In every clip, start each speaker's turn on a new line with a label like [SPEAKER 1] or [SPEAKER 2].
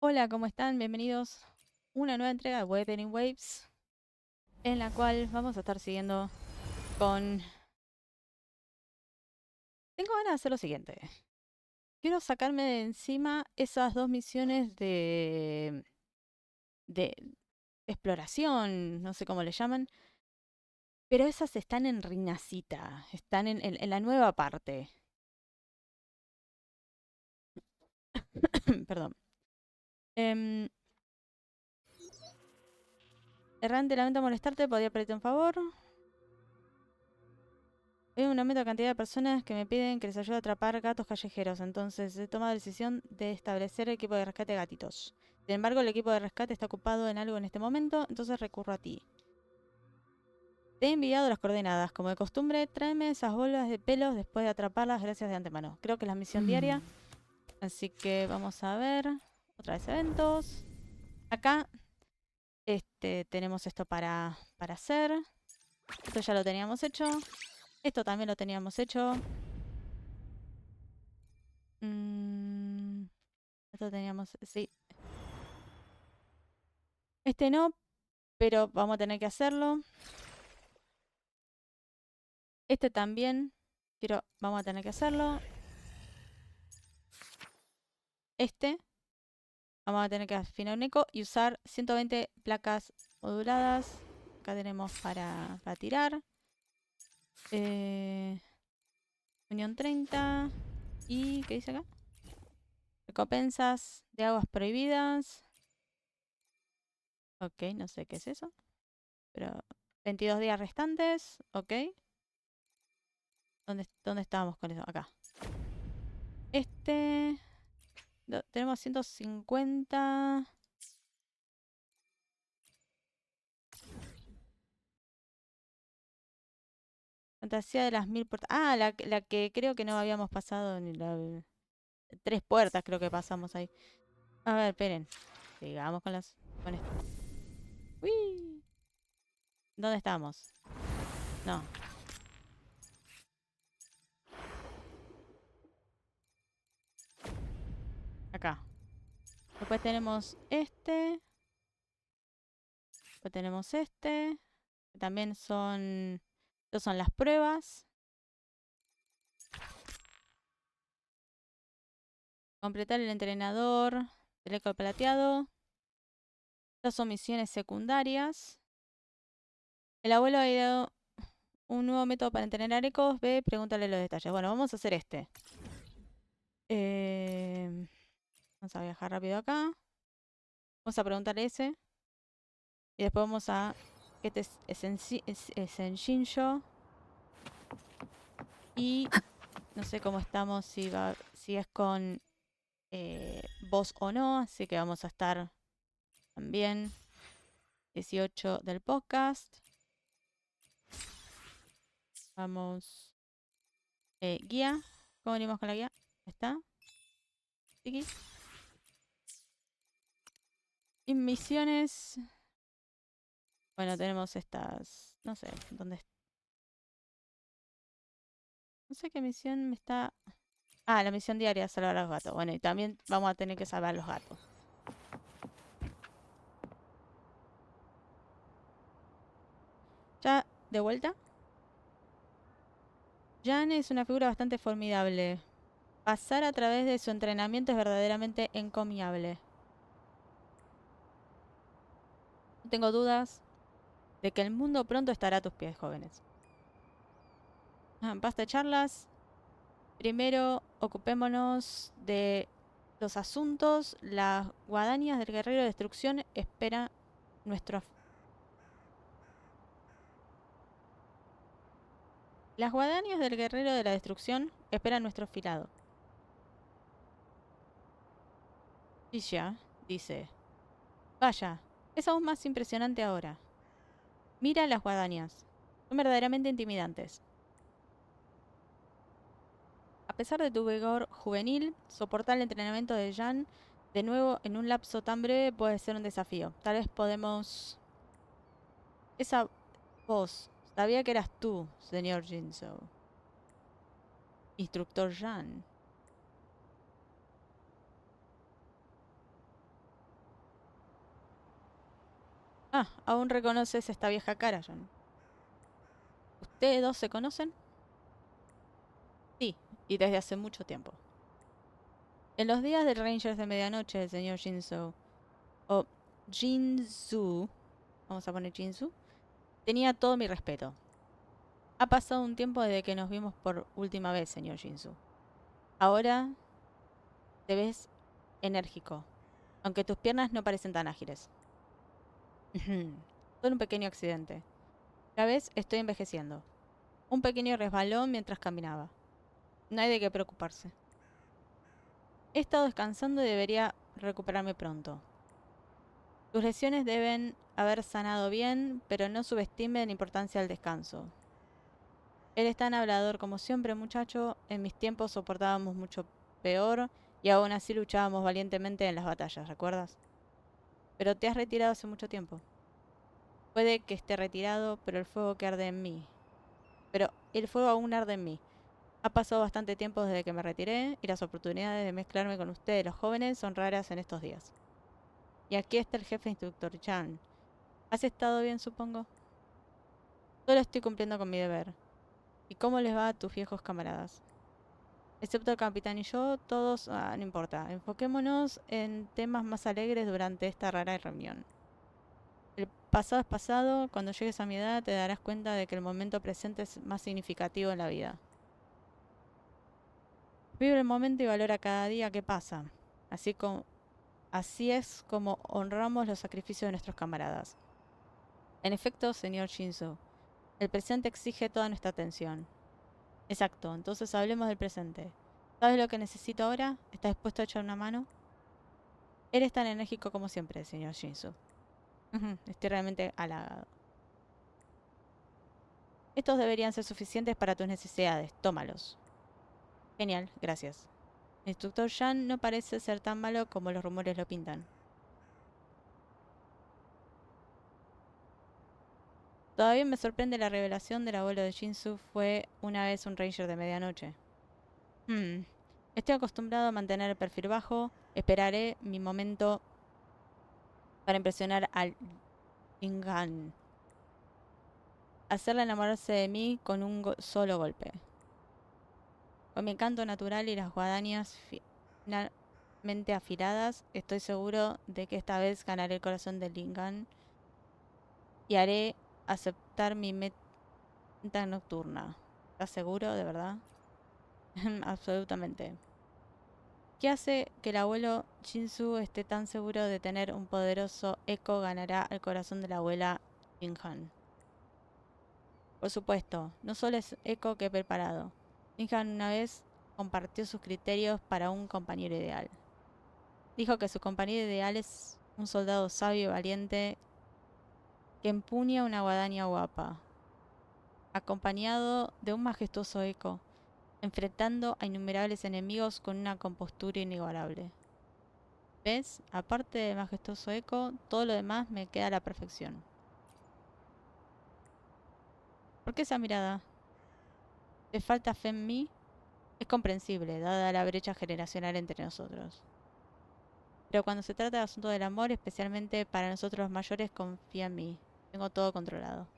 [SPEAKER 1] Hola, ¿cómo están? Bienvenidos a una nueva entrega de Weathering Waves, en la cual vamos a estar siguiendo con... Tengo ganas de hacer lo siguiente. Quiero sacarme de encima esas dos misiones de exploración, no sé cómo le llaman, pero esas están en Rinacita, están en la nueva parte. Perdón. Errante, lamento molestarte, podría pedirte un favor. Hay una aumento de cantidad de personas que me piden que les ayude a atrapar gatos callejeros, entonces he tomado la decisión de establecer el equipo de rescate de gatitos. Sin embargo, el equipo de rescate está ocupado en algo en este momento, entonces recurro a ti. Te he enviado las coordenadas. Como de costumbre, tráeme esas bolas de pelos después de atraparlas, gracias de antemano. Creo que es la misión diaria, así que vamos a ver. Otra vez eventos. Acá tenemos esto para hacer. Esto ya lo teníamos hecho. Esto también lo teníamos hecho. Esto teníamos... Sí. Este no, pero vamos a tener que hacerlo. Este también. Vamos a tener que hacerlo. Este. Vamos a tener que afinar un eco y usar 120 placas moduladas. Acá tenemos para tirar. Unión 30. ¿Y qué dice acá? Recompensas de aguas prohibidas. Ok, no sé qué es eso. Pero 22 días restantes. Ok. ¿Dónde estábamos con eso? Acá. Tenemos 150. Fantasía de las 1000 puertas. Ah, la que creo que no habíamos pasado ni la... 3 puertas creo que pasamos ahí. A ver, esperen. Sigamos con esto. ¡Uy! ¿Dónde estamos? No. Acá. Después tenemos este. Después tenemos este. Que también son... Estos son las pruebas. Completar el entrenador. El eco plateado. Estas son misiones secundarias. El abuelo ha ideado un nuevo método para entrenar ecos. Ve, pregúntale los detalles. Bueno, vamos a hacer este. Vamos a viajar rápido acá. Vamos a preguntarle ese. Y después vamos a... Este es sencillo. Y no sé cómo estamos, si es con voz o no. Así que vamos a estar también 18 del podcast. Vamos... guía. ¿Cómo venimos con la guía? ¿Está? Tiki. Y misiones. Bueno, tenemos estas... No sé, ¿dónde está? No sé qué misión me está... Ah, la misión diaria, salvar a los gatos. Bueno, y también vamos a tener que salvar a los gatos. Ya, de vuelta. Jan es una figura bastante formidable. Pasar a través de su entrenamiento es verdaderamente encomiable. No tengo dudas de que el mundo pronto estará a tus pies, jóvenes. Basta de charlas. Primero ocupémonos de los asuntos. Las guadañas del guerrero de destrucción esperan nuestro... Las guadañas del guerrero de la destrucción esperan nuestro afilado. Tisha dice: Vaya, es aún más impresionante ahora. Mira las guadañas. Son verdaderamente intimidantes. A pesar de tu vigor juvenil, soportar el entrenamiento de Jan de nuevo en un lapso tan breve puede ser un desafío. Tal vez podemos... Esa voz Sabía que eras tú, señor Jinso. Instructor Jan. Ah, aún reconoces esta vieja cara, Jan. ¿Ustedes dos se conocen? Sí, y desde hace mucho tiempo. En los días del Rangers de medianoche, el señor Jinso, o Jinzu, vamos a poner Jinzu, tenía todo mi respeto. Ha pasado un tiempo desde que nos vimos por última vez, señor Jinzu. Ahora te ves enérgico, aunque tus piernas no parecen tan ágiles. Solo un pequeño accidente. Cada vez estoy envejeciendo. Un pequeño resbalón mientras caminaba. No hay de qué preocuparse. He estado descansando y debería recuperarme pronto. Tus lesiones deben haber sanado bien, pero no subestimen la importancia del descanso. Él es tan hablador como siempre, muchacho. En mis tiempos soportábamos mucho peor y aún así luchábamos valientemente en las batallas, ¿recuerdas? Pero te has retirado hace mucho tiempo. Puede que esté retirado, pero el fuego que arde en mí. Pero el fuego aún arde en mí. Ha pasado bastante tiempo desde que me retiré y las oportunidades de mezclarme con ustedes, los jóvenes, son raras en estos días. Y aquí está el jefe instructor Chan. ¿Has estado bien, supongo? Solo estoy cumpliendo con mi deber. ¿Y cómo les va a tus viejos camaradas? Excepto el capitán y yo, todos... no importa. Enfoquémonos en temas más alegres durante esta rara reunión. El pasado es pasado. Cuando llegues a mi edad te darás cuenta de que el momento presente es más significativo en la vida. Vive el momento y valora cada día que pasa. Así es como honramos los sacrificios de nuestros camaradas. En efecto, señor Shinzo, el presente exige toda nuestra atención. Exacto, entonces hablemos del presente. ¿Sabes lo que necesito ahora? ¿Estás dispuesto a echar una mano? Eres tan enérgico como siempre, señor Shinzo. Estoy realmente halagado. Estos deberían ser suficientes para tus necesidades. Tómalos. Genial, gracias. El instructor Jan no parece ser tan malo como los rumores lo pintan. Todavía me sorprende la revelación del abuelo de Shinzu fue una vez un ranger de medianoche. Estoy acostumbrado a mantener el perfil bajo. Esperaré mi momento para impresionar al Lingan. Hacerla enamorarse de mí con un solo golpe. Con mi encanto natural y las guadañas finalmente afiladas, estoy seguro de que esta vez ganaré el corazón de Lingan y haré aceptar mi meta nocturna. ¿Estás seguro, de verdad? Absolutamente. ¿Qué hace que el abuelo Shinzu esté tan seguro de tener un poderoso eco ganará al corazón de la abuela Jinhan? Por supuesto, no solo es eco que he preparado. Jinhan una vez compartió sus criterios para un compañero ideal. Dijo que su compañero ideal es un soldado sabio y valiente que empuña una guadaña guapa, acompañado de un majestuoso eco, enfrentando a innumerables enemigos con una compostura inigualable. ¿Ves? Aparte del majestuoso eco, todo lo demás me queda a la perfección. ¿Por qué esa mirada? ¿Te falta fe en mí? Es comprensible, dada la brecha generacional entre nosotros. Pero cuando se trata de asuntos del amor, especialmente para nosotros los mayores, confía en mí. Tengo todo controlado.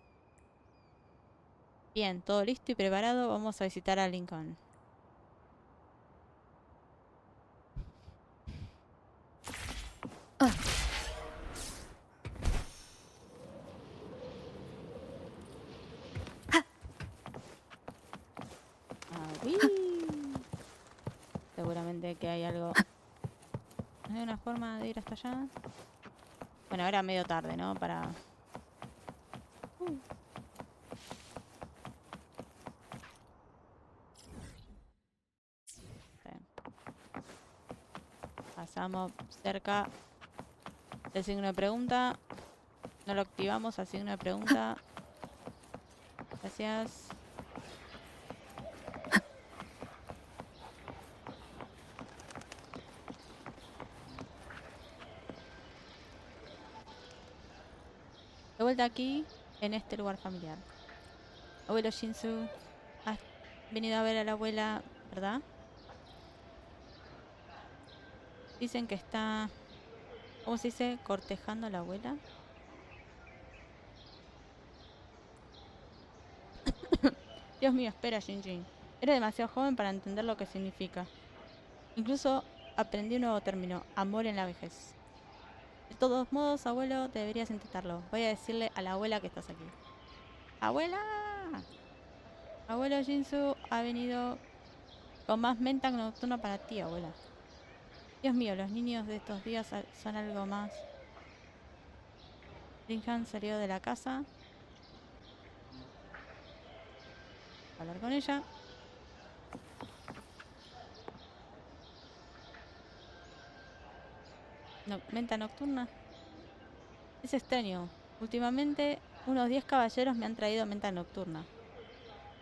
[SPEAKER 1] Bien, todo listo y preparado. Vamos a visitar a Lincoln. ¡Uy! Seguramente que hay algo. ¿No hay una forma de ir hasta allá? Bueno, ahora medio tarde, ¿no? Para... Pasamos cerca del signo de pregunta. No lo activamos al signo de pregunta. Gracias. De vuelta aquí, en este lugar familiar. Abuelo Shinsu, has venido a ver a la abuela, ¿verdad? Dicen que está, ¿cómo se dice? Cortejando a la abuela. Dios mío, espera, Shinjin. Eres demasiado joven para entender lo que significa. Incluso aprendí un nuevo término, amor en la vejez. De todos modos, abuelo, deberías intentarlo. Voy a decirle a la abuela que estás aquí. ¡Abuela! Abuelo Shinsu ha venido con más menta nocturna para ti, abuela. Dios mío, los niños de estos días son algo más. Linhan salió de la casa a hablar con ella. No, menta nocturna. Es extraño. Últimamente, unos 10 caballeros me han traído menta nocturna.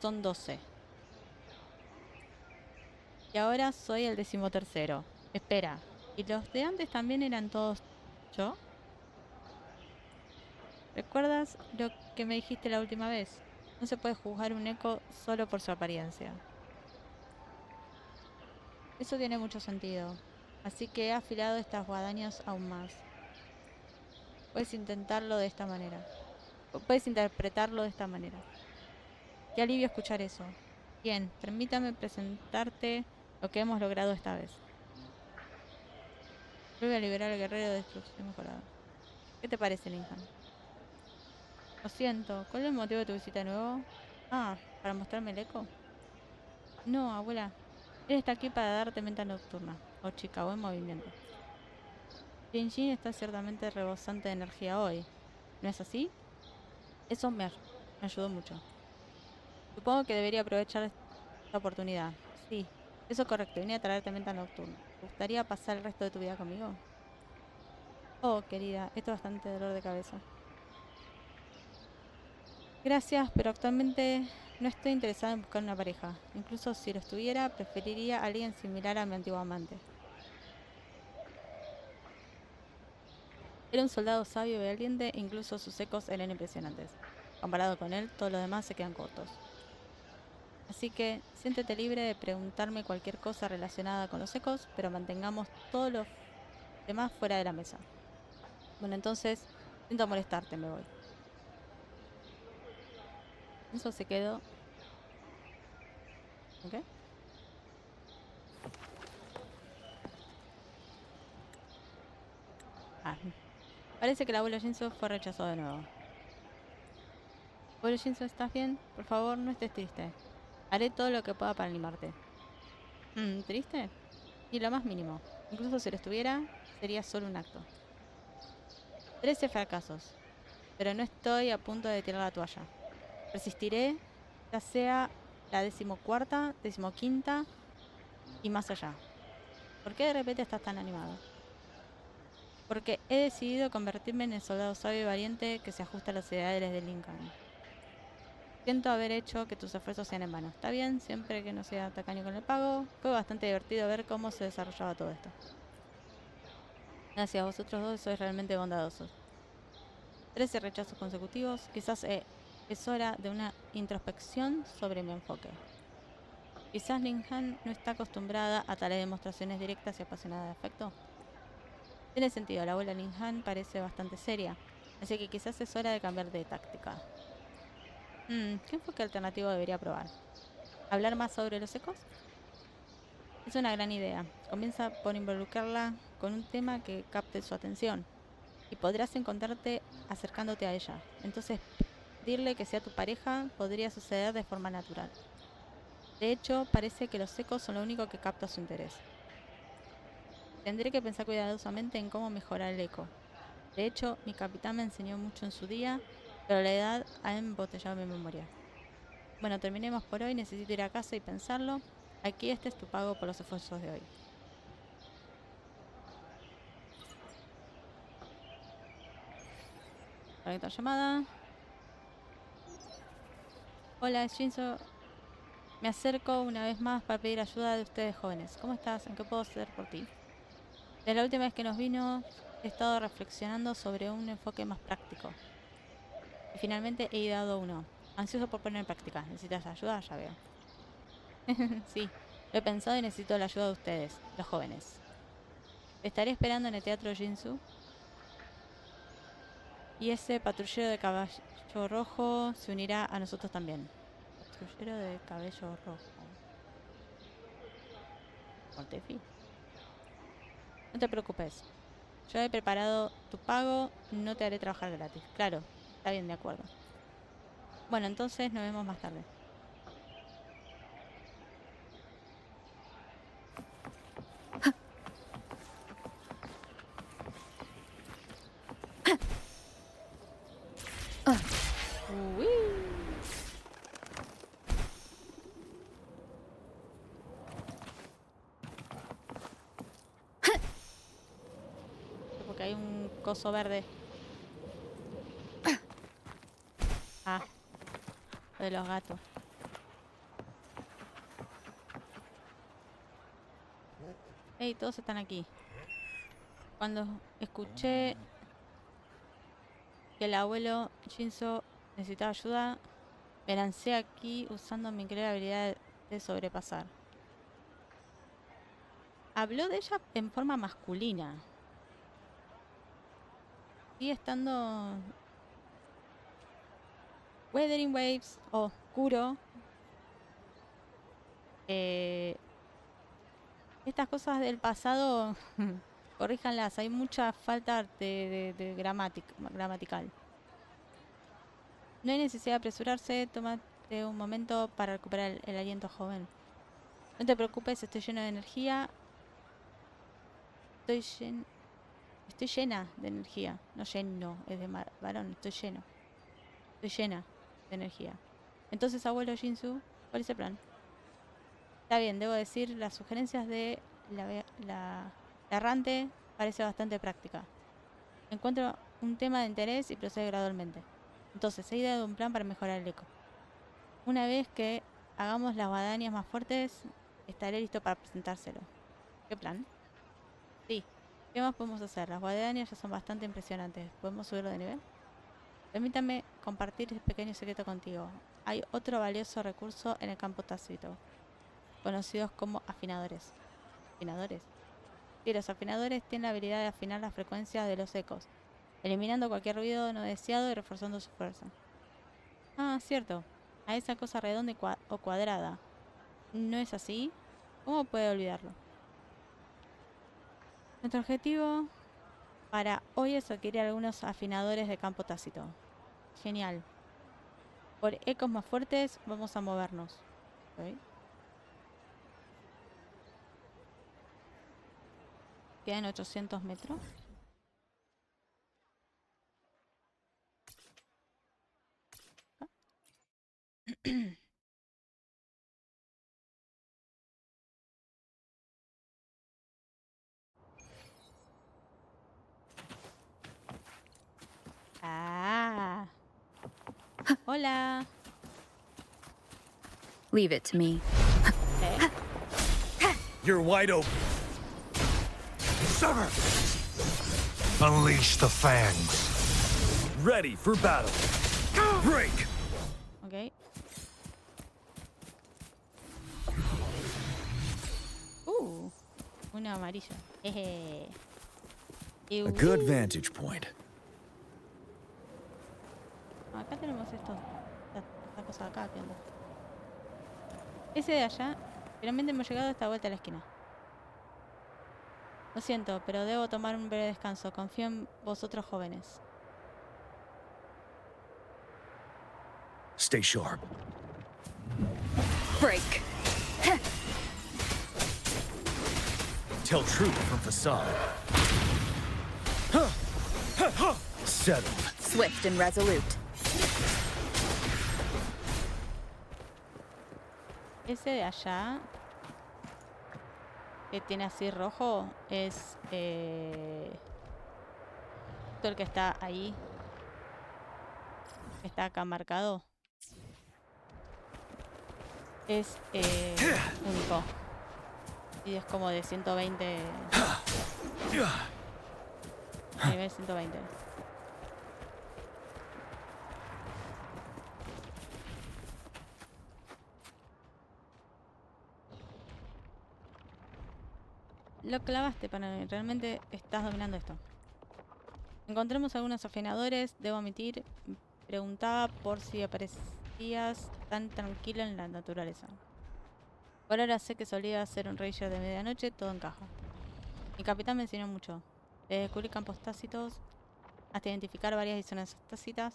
[SPEAKER 1] Son 12. Y ahora soy el 13º. Espera, ¿y los de antes también eran todos yo? ¿Recuerdas lo que me dijiste la última vez? No se puede juzgar un eco solo por su apariencia. Eso tiene mucho sentido. Así que he afilado estas guadañas aún más. Puedes intentarlo de esta manera. Puedes interpretarlo de esta manera. Qué alivio escuchar eso. Bien, permítame presentarte lo que hemos logrado esta vez. Vuelve a liberar al guerrero de destrucción mejorado. ¿Qué te parece, Linhan? Lo siento, ¿cuál es el motivo de tu visita de nuevo? Ah, ¿para mostrarme el eco? No, abuela. Él está aquí para darte menta nocturna. Oh, chica, buen movimiento. Jinjin está ciertamente rebosante de energía hoy. ¿No es así? Eso me ayudó mucho. Supongo que debería aprovechar esta oportunidad. Sí, eso es correcto. Vine a traerte menta nocturna. ¿Te gustaría pasar el resto de tu vida conmigo? Oh, querida, esto es bastante dolor de cabeza. Gracias, pero actualmente no estoy interesada en buscar una pareja. Incluso si lo estuviera, preferiría a alguien similar a mi antiguo amante. Era un soldado sabio y valiente, incluso sus ecos eran impresionantes. Comparado con él, todos los demás se quedan cortos. Así que siéntete libre de preguntarme cualquier cosa relacionada con los ecos, pero mantengamos todos los demás fuera de la mesa. Bueno, entonces, siento molestarte, me voy. Eso se quedó. ¿Ok? Ah, parece que el abuelo Shinzo fue rechazado de nuevo. Abuelo Shinzo, ¿estás bien? Por favor, no estés triste. Haré todo lo que pueda para animarte. ¿Triste? Ni lo más mínimo. Incluso si lo estuviera, sería solo un acto. 13 fracasos. Pero no estoy a punto de tirar la toalla. Persistiré, ya sea la 14ª, 15ª y más allá. ¿Por qué de repente estás tan animado? Porque he decidido convertirme en el soldado sabio y valiente que se ajusta a los ideales de Lincoln. Siento haber hecho que tus esfuerzos sean en vano. Está bien, siempre que no sea tacaño con el pago. Fue bastante divertido ver cómo se desarrollaba todo esto. Gracias, vosotros dos sois realmente bondadosos. 13 rechazos consecutivos. Quizás es hora de una introspección sobre mi enfoque. Quizás Linhan no está acostumbrada a tales demostraciones directas y apasionadas de afecto. Tiene sentido, la abuela Linhan parece bastante seria, así que quizás es hora de cambiar de táctica. ¿Qué enfoque alternativo debería probar? ¿Hablar más sobre los ecos? Es una gran idea. Comienza por involucrarla con un tema que capte su atención. Y podrás encontrarte acercándote a ella. Entonces, pedirle que sea tu pareja podría suceder de forma natural. De hecho, parece que los ecos son lo único que capta su interés. Tendré que pensar cuidadosamente en cómo mejorar el eco. De hecho, mi capitán me enseñó mucho en su día, pero la edad ha embotellado mi memoria. Bueno, terminemos por hoy. Necesito ir a casa y pensarlo. Aquí este es tu pago por los esfuerzos de hoy. Conectar llamada. Hola, es Shinzo. Me acerco una vez más para pedir ayuda de ustedes jóvenes. ¿Cómo estás? ¿En qué puedo hacer por ti? Desde la última vez que nos vino, he estado reflexionando sobre un enfoque más práctico. Y finalmente he dado uno. Ansioso por poner en práctica. ¿Necesitas ayuda? Ya veo. Sí, lo he pensado y necesito la ayuda de ustedes, los jóvenes. Estaré esperando en el teatro Jinsu. Y ese patrullero de cabello rojo se unirá a nosotros también. Patrullero de cabello rojo. Mortefi. No te preocupes. Yo he preparado tu pago. No te haré trabajar gratis. Claro, está bien, de acuerdo. Bueno, entonces nos vemos más tarde. Uy. Porque hay un coso verde. Ah, lo de los gatos. Hey, todos están aquí. Cuando escuché que el abuelo Shinzo necesitaba ayuda, me lancé aquí usando mi increíble habilidad de sobrepasar. Habló de ella en forma masculina. Sigue estando Weathering Waves o Kuro. Estas cosas del pasado, corríjanlas. Hay mucha falta de gramatical. No hay necesidad de apresurarse. Tómate un momento para recuperar el aliento, joven. No te preocupes, estoy lleno de energía. Estoy llena de energía. No lleno, es de varón. Estoy lleno. Estoy llena de energía. Entonces, abuelo Jinsu, ¿cuál es el plan? Está bien, debo decir, las sugerencias de la errante parece bastante práctica. Encuentro un tema de interés y procede gradualmente. Entonces, he ideado un plan para mejorar el eco. Una vez que hagamos las guadañas más fuertes, estaré listo para presentárselo. ¿Qué plan? Sí. ¿Qué más podemos hacer? Las guadañas ya son bastante impresionantes. ¿Podemos subirlo de nivel? Permítame compartir este pequeño secreto contigo. Hay otro valioso recurso en el campo tácito, conocidos como afinadores. ¿Afinadores? Sí, los afinadores tienen la habilidad de afinar las frecuencias de los ecos, eliminando cualquier ruido no deseado y reforzando su fuerza. Ah, cierto. A esa cosa redonda o cuadrada. ¿No es así? ¿Cómo puede olvidarlo? Nuestro objetivo para hoy es adquirir algunos afinadores de campo tácito. Genial. Por ecos más fuertes vamos a movernos. ¿Okay? Quedan 800 metros. Ah. Hola.
[SPEAKER 2] Leave it to me.
[SPEAKER 1] ¿Eh?
[SPEAKER 3] You're wide open. Sever! Unleash the fangs. Ready for battle. Break!
[SPEAKER 1] Ok. Una amarilla. Jeje.
[SPEAKER 3] A good vantage point.
[SPEAKER 1] Acá tenemos esta cosa de acá, ¿qué onda? Ese de allá. Finalmente hemos llegado a esta vuelta a la esquina. Lo siento, pero debo tomar un breve descanso. Confío en vosotros, jóvenes.
[SPEAKER 3] Stay sharp.
[SPEAKER 2] Break.
[SPEAKER 3] Tell truth from facade. Settled.
[SPEAKER 2] Swift and resolute.
[SPEAKER 1] Ese de allá, que tiene así rojo, es el que está ahí. Que está acá marcado. Es único. Y es como de 120. Nivel 120. Lo clavaste para mí. Realmente estás dominando esto. Encontramos algunos afinadores. Debo admitir, preguntaba por si aparecías tan tranquilo en la naturaleza. Por ahora sé que solía ser un ranger de medianoche, todo encaja. Mi capitán me enseñó mucho. Desde descubrir campos tácitos hasta identificar varias zonas tácitas,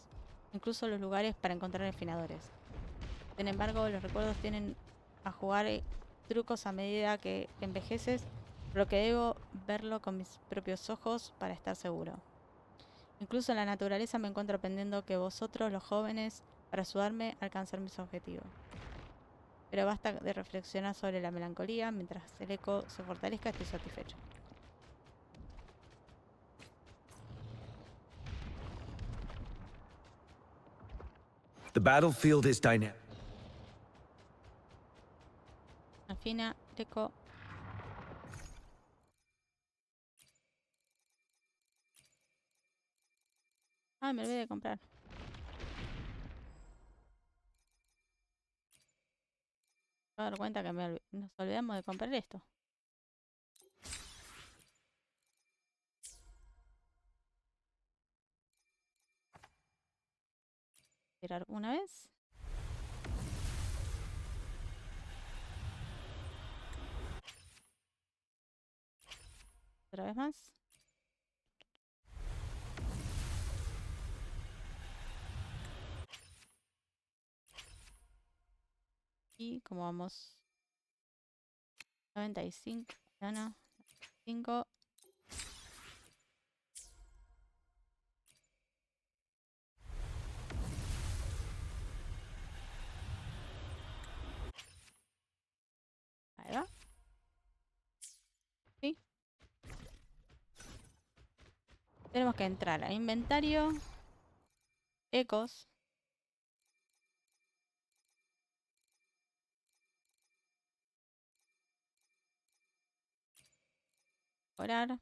[SPEAKER 1] incluso los lugares para encontrar afinadores. Sin embargo, los recuerdos tienden a jugar trucos a medida que envejeces, por lo que debo verlo con mis propios ojos para estar seguro. Incluso en la naturaleza me encuentro aprendiendo que vosotros, los jóvenes, para ayudarme a alcanzar mis objetivos. Pero basta de reflexionar sobre la melancolía. Mientras el eco se fortalezca, estoy satisfecho.
[SPEAKER 3] The battlefield is dynamic.
[SPEAKER 1] Afina, el eco. Ah, me olvidé de comprar. Me voy a dar cuenta que nos olvidamos de comprar esto. Tirar una vez. Otra vez más. Y como vamos 95, no, 5. Ahí va. Sí. Tenemos que entrar a inventario. Ecos. Orar.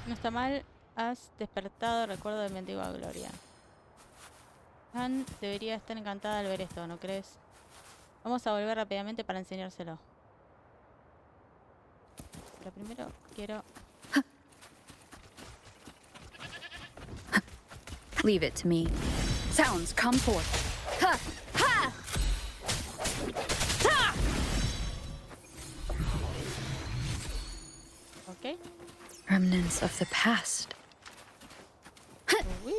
[SPEAKER 1] No está mal. Has despertado el recuerdo de mi antigua gloria. Han debería estar encantada al ver esto, ¿no crees? Vamos a volver rápidamente para enseñárselo. Pero primero quiero...
[SPEAKER 2] Leave it to me. Sounds come forth. Ha! Ha! Ha!
[SPEAKER 1] Ok.
[SPEAKER 2] Remnants of the past.
[SPEAKER 1] Uy.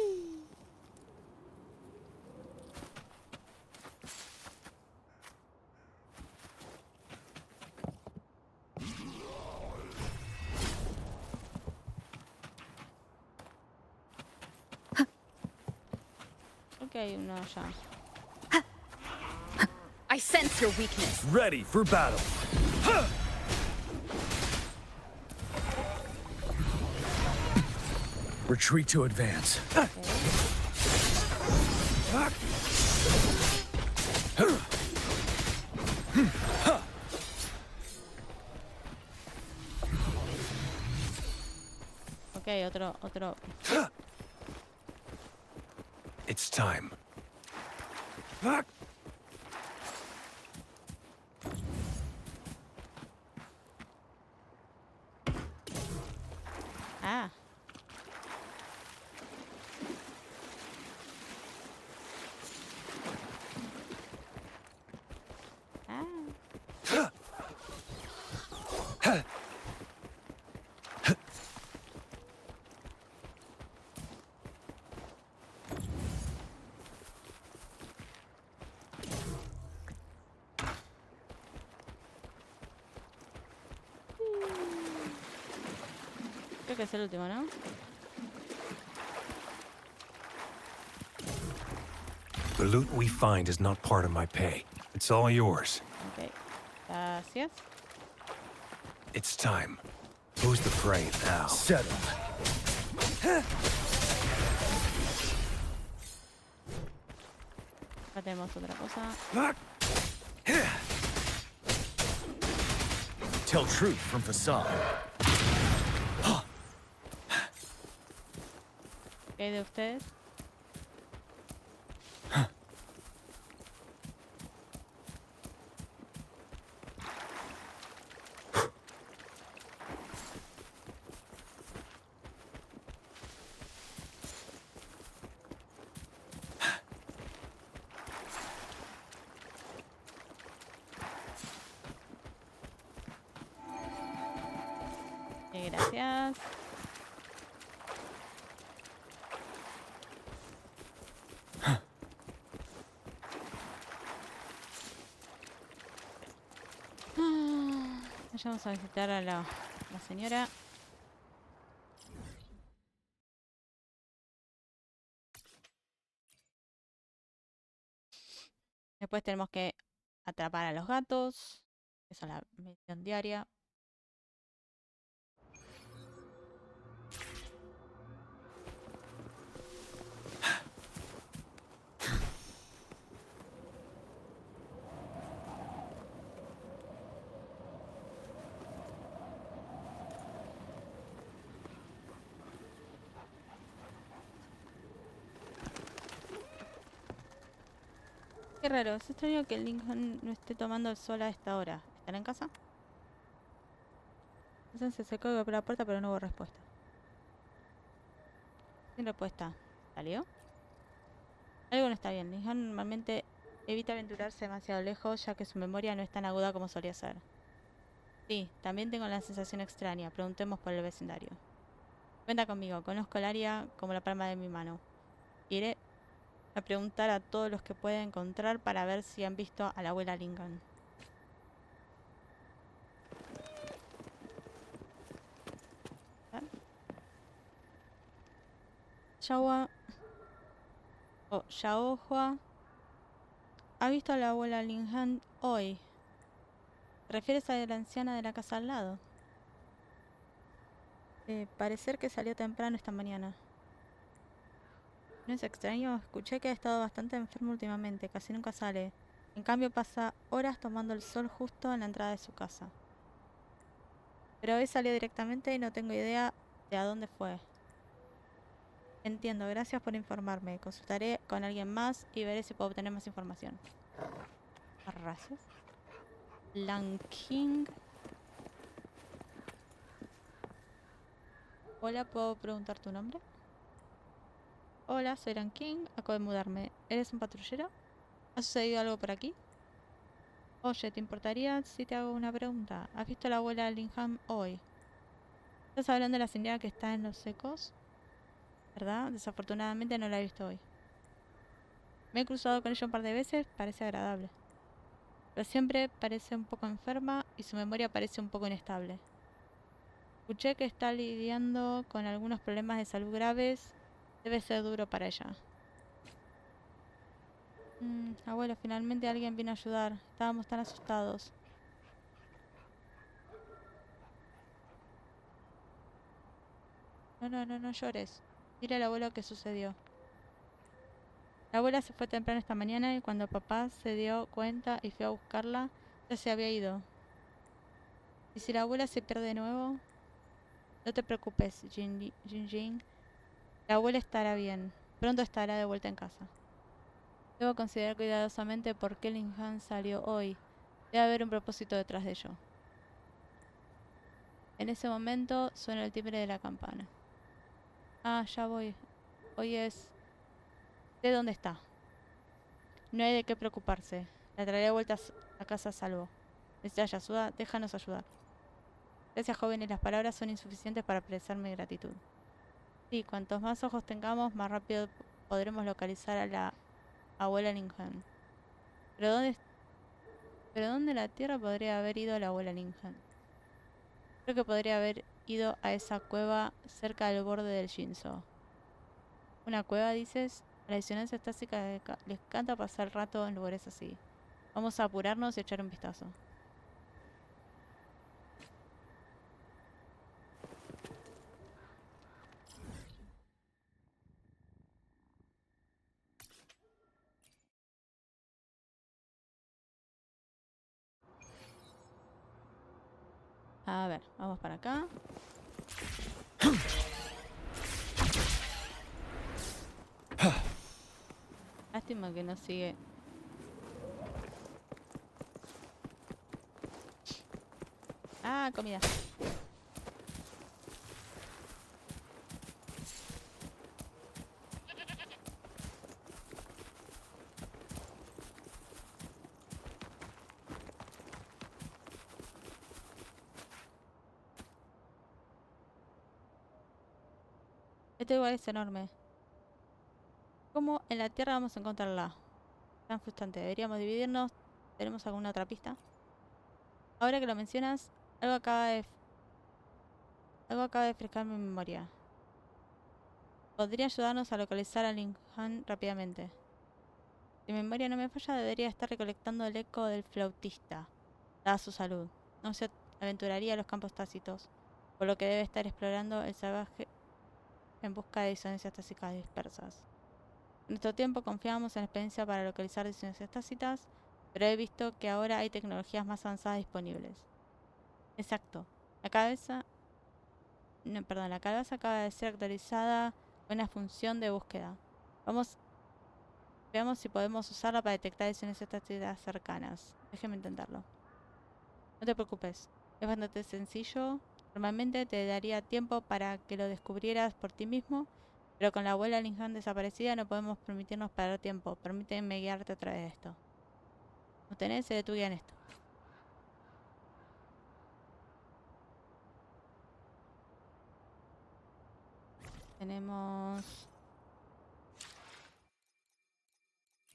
[SPEAKER 1] Ok, hay uno allá.
[SPEAKER 2] I sense your weakness.
[SPEAKER 3] Ready for battle. Retreat to advance.
[SPEAKER 1] Ok, otro.
[SPEAKER 3] It's time.
[SPEAKER 1] Ah. Ah. Creo que es el último, ¿no?
[SPEAKER 3] The loot we find is not part of my pay. It's all yours.
[SPEAKER 1] Ok. Gracias.
[SPEAKER 3] It's time. Who's the prey now? Settle.
[SPEAKER 1] Acá tenemos otra cosa.
[SPEAKER 3] tell truth from facade.
[SPEAKER 1] ¿Qué hay de ustedes? Gracias. Vamos a visitar a la señora. Después tenemos que atrapar a los gatos. Esa es la misión diaria. Qué raro, es extraño que Lincoln no esté tomando el sol a esta hora. ¿Estará en casa? Entonces se acercó por la puerta, pero no hubo respuesta. Sin respuesta. ¿Salió? Algo no está bien. Lincoln normalmente evita aventurarse demasiado lejos, ya que su memoria no es tan aguda como solía ser. Sí, también tengo la sensación extraña. Preguntemos por el vecindario. Cuenta conmigo, conozco el área como la palma de mi mano. Iré a preguntar a todos los que pueda encontrar para ver si han visto a la abuela Lincoln. Yawa o Yaohua ha visto a la abuela Lincoln hoy. ¿Te refieres a la anciana de la casa al lado? Parecer que salió temprano esta mañana. ¿No es extraño? Escuché que ha estado bastante enfermo últimamente, casi nunca sale. En cambio pasa horas tomando el sol justo en la entrada de su casa. Pero hoy salió directamente y no tengo idea de a dónde fue. Entiendo, gracias por informarme. Consultaré con alguien más y veré si puedo obtener más información. Gracias. Lanking. Hola, ¿puedo preguntar tu nombre? Hola, soy Lanking. Acabo de mudarme. ¿Eres un patrullero? ¿Ha sucedido algo por aquí? Oye, ¿te importaría si te hago una pregunta? ¿Has visto a la abuela Lingham hoy? ¿Estás hablando de la señora que está en los secos? ¿Verdad? Desafortunadamente no la he visto hoy. Me he cruzado con ella un par de veces, parece agradable. Pero siempre parece un poco enferma y su memoria parece un poco inestable. Escuché que está lidiando con algunos problemas de salud graves. Debe ser duro para ella. Abuelo, finalmente alguien vino a ayudar. Estábamos tan asustados. No llores. Dile al abuelo qué sucedió. La abuela se fue temprano esta mañana y cuando papá se dio cuenta y fue a buscarla, ya se había ido. ¿Y si la abuela se pierde de nuevo? No te preocupes, Jin. La abuela estará bien. Pronto estará de vuelta en casa. Debo considerar cuidadosamente por qué Linhan salió hoy. Debe haber un propósito detrás de ello. En ese momento suena el timbre de la campana. Ah, ya voy. Hoy es... ¿De dónde está? No hay de qué preocuparse. La traeré de vuelta a casa a salvo. ¿Necesitas ayuda? Déjanos ayudar. Gracias, jóvenes. Las palabras son insuficientes para expresar mi gratitud. Sí, cuantos más ojos tengamos, más rápido podremos localizar a la abuela Lincoln. ¿Pero dónde en la tierra podría haber ido la abuela Lincoln? Creo que podría haber ido a esa cueva cerca del borde del Jinzo. ¿Una cueva, dices? A la disonancia estática les encanta pasar el rato en lugares así. Vamos a apurarnos y echar un vistazo. A ver, vamos para acá. Lástima que no sigue. Ah, comida. Este lugar es enorme. ¿Cómo en la Tierra vamos a encontrarla? Tan frustrante. Deberíamos dividirnos. ¿Tenemos alguna otra pista? Ahora que lo mencionas, algo acaba de refrescar mi memoria. Podría ayudarnos a localizar a Linhan rápidamente. Si mi memoria no me falla, debería estar recolectando el eco del flautista, dada su salud. No se aventuraría a los campos tácitos, por lo que debe estar explorando el salvaje en busca de disonancias tácticas dispersas. En nuestro tiempo confiábamos en la experiencia para localizar disonancias tácitas, pero he visto que ahora hay tecnologías más avanzadas disponibles. Exacto. La calabaza acaba de ser actualizada con una función de búsqueda. Veamos si podemos usarla para detectar disonancias tácticas cercanas. Déjeme intentarlo. No te preocupes, es bastante sencillo. Normalmente te daría tiempo para que lo descubrieras por ti mismo, pero con la abuela Linhan desaparecida no podemos permitirnos perder tiempo. Permíteme guiarte a través de esto. No tenés, seré tu guía en esto. Tenemos...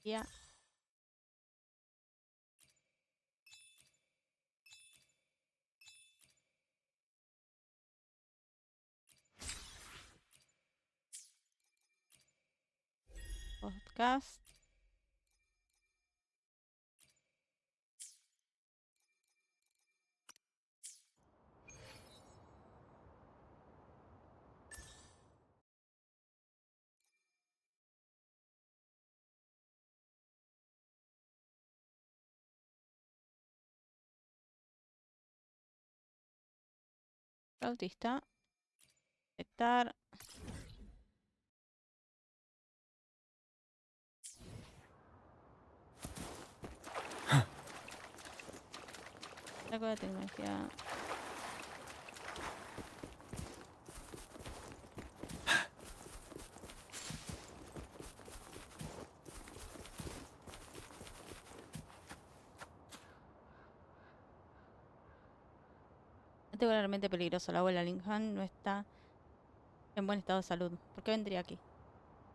[SPEAKER 1] guía. Podcast. Autista. Detectar. Saco de tecnología. Particularmente peligroso. La abuela Linhan no está en buen estado de salud. ¿Por qué vendría aquí?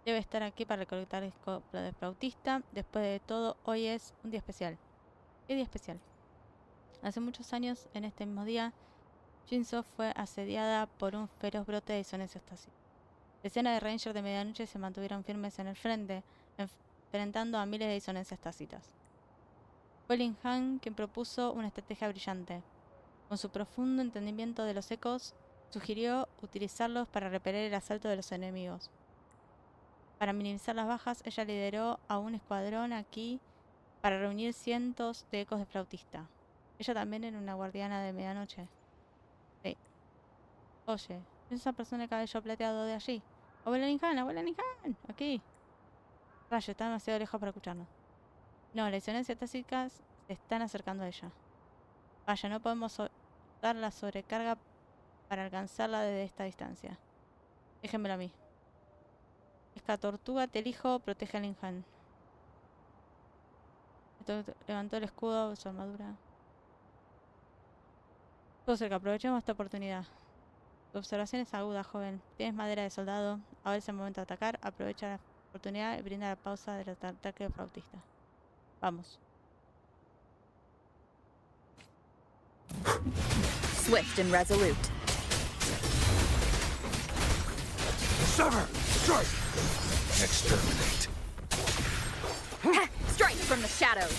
[SPEAKER 1] Debe estar aquí para recolectar el copla del flautista. Después de todo, hoy es un día especial. ¿Qué día especial? Hace muchos años, en este mismo día, Jinso fue asediada por un feroz brote de disonancias tácitas. Decenas de Rangers de medianoche se mantuvieron firmes en el frente, enfrentando a miles de disonancias tácitas. Fue Lin Han quien propuso una estrategia brillante. Con su profundo entendimiento de los ecos, sugirió utilizarlos para repeler el asalto de los enemigos. Para minimizar las bajas, ella lideró a un escuadrón aquí para reunir cientos de ecos de flautista. Ella también era una guardiana de medianoche. Sí. Oye, ¿es esa persona de cabello plateado de allí? ¡Abuela Linhan! ¡Abuela Linhan! Aquí. Rayo, está demasiado lejos para escucharnos. No, las disonancias tácticas se están acercando a ella. Vaya, no podemos dar la sobrecarga para alcanzarla desde esta distancia. Déjenmelo a mí. Escatortuga, te elijo, protege a Linhan. Levantó el escudo de su armadura. Todo cerca, aprovechemos esta oportunidad. Tu observación es aguda, joven. Tienes madera de soldado. Ahora es el momento de atacar. Aprovecha la oportunidad y brinda la pausa del ataque del flautista. Vamos.
[SPEAKER 2] Swift and resolute.
[SPEAKER 3] Sever! Strike! Exterminate.
[SPEAKER 2] Strike from the shadows.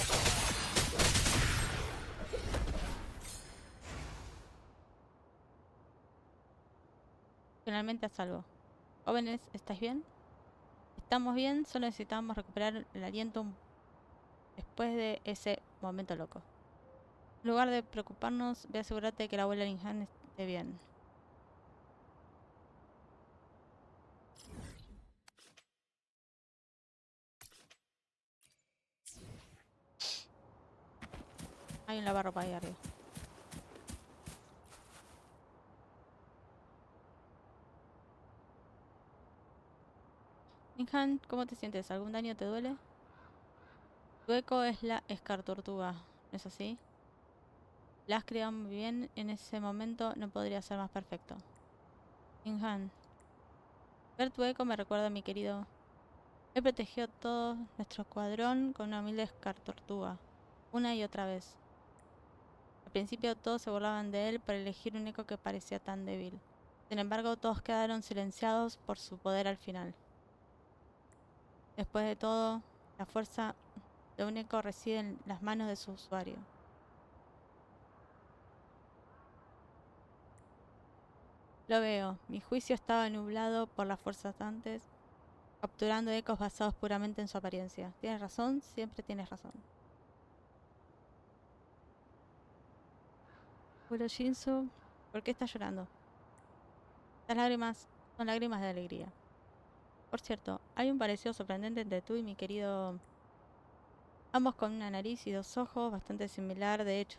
[SPEAKER 1] Finalmente a salvo. Jóvenes, ¿estáis bien? Estamos bien, solo necesitamos recuperar el aliento después de ese momento loco. En lugar de preocuparnos, ve a asegurarte de que la abuela Linhan esté bien. Hay un lavarropa ahí arriba. Linhan, ¿cómo te sientes? ¿Algún daño te duele? Tu eco es la escartortuga, ¿no es así? La has criado muy bien, en ese momento no podría ser más perfecto. Linhan, ver tu eco me recuerda a mi querido. Él protegió todo nuestro escuadrón con una humilde escartortuga, una y otra vez. Al principio todos se burlaban de él por elegir un eco que parecía tan débil. Sin embargo, todos quedaron silenciados por su poder al final. Después de todo, la fuerza de un eco reside en las manos de su usuario. Lo veo, mi juicio estaba nublado por las fuerzas antes, capturando ecos basados puramente en su apariencia. Tienes razón, siempre tienes razón. Bueno, Shinzo, ¿por qué estás llorando? Estas lágrimas son lágrimas de alegría. Por cierto, hay un parecido sorprendente entre tú y mi querido... Ambos con una nariz y dos ojos, bastante similar, de hecho.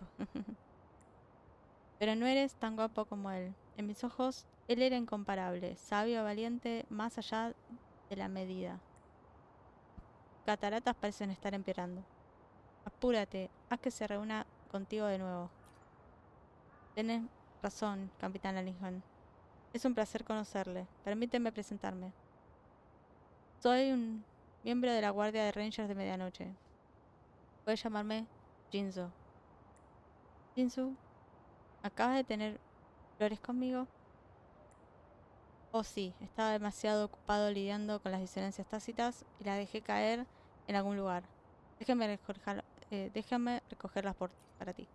[SPEAKER 1] Pero no eres tan guapo como él. En mis ojos, él era incomparable, sabio, valiente, más allá de la medida. Cataratas parecen estar empeorando. Apúrate, haz que se reúna contigo de nuevo. Tienes razón, Capitán Lincoln. Es un placer conocerle. Permíteme presentarme. Soy un miembro de la Guardia de Rangers de Medianoche. Puedes llamarme Jinzo. Jinzo, ¿acabas de tener flores conmigo? Oh sí, estaba demasiado ocupado lidiando con las disidencias tácitas y las dejé caer en algún lugar. Déjame recogerlas para ti.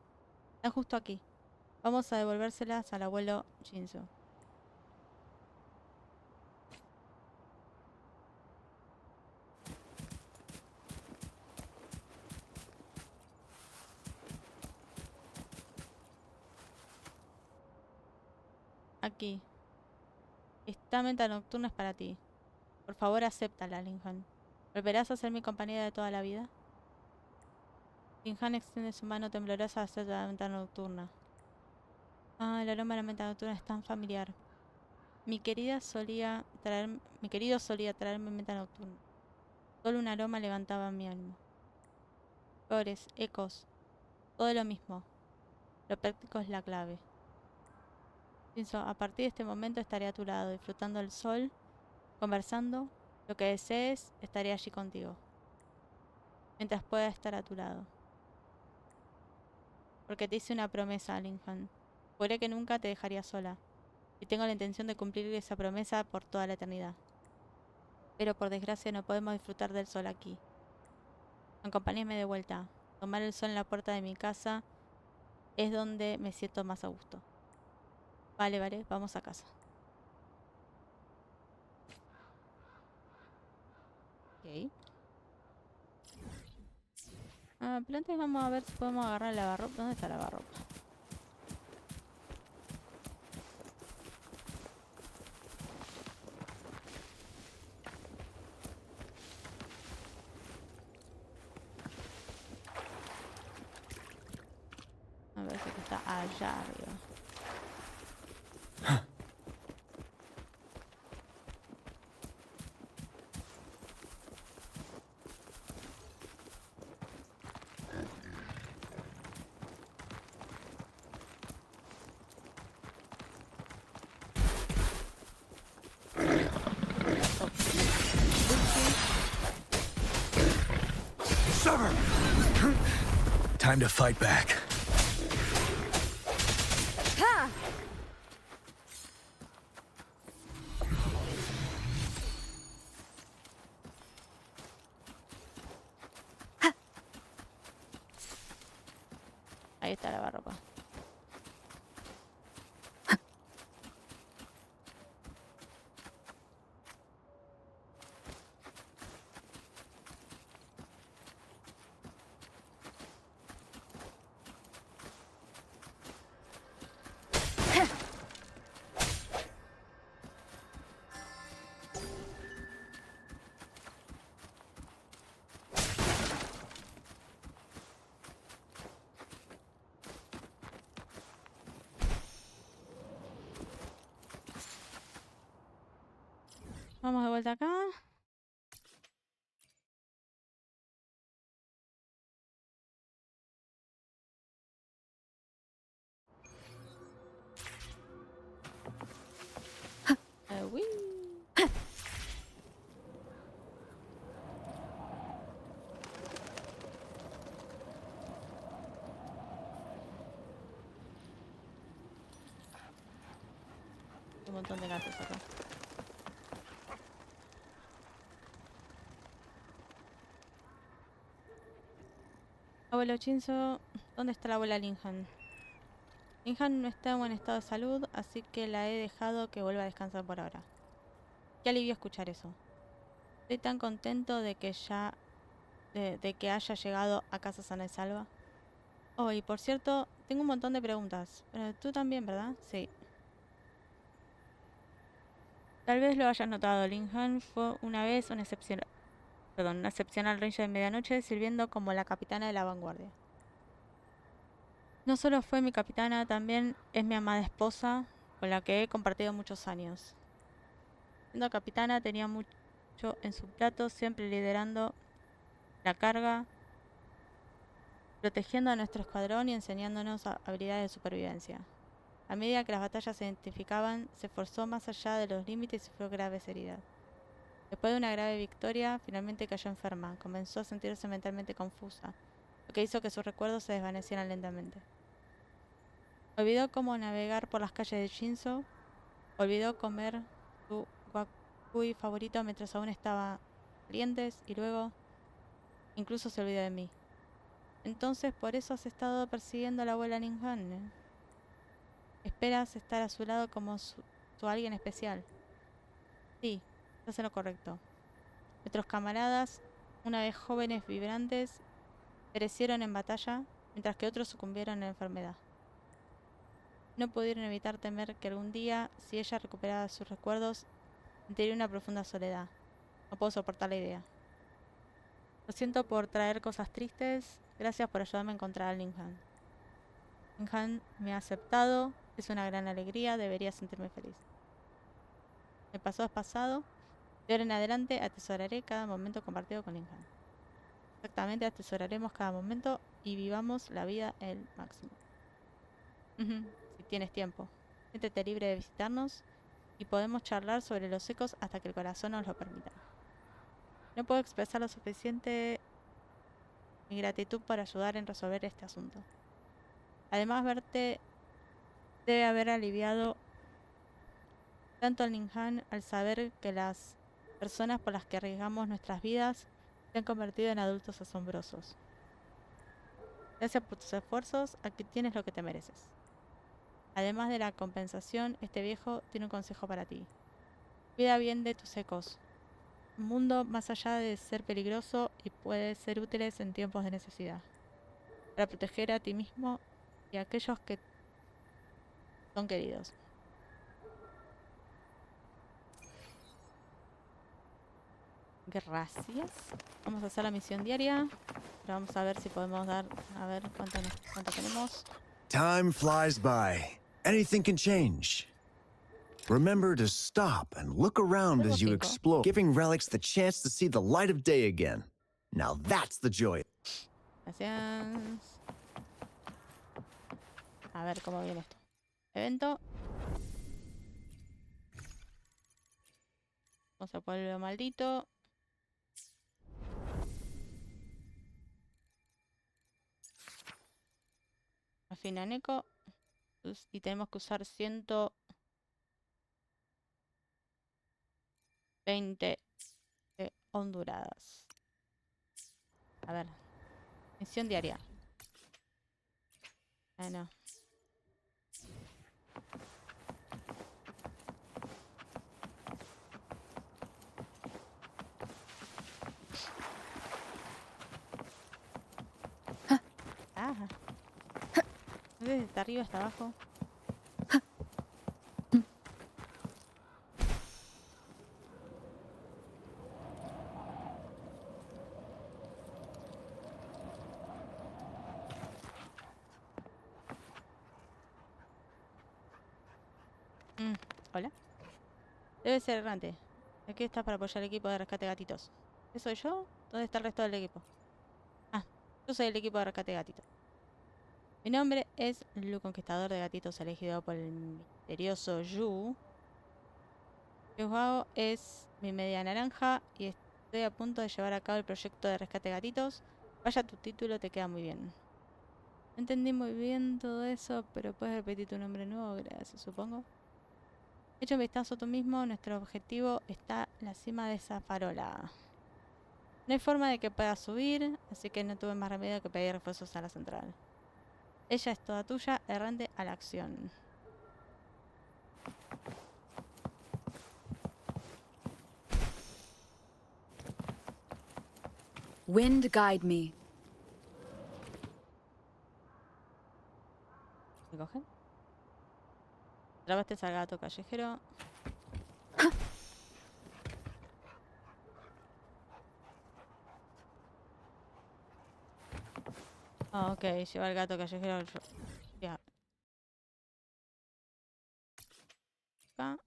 [SPEAKER 1] Están justo aquí. Vamos a devolvérselas al abuelo Jinzo. Aquí. Esta menta nocturna es para ti. Por favor, acéptala, Linhan. ¿Volverás a ser mi compañera de toda la vida? Linhan extiende su mano temblorosa hacia la menta nocturna. Ah, el aroma de la menta nocturna es tan familiar. Mi querido solía traerme menta nocturna. Solo un aroma levantaba mi ánimo. Flores, ecos, todo lo mismo. Lo práctico es la clave. Pienso, a partir de este momento estaré a tu lado, disfrutando del sol, conversando. Lo que desees, estaré allí contigo. Mientras pueda estar a tu lado. Porque te hice una promesa, Lincoln. Juré que nunca te dejaría sola. Y tengo la intención de cumplir esa promesa por toda la eternidad. Pero por desgracia no podemos disfrutar del sol aquí. Acompáñame de vuelta. Tomar el sol en la puerta de mi casa es donde me siento más a gusto. Vale, vamos a casa. Ok. Pero antes vamos a ver si podemos agarrar el lavarropa. ¿Dónde está el lavarropa? A ver si está allá arriba.
[SPEAKER 3] Time to fight back.
[SPEAKER 2] Ha!
[SPEAKER 1] Ahí está el lavarropa. Vamos de vuelta acá. Uy. Un montón de gatos acá. Abuelo Chinzo, ¿dónde está la abuela Linhan? Linhan no está en buen estado de salud, así que la he dejado que vuelva a descansar por ahora. Qué alivio escuchar eso. Estoy tan contento de que de que haya llegado a casa sana y salva. Oh, y por cierto, tengo un montón de preguntas. Pero tú también, ¿verdad? Sí. Tal vez lo hayas notado, Linhan fue una vez una excepcional ranger de medianoche sirviendo como la capitana de la vanguardia. No solo fue mi capitana, también es mi amada esposa, con la que he compartido muchos años. Siendo capitana tenía mucho en su plato, siempre liderando la carga, protegiendo a nuestro escuadrón y enseñándonos habilidades de supervivencia. A medida que las batallas se identificaban, se esforzó más allá de los límites y sufrió graves heridas. Después de una grave victoria, finalmente cayó enferma. Comenzó a sentirse mentalmente confusa, lo que hizo que sus recuerdos se desvanecieran lentamente. Olvidó cómo navegar por las calles de Shinzo, olvidó comer su wakui favorito mientras aún estaba calientes y luego incluso se olvidó de mí. Entonces por eso has estado persiguiendo a la abuela Ninjan, ¿eh? Esperas estar a su lado como su alguien especial. Sí, estás en lo correcto. Nuestros camaradas, una vez jóvenes vibrantes, perecieron en batalla, mientras que otros sucumbieron en la enfermedad. No pudieron evitar temer que algún día, si ella recuperaba sus recuerdos, sentiría una profunda soledad. No puedo soportar la idea. Lo siento por traer cosas tristes. Gracias por ayudarme a encontrar a Linhan. Linhan me ha aceptado. Es una gran alegría. Debería sentirme feliz. El pasado es pasado. De ahora en adelante atesoraré cada momento compartido con Linhan. Exactamente, atesoraremos cada momento y vivamos la vida al máximo. Si tienes tiempo. Siéntete libre de visitarnos y podemos charlar sobre los ecos hasta que el corazón nos lo permita. No puedo expresar lo suficiente mi gratitud por ayudar en resolver este asunto. Además, verte debe haber aliviado tanto al Ninjan al saber que las personas por las que arriesgamos nuestras vidas se han convertido en adultos asombrosos. Gracias por tus esfuerzos, aquí tienes lo que te mereces. Además de la compensación, este viejo tiene un consejo para ti. Cuida bien de tus ecos. Un mundo más allá de ser peligroso y puede ser útiles en tiempos de necesidad. Para proteger a ti mismo y a aquellos que son queridos. Gracias. Vamos a hacer la misión diaria. Ahora vamos a ver si podemos dar... A ver cuánto tenemos.
[SPEAKER 4] Time flies by. Anything can change. Remember to stop and look around as you explore, giving relics the chance to see the light of day again. Now that's the joy.
[SPEAKER 1] Gracias. A ver cómo viene esto. Evento. Vamos a ponerlo maldito. Afina Neko. Y tenemos que usar 120 de honduradas. A ver. Misión diaria. Ah, no. Ajá. No sé si está arriba o está abajo. Hola. Debe ser errante. Aquí estás para apoyar al equipo de rescate gatitos. ¿Qué soy yo? ¿Dónde está el resto del equipo? Ah, yo soy el equipo de rescate gatitos. Mi nombre es Lu, conquistador de gatitos elegido por el misterioso Yu. Lo que hago es mi media naranja y estoy a punto de llevar a cabo el proyecto de rescate gatitos. Vaya, tu título te queda muy bien. No entendí muy bien todo eso, pero puedes repetir tu nombre nuevo, gracias, supongo. Echa un vistazo tú mismo, nuestro objetivo está en la cima de esa farola. No hay forma de que puedas subir, así que no tuve más remedio que pedir refuerzos a la central. Ella es toda tuya, errante a la acción.
[SPEAKER 2] Wind guide me.
[SPEAKER 1] ¿Me cogen? Trabaste al gato callejero. Ah, ok, lleva el gato callejero. Ya. Acá.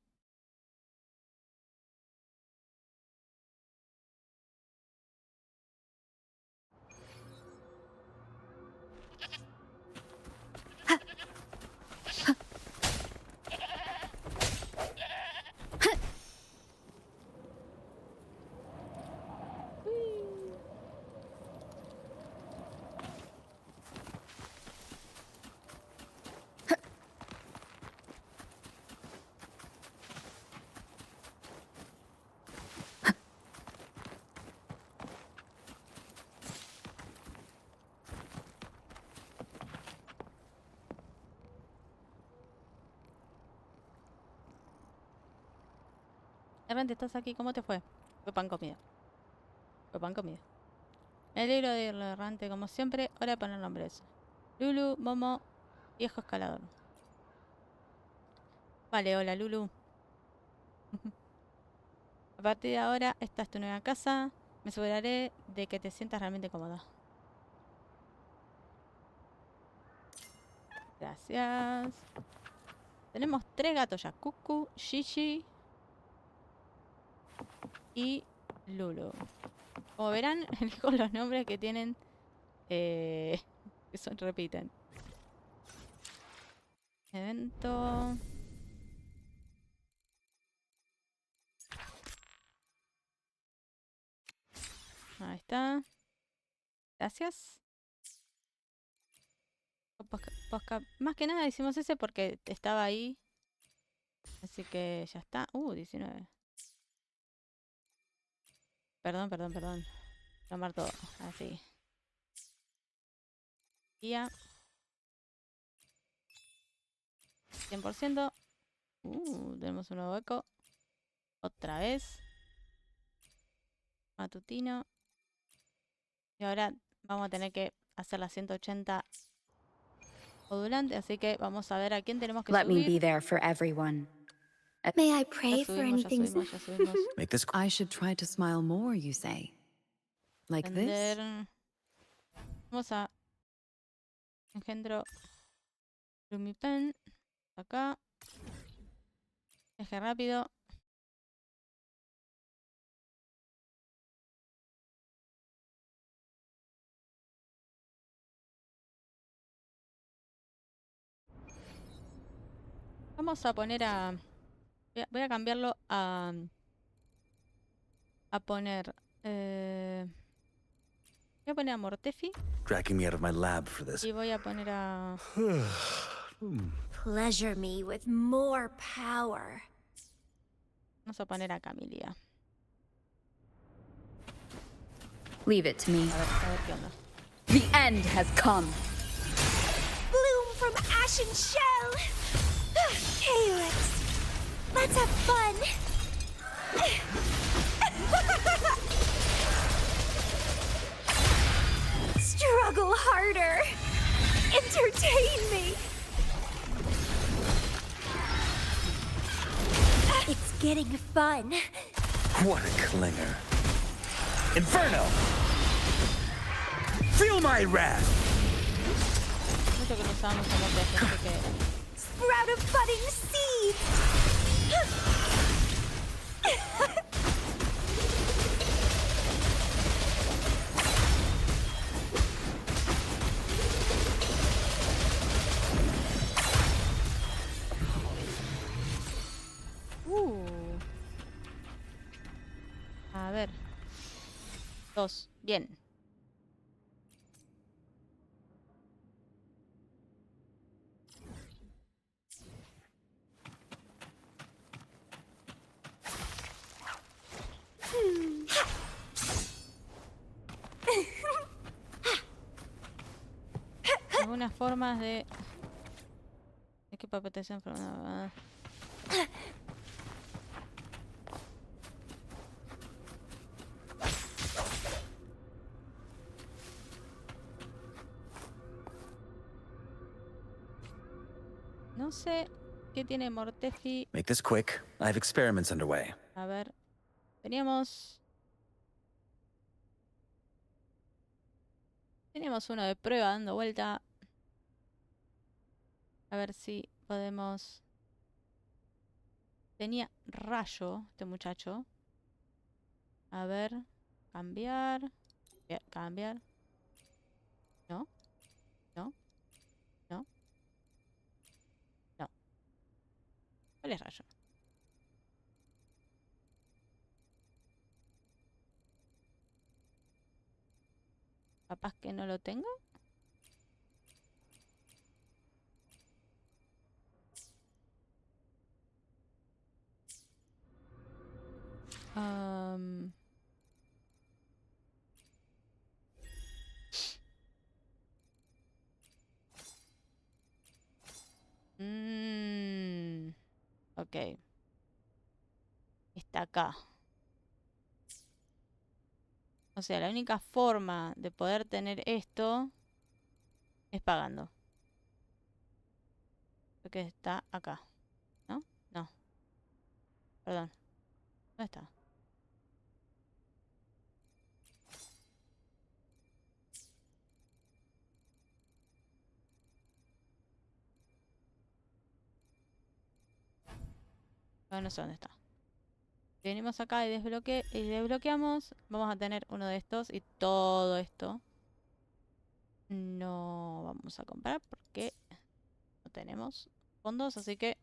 [SPEAKER 1] Errante, estás aquí, ¿cómo te fue? Fue pan comida. Fue pan comida. Me alegro de irlo, Errante, como siempre. Hora de poner nombres. Lulu, Momo, viejo escalador. Vale, hola Lulu. A partir de ahora, esta es tu nueva casa. Me aseguraré de que te sientas realmente cómoda. Gracias. Tenemos 3 gatos ya. Cucu, Gigi y Lulu. Como verán, elijo los nombres que tienen... que repiten. Evento... Ahí está. Gracias. Más que nada hicimos ese porque estaba ahí. Así que ya está. 19. Perdón. Tomar todo. Así. Guía. 100%. Tenemos un nuevo eco. Otra vez. Matutino. Y ahora vamos a tener que hacer las 180 modulante, así que vamos a ver a quién tenemos que
[SPEAKER 2] Let me be
[SPEAKER 1] subir.
[SPEAKER 2] there for everyone.
[SPEAKER 5] May I
[SPEAKER 1] Ya
[SPEAKER 5] pray for
[SPEAKER 1] subimos.
[SPEAKER 5] anything?
[SPEAKER 4] Make this
[SPEAKER 6] I should try to smile more, you say? Like this?
[SPEAKER 1] Prender. Vamos a engendro Lumipen. Acá. Eje rápido. Vamos a poner a... Voy a cambiarlo a poner... voy a poner a Mortefi
[SPEAKER 3] Dragging me out of my lab for this.
[SPEAKER 1] y voy a poner a...
[SPEAKER 5] Pleasure me with more power.
[SPEAKER 1] Vamos a poner a Camilia.
[SPEAKER 2] Leave it to me.
[SPEAKER 1] A ver qué onda.
[SPEAKER 2] The end has come.
[SPEAKER 5] Bloom from ashen shell. Calyx. Let's have fun. Struggle harder. Entertain me. It's getting fun.
[SPEAKER 3] What a clinger. Inferno! Feel my wrath!
[SPEAKER 1] Mucho que no usábamos a Mortefi, así que...
[SPEAKER 5] Sprout of budding seeds.
[SPEAKER 1] 2. Bien. Algunas formas de equipo de protección. No sé qué tiene Mortefi.
[SPEAKER 3] Make this quick. I have experiments underway.
[SPEAKER 1] A ver. Teníamos uno de prueba dando vuelta. A ver si podemos... Tenía rayo este muchacho. A ver. Cambiar. Cambiar. No. No. No. No. ¿Cuál es rayo? Capaz que no lo tengo. Ok. Está acá. O sea, la única forma de poder tener esto es pagando. Creo que está acá. ¿No? No. Perdón. ¿Dónde está? No sé dónde está. Venimos acá y desbloqueamos. Vamos a tener uno de estos y todo esto. No vamos a comprar porque no tenemos fondos, así que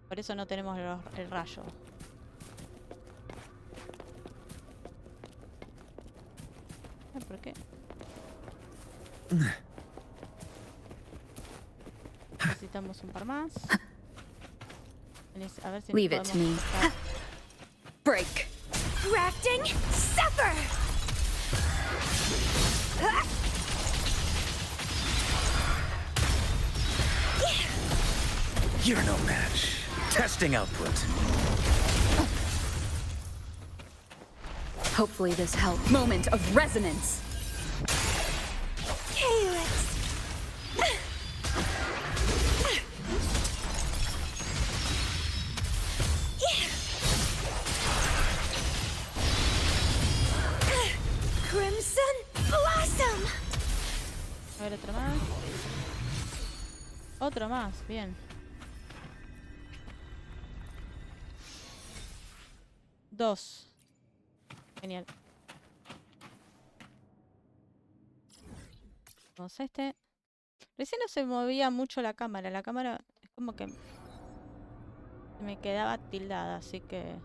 [SPEAKER 1] por eso no tenemos el rayo. ¿Por qué? Necesitamos un par más. A ver si
[SPEAKER 2] Leave it to me. Break.
[SPEAKER 5] Grafting, suffer!
[SPEAKER 3] You're no match. Testing output.
[SPEAKER 2] Hopefully this helps. Moment of resonance.
[SPEAKER 5] Calyx! Crimson Blossom!
[SPEAKER 1] A ver, otro más. Otro más, bien. 2. Genial. Vamos a este. Recién no se movía mucho la cámara. La cámara es como que me quedaba tildada, así que...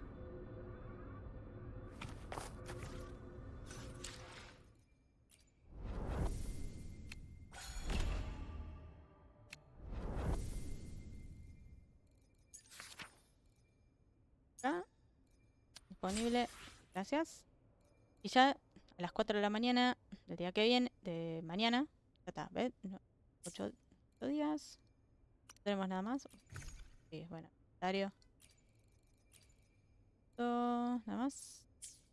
[SPEAKER 1] Acá. Disponible. Gracias. Y ya a las 4 de la mañana del día que viene, de mañana, ya está, ¿ves? 8 días. ¿No tenemos nada más? Sí, bueno, inventario. Nada más.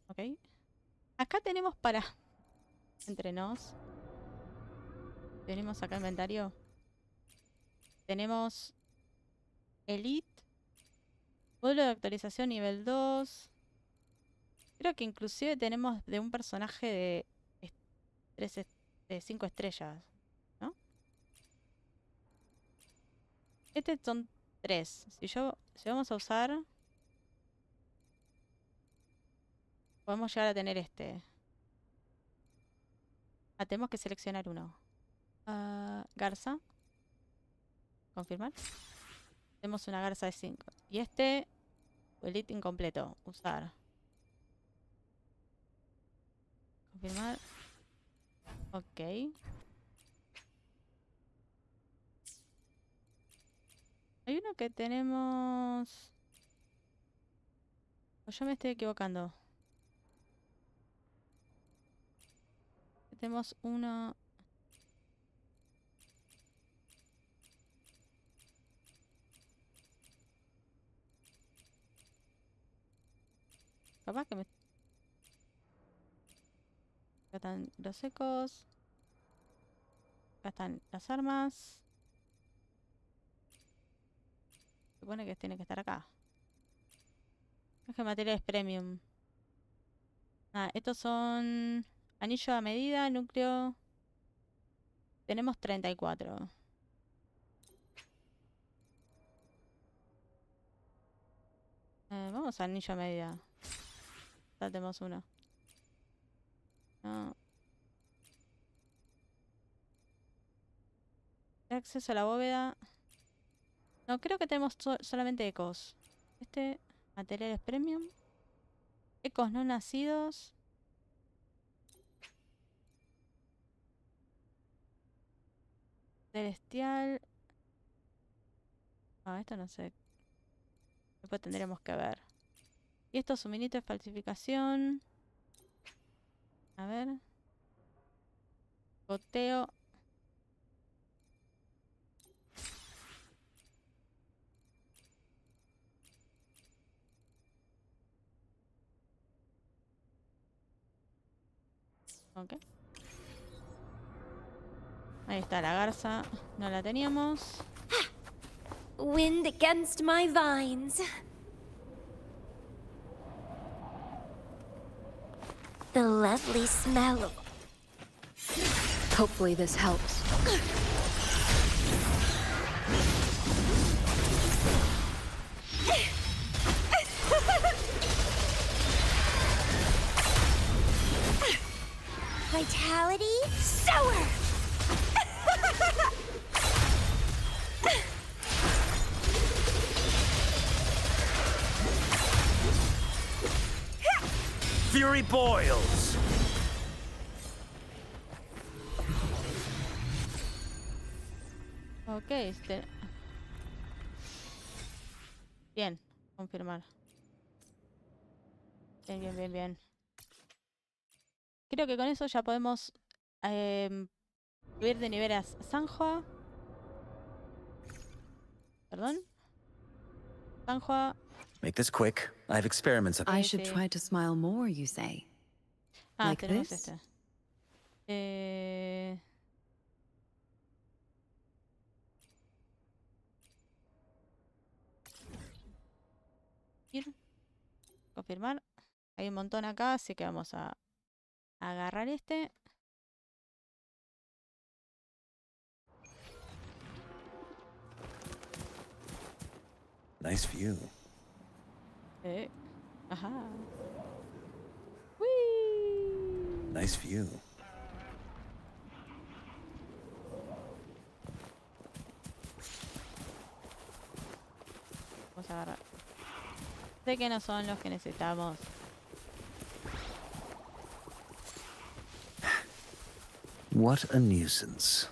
[SPEAKER 1] Ok. Acá tenemos para... Entre nos. Venimos acá al inventario. Tenemos... Elite. Módulo de actualización nivel 2. Creo que inclusive tenemos de un personaje de 5 estrellas, ¿no? Este son 3. Si vamos a usar, podemos llegar a tener este. Tenemos que seleccionar uno. Garza. Confirmar. Tenemos una garza de 5. Y este, elite incompleto. Usar. Confirmar. Ok. Hay uno que tenemos... O yo me estoy equivocando. Tenemos uno... Capaz que me... Acá están los secos. Acá están las armas. Se supone que tiene que estar acá. Caja de materiales premium. Ah, estos son... Anillo a medida, núcleo... Tenemos 34. Vamos a anillo a medida. Ya tenemos uno. No. Acceso a la bóveda. No, creo que tenemos solamente ecos. Este, materiales premium. Ecos no nacidos. Celestial. Ah, esto no sé. Después tendremos que ver. Y estos suministros de falsificación. A ver. Goteo. Ok. Ahí está la garza. No la teníamos.
[SPEAKER 5] Wind against my vines. The lovely smell of...
[SPEAKER 2] Hopefully this helps.
[SPEAKER 5] Vitality sour!
[SPEAKER 3] Fury boils!
[SPEAKER 1] Ok, bien, confirmar. Bien, bien, bien, bien. Creo que con eso ya podemos subir de nivel a Sanjoa. Perdón. Sanjoa.
[SPEAKER 7] Make this quick. I have experiments.
[SPEAKER 6] I should try to smile more, you say.
[SPEAKER 1] Ah,
[SPEAKER 6] Like
[SPEAKER 1] tenemos
[SPEAKER 6] this?
[SPEAKER 1] este. Ir. Confirmar. Hay un montón acá, así que vamos a agarrar este.
[SPEAKER 7] Nice view.
[SPEAKER 1] Ajá. Whee.
[SPEAKER 7] Nice view.
[SPEAKER 1] Vamos a agarrar. Sé que no son los que necesitamos.
[SPEAKER 7] What a nuisance.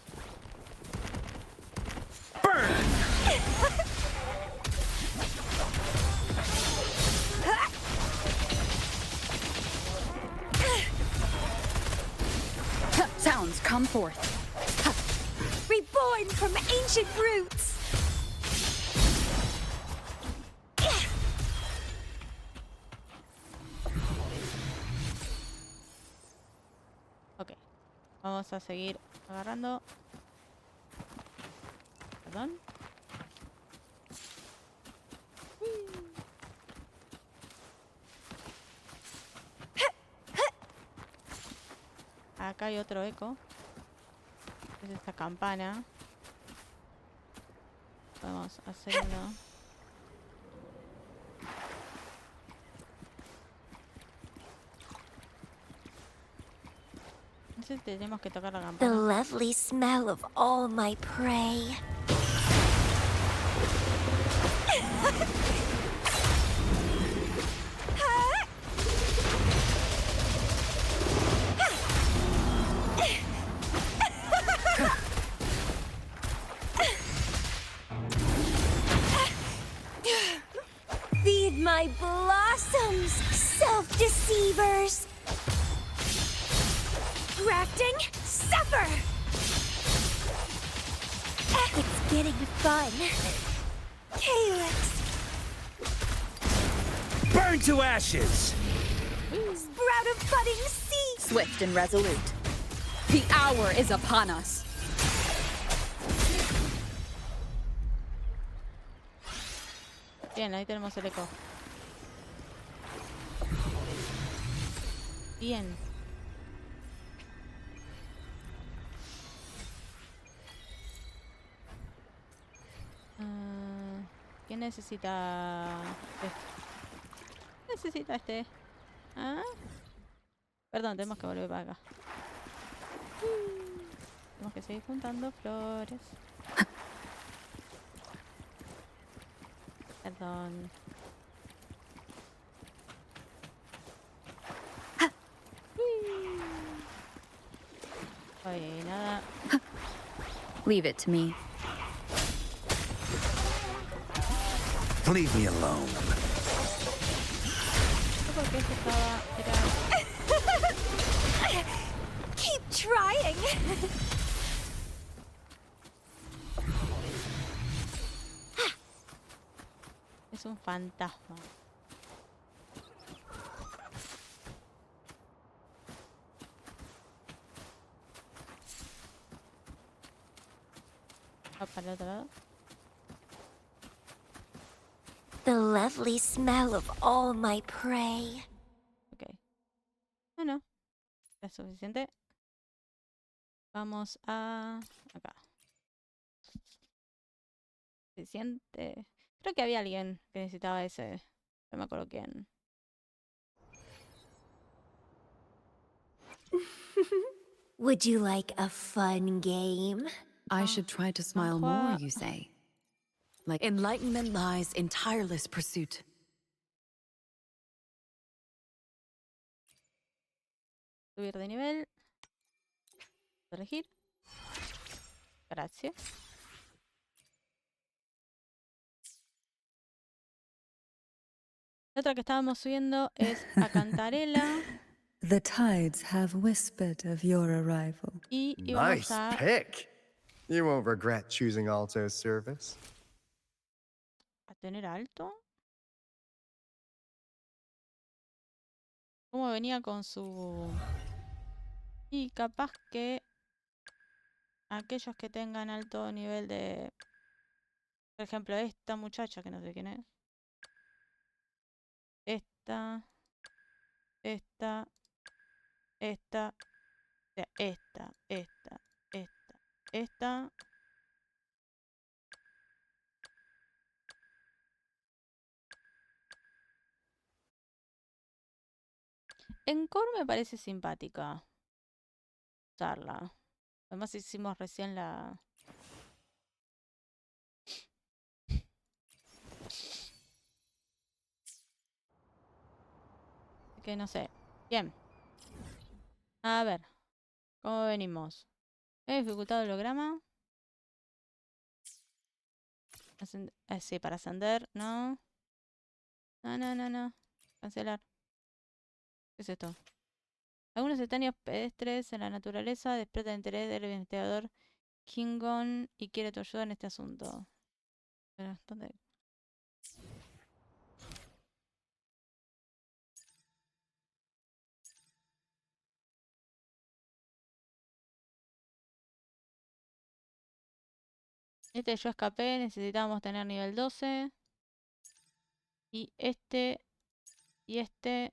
[SPEAKER 2] Sounds come forth.
[SPEAKER 5] Reborn from ancient roots!
[SPEAKER 1] Ok. Vamos a seguir agarrando. Perdón. Acá hay otro eco. Es esta campana. Podemos hacer uno. No sé si tenemos que tocar la
[SPEAKER 5] The
[SPEAKER 1] campana.
[SPEAKER 5] lovely smell of all my prey. Feed my blossoms, self-deceivers! Grafting, suffer! It's getting fun. Calyx,
[SPEAKER 3] Burn to ashes!
[SPEAKER 5] sprout of budding seed!
[SPEAKER 2] Swift and resolute. The hour is upon us.
[SPEAKER 1] Bien, ahí tenemos el eco. Bien. ¿Quién necesita? Necesita este. ¿Ah? Perdón, tenemos que volver para acá. Tenemos que seguir juntando flores. Perdón. Oye, nada.
[SPEAKER 2] Leave it to me.
[SPEAKER 7] Leave me alone.
[SPEAKER 1] Porque esto estaba. Era.
[SPEAKER 5] Keep trying!
[SPEAKER 1] Es un fantasma. Va para el otro lado.
[SPEAKER 5] The lovely smell of all my prey.
[SPEAKER 1] Ok. Bueno, es suficiente. Vamos a acá. Suficiente. Creo que había alguien que necesitaba ese. No me acuerdo quién.
[SPEAKER 5] Would you like a fun game?
[SPEAKER 6] I should try to smile more,
[SPEAKER 1] Juan.
[SPEAKER 6] you say? Like enlightenment lies in tireless pursuit.
[SPEAKER 1] Subir de nivel. Elegir. Gracias. La otra que estábamos subiendo es a Cantarela.
[SPEAKER 8] The tides have whispered of your arrival.
[SPEAKER 1] Y íbamos
[SPEAKER 9] Nice
[SPEAKER 1] a
[SPEAKER 9] pick. You won't regret choosing Alto's service.
[SPEAKER 1] tener alto. ¿Cómo venía con su...? Y capaz que aquellos que tengan alto nivel de... Por ejemplo, esta muchacha, que no sé quién es. Esta. Esta. Esta. Esta. En core me parece simpática usarla. Además hicimos recién la... Que no sé. Bien. A ver. ¿Cómo venimos? ¿He dificultado el holograma? Sí, para ascender. No. No. Cancelar. ¿Qué es esto? Algunos extraños pedestres en la naturaleza despiertan el interés del investigador Kingon y quiere tu ayuda en este asunto. Pero, ¿dónde? Este yo escapé, necesitábamos tener nivel 12. Y este y este.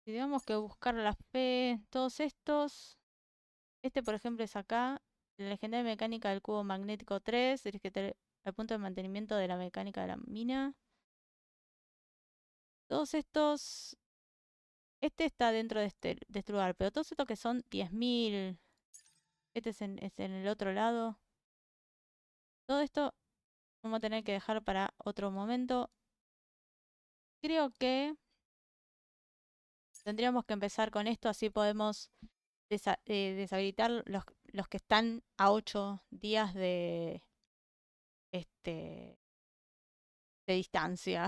[SPEAKER 1] Si digamos que buscar la fe, todos estos. Este, por ejemplo, es acá. La legendaria mecánica del cubo magnético 3. Dirige al punto de mantenimiento de la mecánica de la mina. Todos estos. Este está dentro de este lugar, pero todos estos que son 10.000. Este es en el otro lado. Todo esto vamos a tener que dejar para otro momento. Creo que Tendríamos que empezar con esto, así podemos deshabilitar los que están a 8 días de distancia.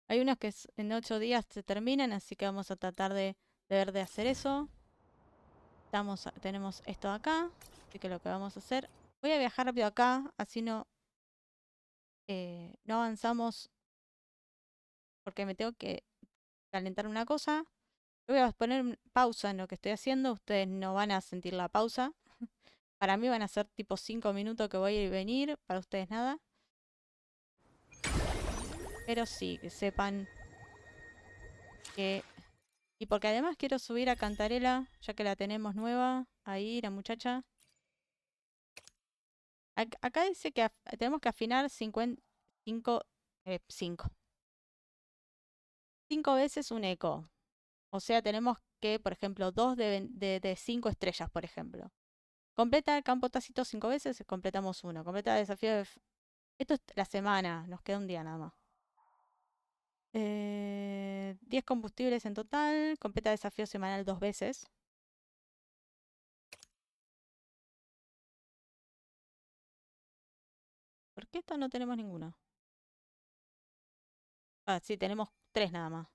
[SPEAKER 1] Hay unos que en 8 días se terminan, así que vamos a tratar de ver de hacer eso. Tenemos esto acá, así que lo que vamos a hacer... Voy a viajar rápido acá, así no avanzamos, porque me tengo que calentar una cosa. Voy a poner pausa en lo que estoy haciendo. Ustedes no van a sentir la pausa. Para mí van a ser tipo 5 minutos que voy a ir y venir. Para ustedes nada. Pero sí, que sepan que... Y porque además quiero subir a Cantarela, ya que la tenemos nueva. Ahí, la muchacha. Acá dice que tenemos que afinar 5 veces un eco. O sea, tenemos que, por ejemplo, 2 de 5 estrellas, por ejemplo. Completa el campo tácito 5 veces, completamos 1. Completa el desafío de... Esto es la semana, nos queda un día nada más. 10 combustibles en total. Completa el desafío semanal 2 veces. ¿Por qué esto no tenemos ninguno? Ah, sí, tenemos 3 nada más.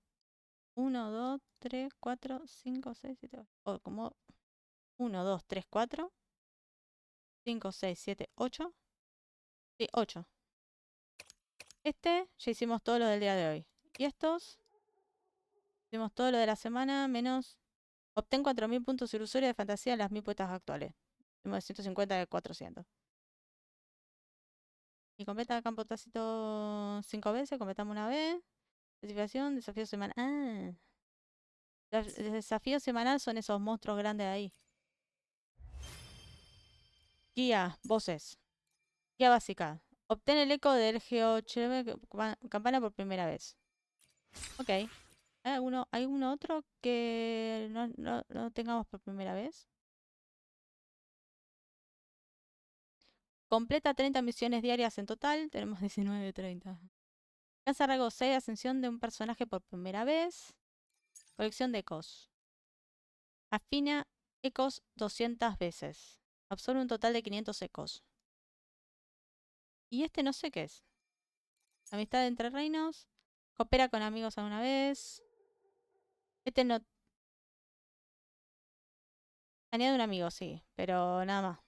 [SPEAKER 1] 1, 2, 3, 4, 5, 6, 7, 8. O como 1, 2, 3, 4, 5, 6, 7, 8. Sí, 8. Ya hicimos todo lo del día de hoy. Y estos, hicimos todo lo de la semana, menos... Obtén 4000 puntos ilusorios de fantasía en las 1000 puestas actuales. Tenemos 150 de 400. Y completa campo tácito 5 veces, completamos una vez. Codificación, desafío semanal. Ah. Los desafíos semanal son esos monstruos grandes de ahí. Guía, voces. Guía básica. Obtén el eco del campana por primera vez. Ok. ¿Hay alguno otro que no tengamos por primera vez? Completa 30 misiones diarias en total. Tenemos 19 de 30. Alcanza rango 6 de ascensión de un personaje por primera vez. Colección de ecos. Afina ecos 200 veces. Absorbe un total de 500 ecos. Y no sé qué es. Amistad entre reinos. Coopera con amigos alguna vez. No... Añade un amigo, sí. Pero nada más.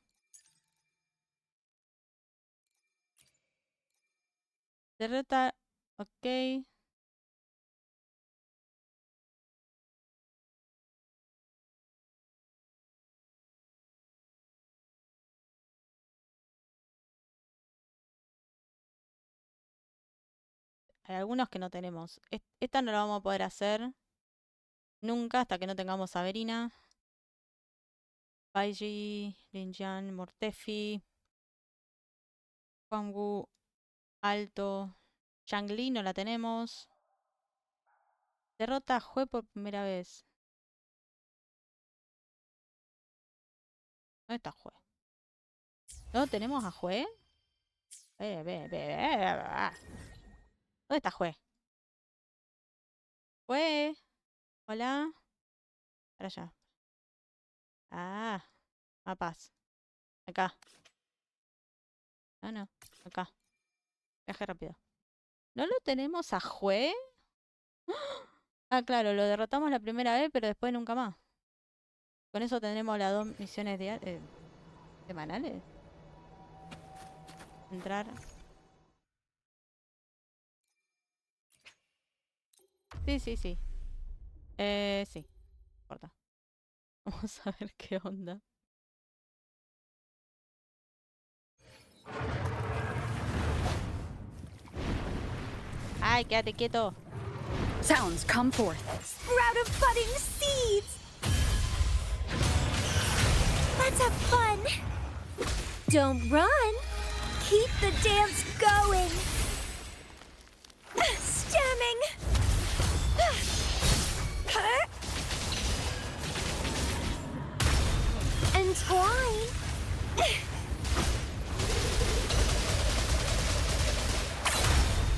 [SPEAKER 1] Derrota. Ok. Hay algunos que no tenemos. Esta no la vamos a poder hacer nunca hasta que no tengamos a Verina. Baiji, Linjan, Mortefi, Huangwu, Alto. Shangli no la tenemos. Derrota a Jue por primera vez. ¿Dónde está Jue? ¿No tenemos a Jue? ¿Dónde está Jue? Jue. Hola. Para allá. Ah. Mapas. Acá. No. Acá. Viaje rápido. ¿No lo tenemos a Jue? Ah, claro, lo derrotamos la primera vez, pero después nunca más. Con eso tendremos las 2 misiones semanales. Entrar. Sí. Sí. No importa. Vamos a ver qué onda. Ay, quédate quieto.
[SPEAKER 2] Sounds come forth.
[SPEAKER 5] Sprout of budding seeds! Let's have fun! Don't run! Keep the dance going! Stemming! Entwine!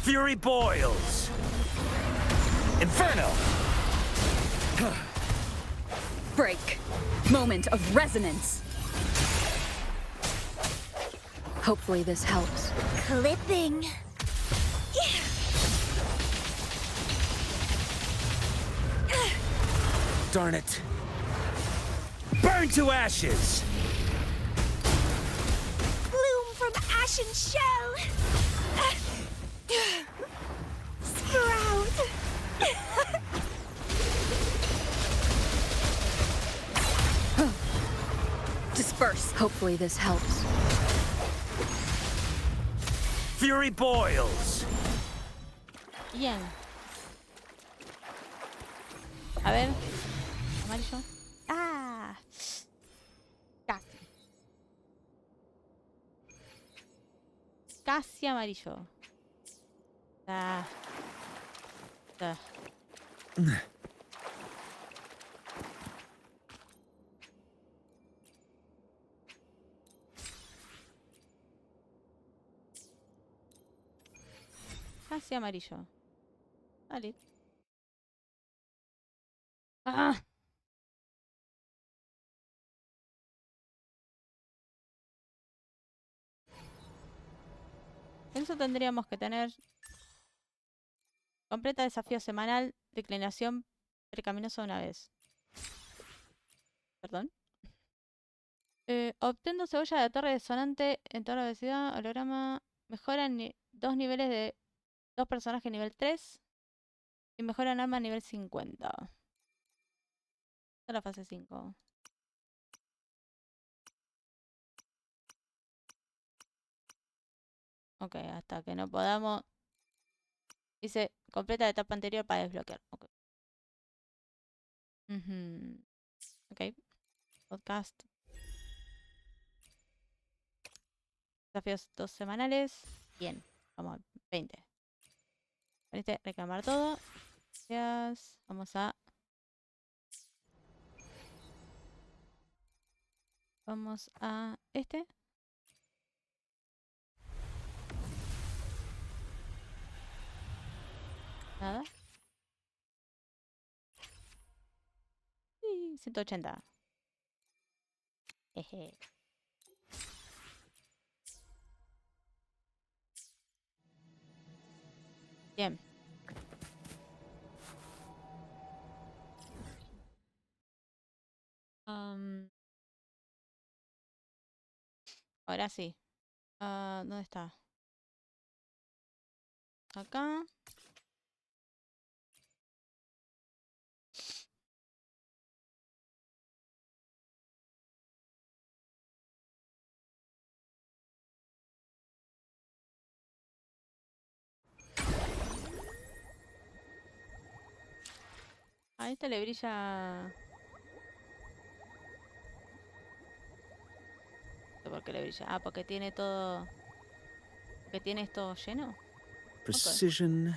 [SPEAKER 3] Fury boils! Inferno!
[SPEAKER 2] Break. Moment of resonance. Hopefully this helps.
[SPEAKER 5] Clipping.
[SPEAKER 7] Darn it.
[SPEAKER 3] Burn to ashes!
[SPEAKER 5] Bloom from ashen shell. Sprout.
[SPEAKER 2] Disperse. Hopefully this helps.
[SPEAKER 3] Fury boils!
[SPEAKER 1] Bien. A ver. Amarillo. ¡Ah! Casi. Casi amarillo. Ah. Ah. Casi amarillo. Vale. Ah. Eso tendríamos que tener. Completa desafío semanal. Declinación precaminosa una vez. Perdón. Obtendo cebolla de torre desonante en toda la velocidad. Holograma. Mejora dos niveles de dos personajes nivel 3. Y mejoran arma nivel 50. Esta es la fase 5. Ok, hasta que no podamos. Dice, completa la etapa anterior para desbloquear. Ok. Ok. Podcast. Desafíos 2 semanales. Bien. Vamos a 20. Con este reclamar todo. Gracias. Vamos a. Vamos a este. Nada. Y 180. Jeje. Bien. Ahora sí. ¿Dónde está? Acá. A este le brilla. No sé por qué le brilla. Ah, porque tiene todo. Porque tiene esto lleno.
[SPEAKER 7] Precision,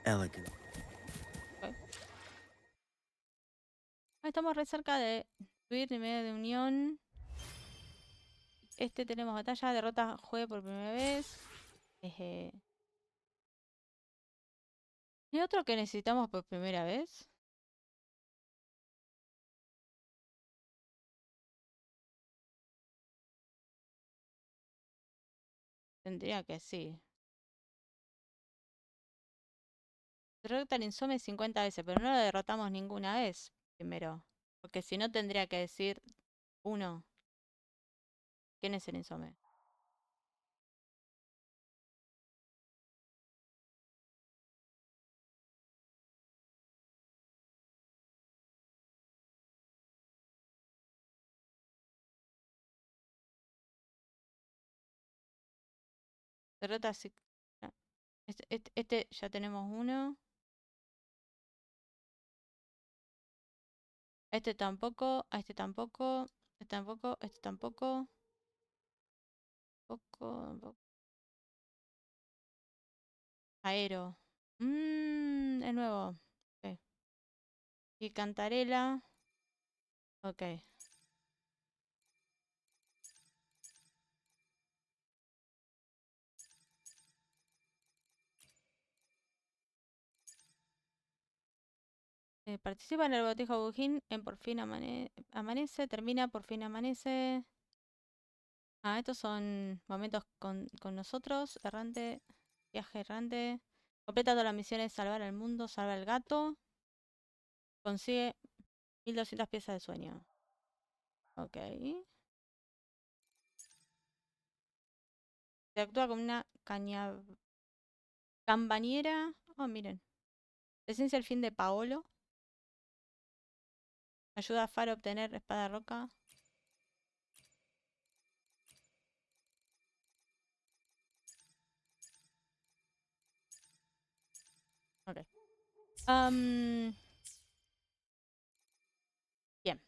[SPEAKER 7] elegant.
[SPEAKER 1] Okay. Estamos re cerca de subir en medio de unión. Este tenemos batalla, derrota, juegue por primera vez. ¿Y otro que necesitamos por primera vez? Tendría que sí. Derrota al insome 50 veces, pero no lo derrotamos ninguna vez primero. Porque si no tendría que decir uno. ¿Quién es el insome? Derrota si... Este ya tenemos uno. Este tampoco, a este tampoco, este tampoco, este tampoco. Tampoco. Aero. Es nuevo. Ok. Y cantarela. Ok. Participa en el botijo Bujín en Por fin amanece. Termina Por fin amanece. Ah, estos son momentos con nosotros. Errante. Viaje errante. Completa todas las misiones. Salvar al mundo. Salva al gato. Consigue 1200 piezas de sueño. Ok. Se actúa como una campañera. Oh, miren. Presencia el fin de Paolo. Ayuda a Faro a obtener espada roca. Ok. Bien.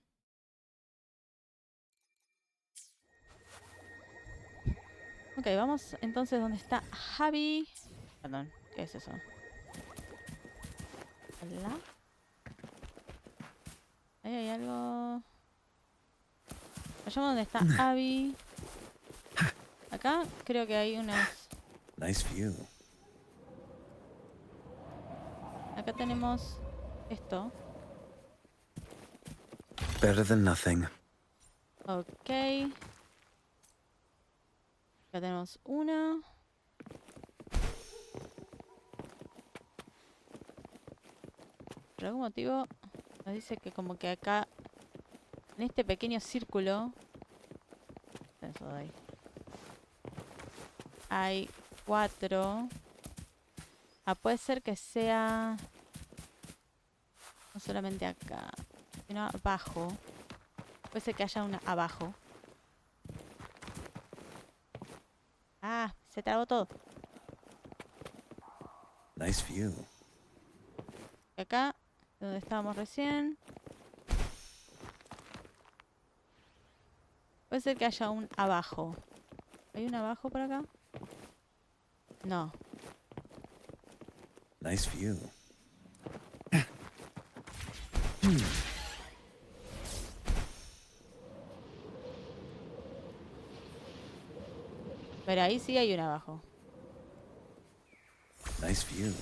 [SPEAKER 1] Ok, vamos entonces donde está Javi. Perdón, ¿qué es eso? Hola. Ahí hay algo. Vayamos donde está Abby. Acá creo que hay unas.
[SPEAKER 7] Nice view.
[SPEAKER 1] Acá tenemos esto.
[SPEAKER 7] Better than nothing.
[SPEAKER 1] Ok. Acá tenemos una. Por algún motivo nos dice que como que acá, en este pequeño círculo, eso de ahí, hay 4. Ah, puede ser que sea no solamente acá, sino abajo. Puede ser que haya una abajo. Ah, se trabó todo.
[SPEAKER 7] Nice view.
[SPEAKER 1] Acá, donde estábamos recién. Puede ser que haya un abajo. ¿Hay un abajo por acá? No.
[SPEAKER 7] Nice view.
[SPEAKER 1] Pero ahí sí hay un abajo.
[SPEAKER 7] Nice view.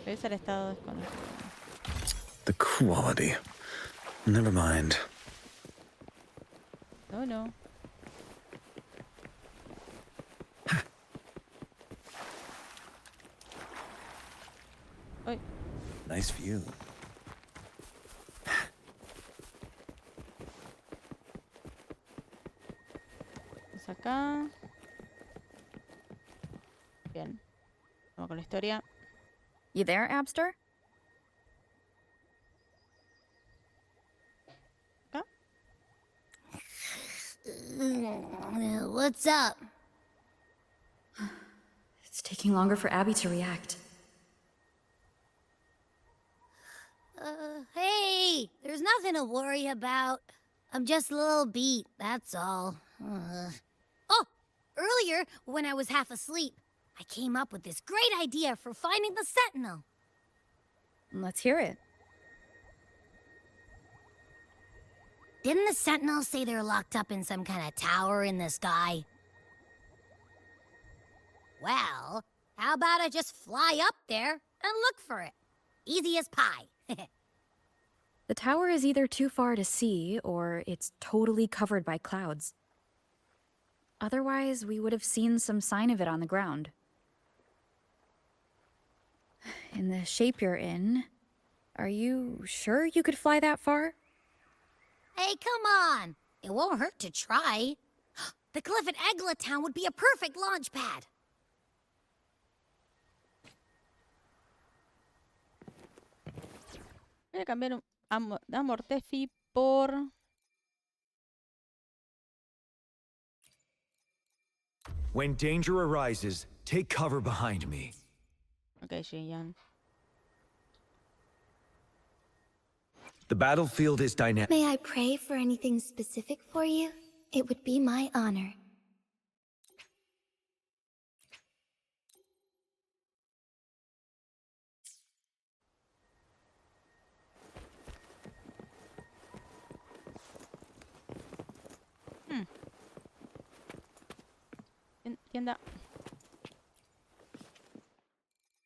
[SPEAKER 1] Revisa el estado desconocido.
[SPEAKER 7] The quality. Never mind.
[SPEAKER 1] No, no. Uy,
[SPEAKER 7] Nice view.
[SPEAKER 1] es acá. Bien. Vamos con la historia.
[SPEAKER 2] You there, Abster?
[SPEAKER 1] Acá.
[SPEAKER 5] What's up?
[SPEAKER 2] It's taking longer for Abby to react.
[SPEAKER 5] Hey, there's nothing to worry about. I'm just a little beat, that's all. Oh, earlier, when I was half asleep, I came up with this great idea for finding the Sentinel.
[SPEAKER 2] Let's hear it.
[SPEAKER 5] Didn't the Sentinel say they're locked up in some kind of tower in the sky? Well, how about I just fly up there and look for it? Easy as pie.
[SPEAKER 2] The tower is either too far to see, or it's totally covered by clouds. Otherwise, we would have seen some sign of it on the ground. In the shape you're in, are you sure you could fly that far?
[SPEAKER 5] Hey, come on! It won't hurt to try. The cliff at Eglatown would be a perfect launch pad.
[SPEAKER 1] Voy a cambiar un Amortefi por...
[SPEAKER 3] When danger arises, take cover behind me.
[SPEAKER 1] Ok, Jian.
[SPEAKER 3] The battlefield is dynamic.
[SPEAKER 5] May I pray for anything specific for you? It would be my honor.
[SPEAKER 1] Tienda.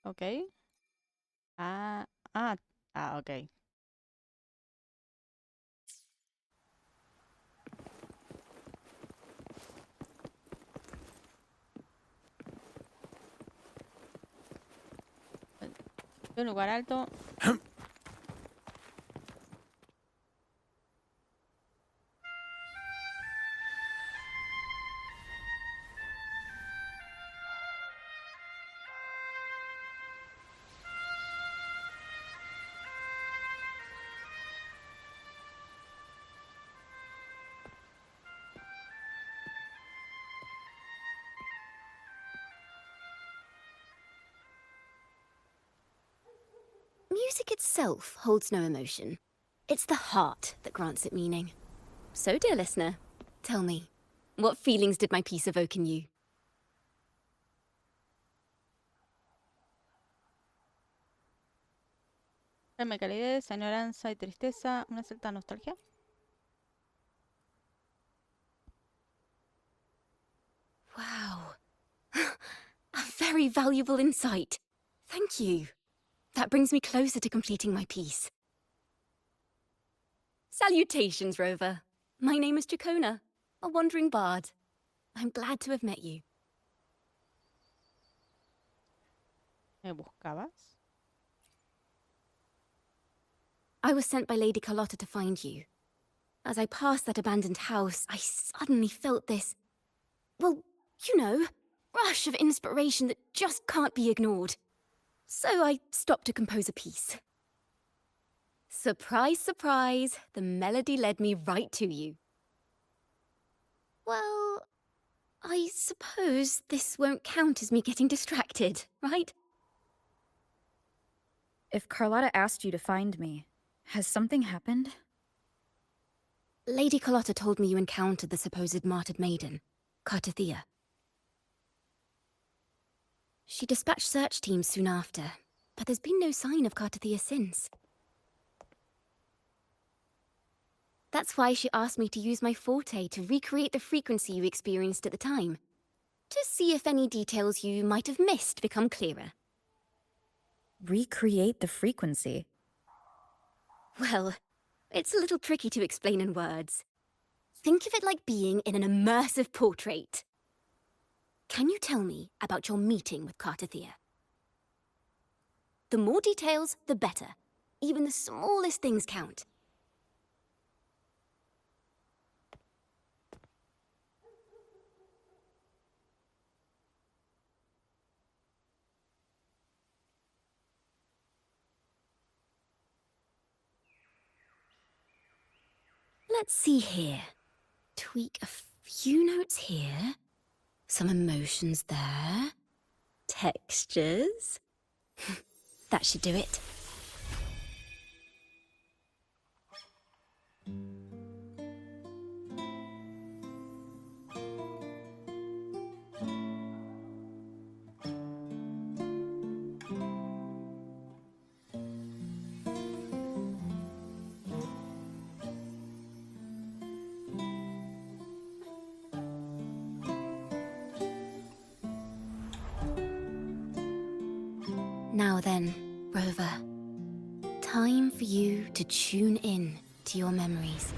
[SPEAKER 1] Ok. Ah, ah, ah, ok. De un lugar alto.
[SPEAKER 10] Music itself holds no emotion. It's the heart that grants it meaning. So, dear listener, tell me, what feelings did my piece evoke in you?
[SPEAKER 1] Tráeme calidez, añoranza y tristeza. Una cierta nostalgia.
[SPEAKER 10] Wow. A very valuable insight. Thank you. That brings me closer to completing my piece. Salutations, Rover. My name is Jacona, a wandering bard. I'm glad to have met you.
[SPEAKER 1] ¿Me buscabas?
[SPEAKER 10] I was sent by Lady Carlotta to find you. As I passed that abandoned house, I suddenly felt this, well, you know, rush of inspiration that just can't be ignored. So I stopped to compose a piece. Surprise, surprise, the melody led me right to you. Well, I suppose this won't count as me getting distracted, right?
[SPEAKER 2] If Carlotta asked you to find me, has something happened?
[SPEAKER 10] Lady Carlotta told me you encountered the supposed martyred maiden, Cartothea. She dispatched search teams soon after, but there's been no sign of Cartothea since. That's why she asked me to use my forte to recreate the frequency you experienced at the time, to see if any details you might have missed become clearer.
[SPEAKER 2] Recreate the frequency?
[SPEAKER 10] Well, it's a little tricky to explain in words. Think of it like being in an immersive portrait. Can you tell me about your meeting with Cartothea? The more details, the better. Even the smallest things count. Let's see here. Tweak a few notes here. Some emotions there. Textures. That should do it. Now then, Rover. Time for you to tune in to your memories.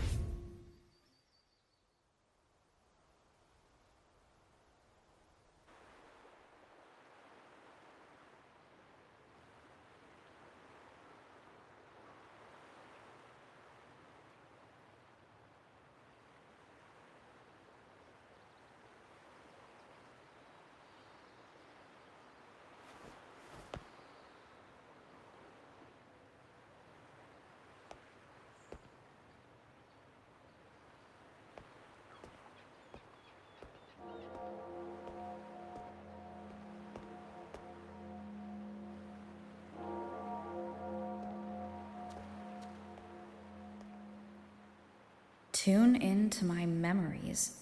[SPEAKER 2] Tune into my memories.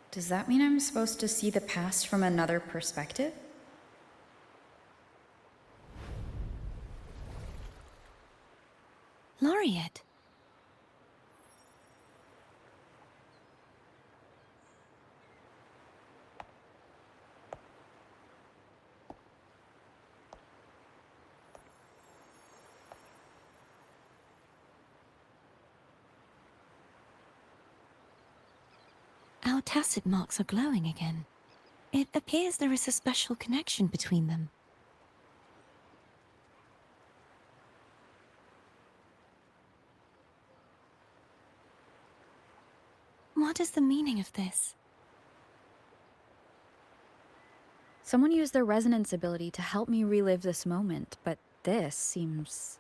[SPEAKER 2] Does that mean I'm supposed to see the past from another perspective?
[SPEAKER 6] Laureate.
[SPEAKER 11] Our tacit marks are glowing again. It appears there is a special connection between them. What is the meaning of this?
[SPEAKER 2] Someone used their resonance ability to help me relive this moment, but this seems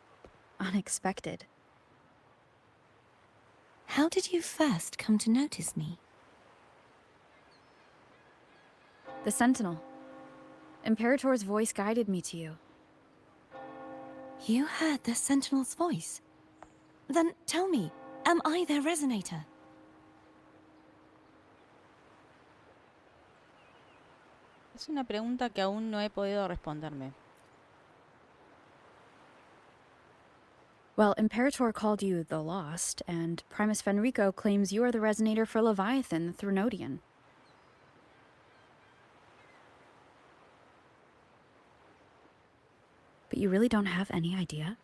[SPEAKER 2] unexpected.
[SPEAKER 11] How did you first come to notice me?
[SPEAKER 2] The Sentinel. Imperator's voice guided me to you.
[SPEAKER 11] You heard the Sentinel's voice? Then tell me, am I their resonator?
[SPEAKER 1] Es una pregunta que aún no he podido responderme.
[SPEAKER 2] Well, Imperator called you the Lost, and Primus Fenrico claims you are the resonator for Leviathan, the Threnodian. But you really don't have any idea?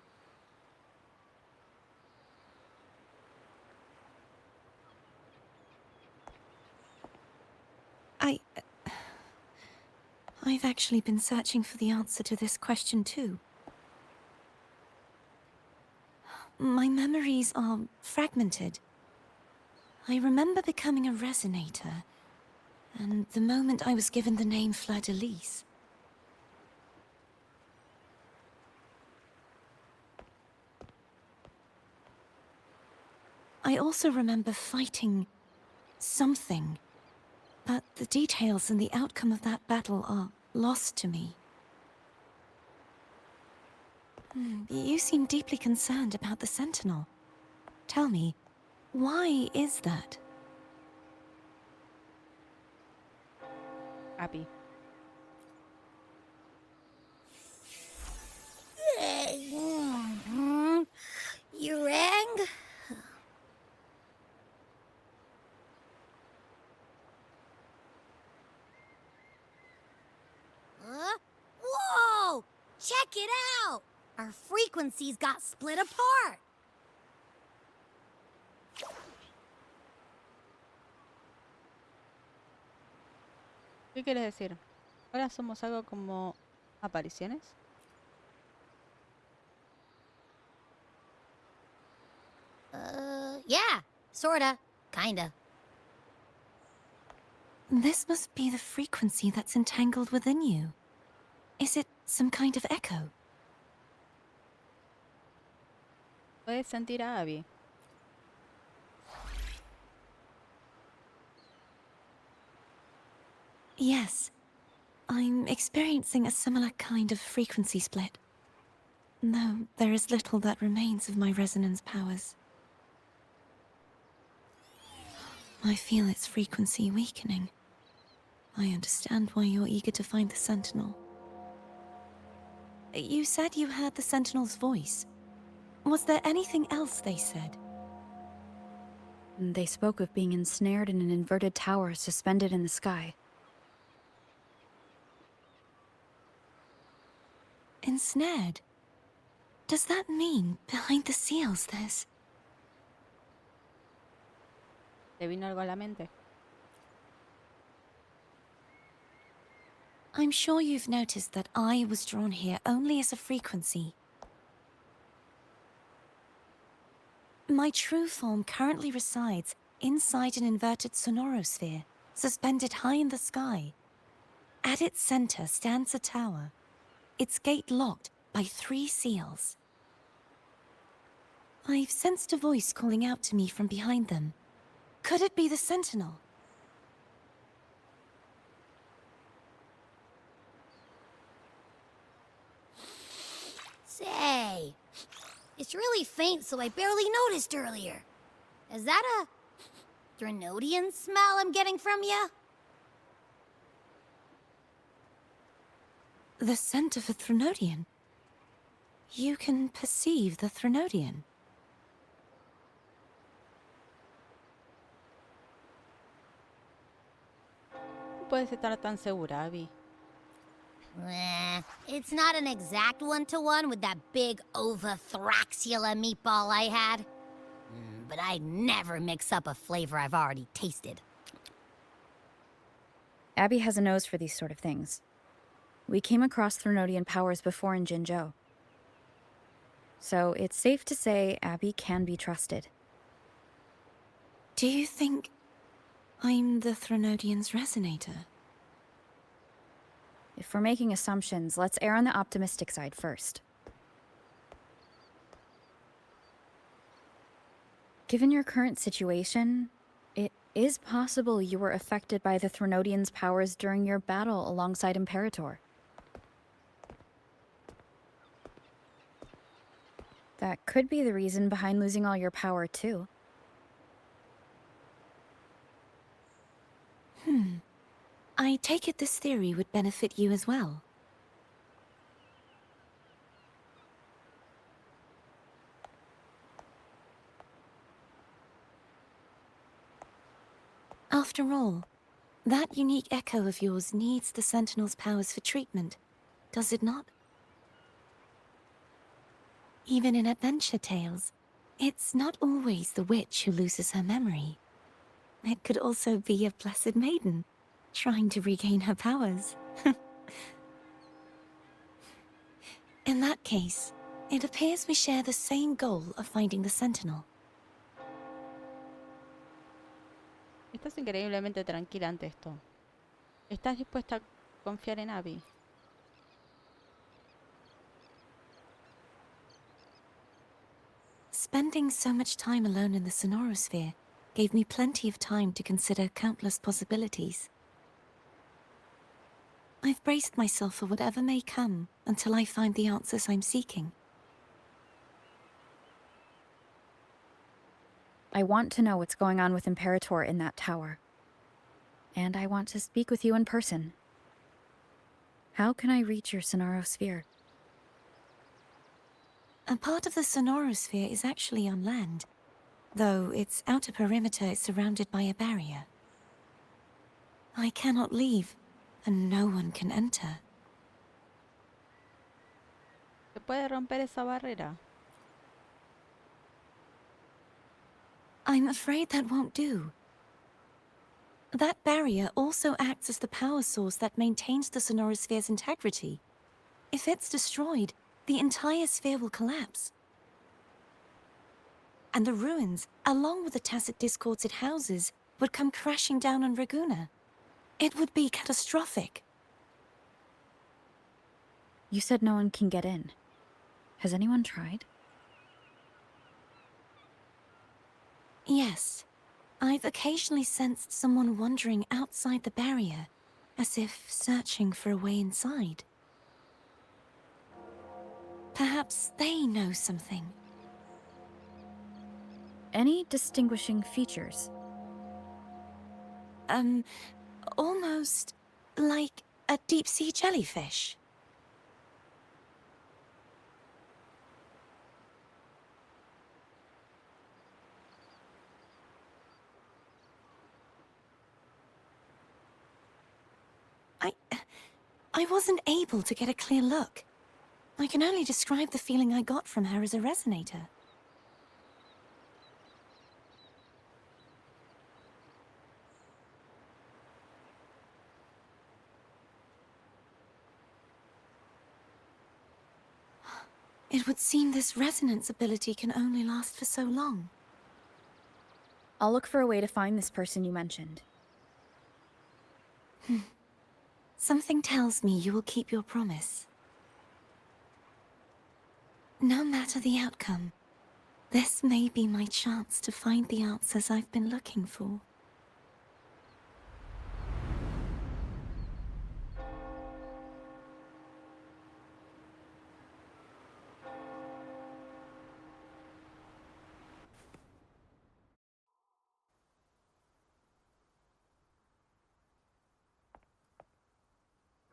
[SPEAKER 11] I've actually been searching for the answer to this question too. My memories are fragmented. I remember becoming a resonator, and the moment I was given the name Fleur-de-Lis. I also remember fighting something, but the details and the outcome of that battle are lost to me. You seem deeply concerned about the Sentinel. Tell me, why is that?
[SPEAKER 1] Abby.
[SPEAKER 5] You rang? Whoa! Check it out! Our frequencies got split apart.
[SPEAKER 1] ¿Qué quieres decir? ¿Ahora somos algo como apariciones?
[SPEAKER 5] Yeah, sorta, kinda.
[SPEAKER 11] This must be the frequency that's entangled within you. Is it some kind of echo?
[SPEAKER 1] Puedes sentir a Abby.
[SPEAKER 11] Yes. I'm experiencing a similar kind of frequency split. Though there is little that remains of my resonance powers. I feel its frequency weakening. I understand why you're eager to find the Sentinel. You said you heard the Sentinel's voice. Was there anything else they said?
[SPEAKER 2] They spoke of being ensnared in an inverted tower suspended in the sky.
[SPEAKER 11] Ensnared? Does that mean behind the seals there's...
[SPEAKER 1] ¿Te vino algo a la mente?
[SPEAKER 11] I'm sure you've noticed that I was drawn here only as a frequency. My true form currently resides inside an inverted sonorosphere, suspended high in the sky. At its center stands a tower, its gate locked by 3 seals. I've sensed a voice calling out to me from behind them. Could it be the Sentinel?
[SPEAKER 5] Say, it's really faint, so I barely noticed earlier. Is that a Threnodian smell I'm getting from you?
[SPEAKER 11] The scent of a Threnodian? You can perceive the Threnodian?
[SPEAKER 1] No puedes estar tan segura, Abby.
[SPEAKER 5] It's not an exact one-to-one with that big Ovathraxula meatball I had. But I never mix up a flavor I've already tasted.
[SPEAKER 2] Abby has a nose for these sort of things. We came across Threnodian powers before in Jinzhou. So it's safe to say Abby can be trusted.
[SPEAKER 11] Do you think I'm the Threnodian's resonator?
[SPEAKER 2] If we're making assumptions, let's err on the optimistic side first. Given your current situation, it is possible you were affected by the Threnodian's powers during your battle alongside Imperator. That could be the reason behind losing all your power, too.
[SPEAKER 11] I take it this theory would benefit you as well. After all, that unique echo of yours needs the Sentinel's powers for treatment, does it not? Even in adventure tales, it's not always the witch who loses her memory. It could also be a blessed maiden, trying to regain her powers. In that case, it appears we share the same goal of finding the Sentinel.
[SPEAKER 1] Estás increíblemente tranquila ante esto. ¿Estás dispuesta a confiar en Abby?
[SPEAKER 11] Spending so much time alone in the Sonorosphere gave me plenty of time to consider countless possibilities. I've braced myself for whatever may come until I find the answers I'm seeking.
[SPEAKER 2] I want to know what's going on with Imperator in that tower. And I want to speak with you in person. How can I reach your Sonorosphere?
[SPEAKER 11] A part of the Sonorosphere is actually on land, though its outer perimeter is surrounded by a barrier. I cannot leave, and no one can enter.
[SPEAKER 1] ¿Se puede romper esa barrera?
[SPEAKER 11] I'm afraid that won't do. That barrier also acts as the power source that maintains the Sonorosphere's integrity. If it's destroyed, the entire sphere will collapse. And the ruins, along with the tacit discords it houses, would come crashing down on Raguna. It would be catastrophic.
[SPEAKER 2] You said no one can get in. Has anyone tried?
[SPEAKER 11] Yes. I've occasionally sensed someone wandering outside the barrier, as if searching for a way inside. Perhaps they know something.
[SPEAKER 2] Any distinguishing features?
[SPEAKER 11] Almost like a deep-sea jellyfish. I wasn't able to get a clear look. I can only describe the feeling I got from her as a resonator. It would seem this resonance ability can only last for so long.
[SPEAKER 2] I'll look for a way to find this person you mentioned.
[SPEAKER 11] Something tells me you will keep your promise. No matter the outcome, this may be my chance to find the answers I've been looking for.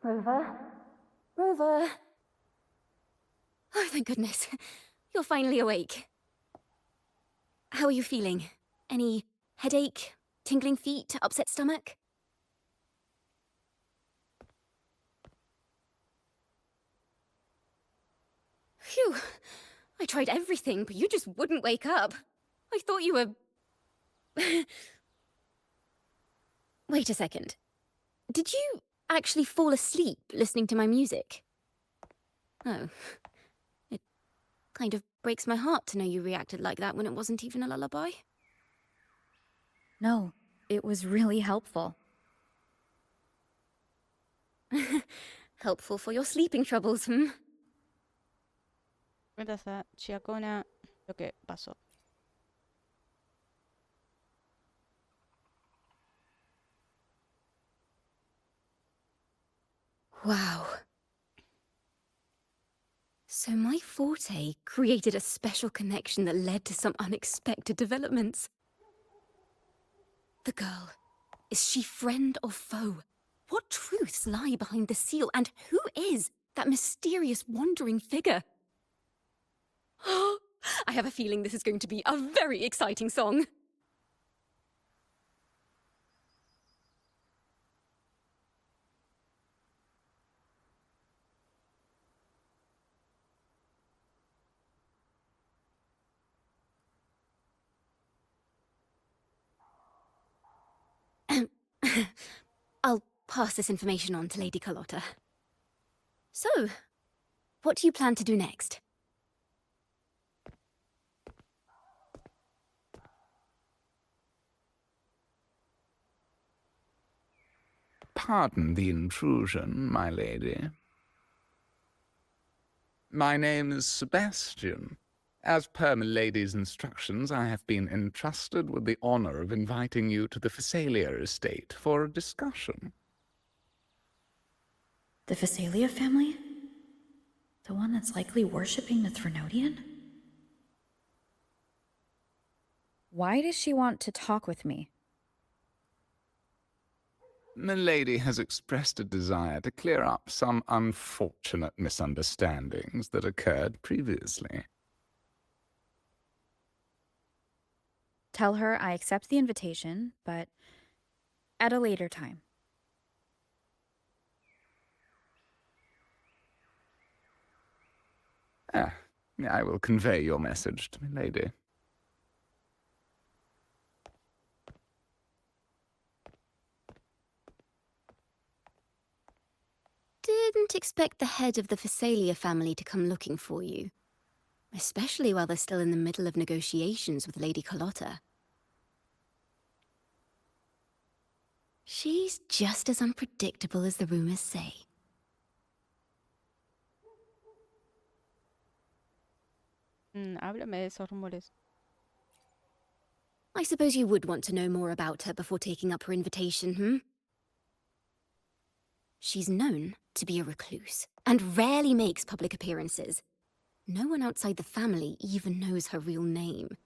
[SPEAKER 10] Rover? Rover? Oh, thank goodness. You're finally awake. How are you feeling? Any headache, tingling feet, upset stomach? Phew. I tried everything, but you just wouldn't wake up. I thought you were... Wait a second. Did you actually fall asleep listening to my music? Oh. It kind of breaks my heart to know you reacted like that when it wasn't even a lullaby.
[SPEAKER 2] No, it was really helpful.
[SPEAKER 10] Helpful for your sleeping troubles, hmm?
[SPEAKER 1] Cuentas a Chiacona lo que pasó.
[SPEAKER 10] Wow. So my forte created a special connection that led to some unexpected developments. The girl, is she friend or foe? What truths lie behind the seal, and who is that mysterious wandering figure? I have a feeling this is going to be a very exciting song. I'll pass this information on to Lady Carlotta. So, what do you plan to do next?
[SPEAKER 12] Pardon the intrusion, my lady. My name is Sebastian. As per my lady's instructions, I have been entrusted with the honor of inviting you to the Phasalia estate for a discussion.
[SPEAKER 2] The Phasalia family? The one that's likely worshipping the Threnodian? Why does she want to talk with me?
[SPEAKER 12] Milady has expressed a desire to clear up some unfortunate misunderstandings that occurred previously.
[SPEAKER 2] Tell her I accept the invitation, but at a later time.
[SPEAKER 12] I will convey your message to Milady.
[SPEAKER 10] Didn't expect the head of the Phasalia family to come looking for you. Especially while they're still in the middle of negotiations with Lady Carlotta. She's just as unpredictable as the rumors say.
[SPEAKER 1] Háblame de esos rumores.
[SPEAKER 10] I suppose you would want to know more about her before taking up her invitation, hmm? She's known to be a recluse, and rarely makes public appearances. No one outside the family even knows her real name.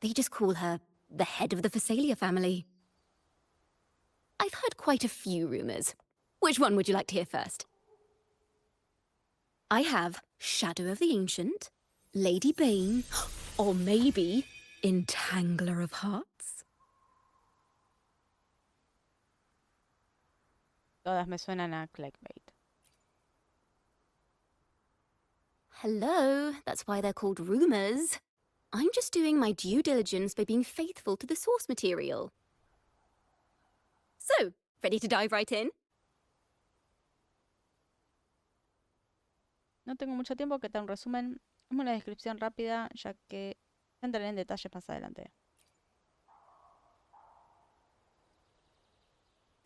[SPEAKER 10] They just call her the head of the Phasalia family. I've heard quite a few rumors. Which one would you like to hear first? I have Shadow of the Ancient, Lady Bane, or maybe Entangler of Hearts?
[SPEAKER 1] Todas me suenan a clickbait.
[SPEAKER 10] Hello, that's why they're called rumors. I'm just doing my due diligence by being faithful to the source material. So, ready to dive right in?
[SPEAKER 1] No tengo mucho tiempo que te un resumen. Hazme una descripción rápida, ya que entraré en detalles más adelante.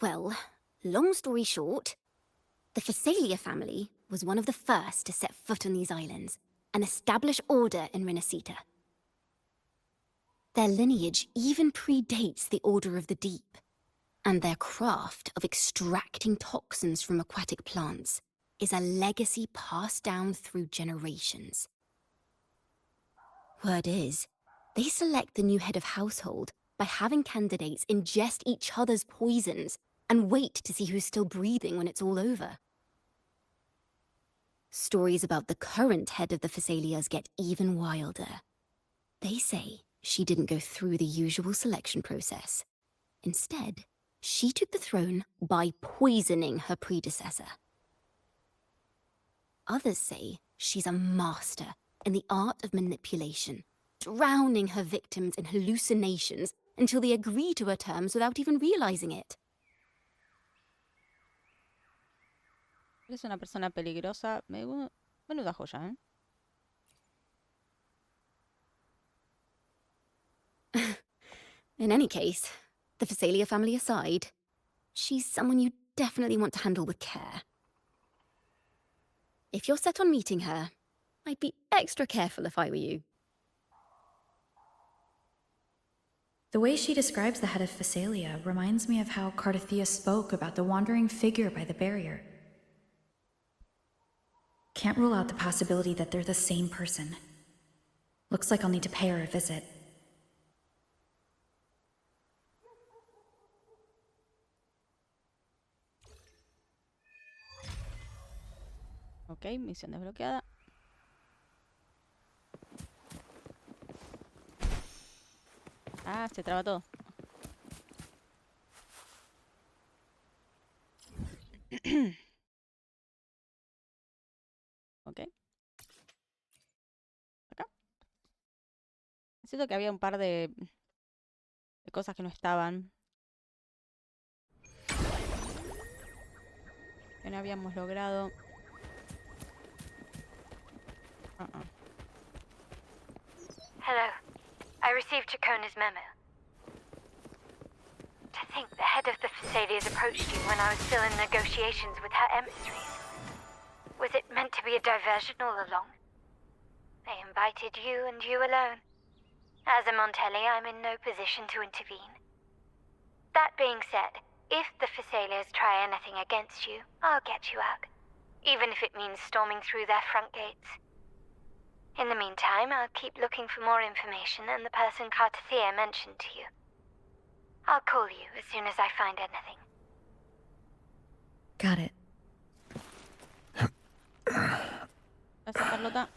[SPEAKER 10] Well, long story short, the Phasalia family was one of the first to set foot on these islands and establish order in Renacita. Their lineage even predates the Order of the Deep, and their craft of extracting toxins from aquatic plants is a legacy passed down through generations. Word is, they select the new head of household by having candidates ingest each other's poisons and wait to see who's still breathing when it's all over. Stories about the current head of the Phasalias get even wilder. They say she didn't go through the usual selection process. Instead, she took the throne by poisoning her predecessor. Others say she's a master in the art of manipulation, drowning her victims in hallucinations until they agree to her terms without even realizing it.
[SPEAKER 1] Eres una persona peligrosa. Menuda joya, ¿eh?
[SPEAKER 10] In any case, the Phasalia family aside, she's someone you definitely want to handle with care. If you're set on meeting her, I'd be extra careful if I were you.
[SPEAKER 2] The way she describes the head of Phasalia reminds me of how Cardothea spoke about the wandering figure by the barrier. Can't rule out the possibility that they're the same person. Looks like I'll need to pay her a visit.
[SPEAKER 1] Ok, misión desbloqueada. Ah, se traba todo. Ok. Acá. Siento que había un par de cosas que no estaban. Que no habíamos logrado.
[SPEAKER 13] Hello. I received Chacona's memo. To think the head of the Phasalias approached you when I was still in negotiations with her emissaries. Was it meant to be a diversion all along? They invited you and you alone. As a Montelli, I'm in no position to intervene. That being said, if the Phasalias try anything against you, I'll get you out. Even if it means storming through their front gates. In the meantime, I'll keep looking for more information and the person Cardothea mentioned to you. I'll call you as soon as I find anything.
[SPEAKER 2] Got it.
[SPEAKER 1] Gracias, Carlota.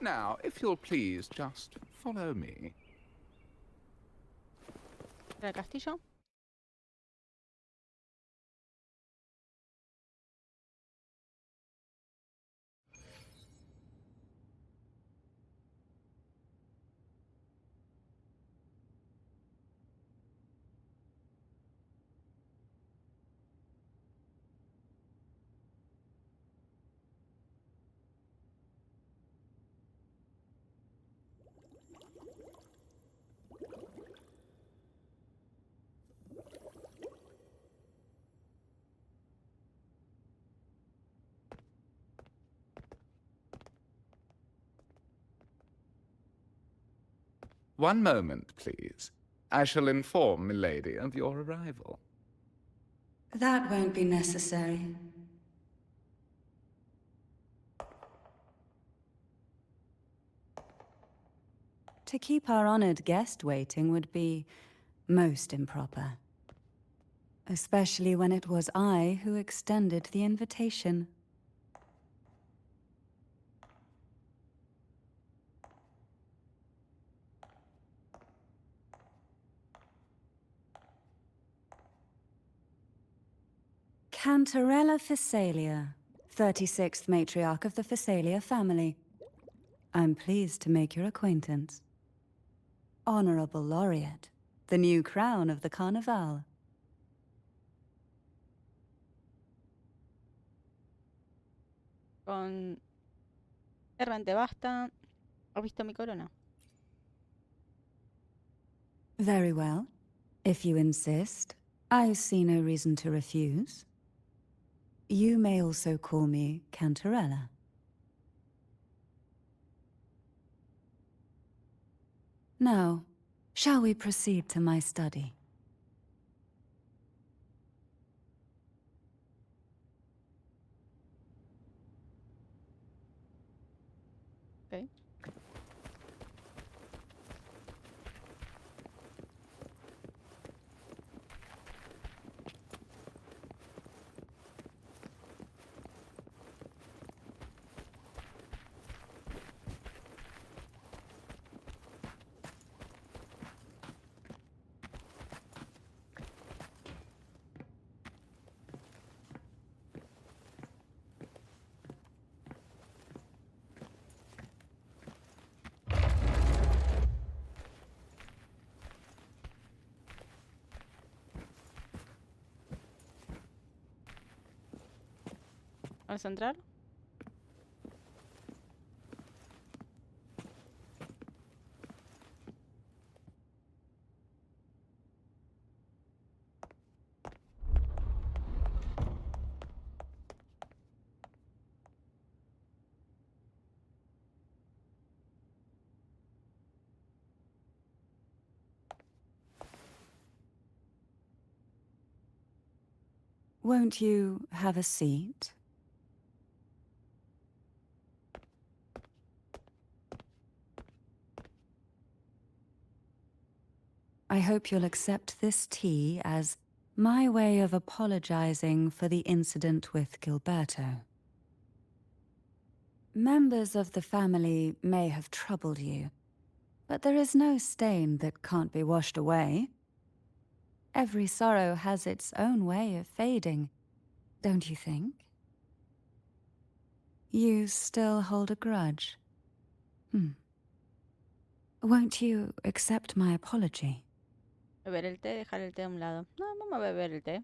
[SPEAKER 12] Now, if you'll please, just follow me.
[SPEAKER 1] ¿El castillo?
[SPEAKER 12] One moment, please. I shall inform Milady of your arrival.
[SPEAKER 8] That won't be necessary. To keep our honored guest waiting would be most improper. Especially when it was I who extended the invitation. Cantarella Phasalia, 36th matriarch of the Phasalia family. I'm pleased to make your acquaintance. Honorable Laureate, the new crown of the Carnival.
[SPEAKER 1] Con Realmente basta. ¿Has visto mi corona?
[SPEAKER 8] Very well. If you insist, I see no reason to refuse. You may also call me Cantarella. Now, shall we proceed to my study?
[SPEAKER 1] Ok. ¿Vamos a entrar?
[SPEAKER 8] Won't you have a seat? I hope you'll accept this tea as my way of apologizing for the incident with Gilberto. Members of the family may have troubled you, but there is no stain that can't be washed away. Every sorrow has its own way of fading, don't you think? You still hold a grudge? Won't you accept my apology?
[SPEAKER 1] Beber el té, dejar el té a un lado. No, vamos a beber el té.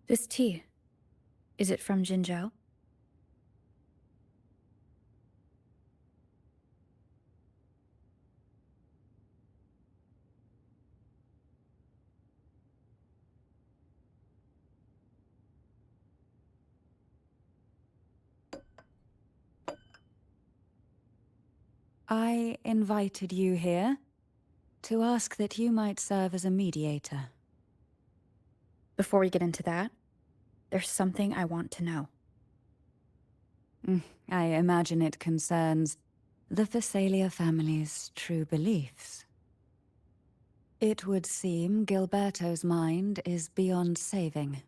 [SPEAKER 2] This tea, is it from Jinzhou?
[SPEAKER 8] I invited you here to ask that you might serve as a mediator.
[SPEAKER 2] Before we get into that, there's something I want to know.
[SPEAKER 8] I imagine it concerns the Phasalia family's true beliefs. It would seem Gilberto's mind is beyond saving.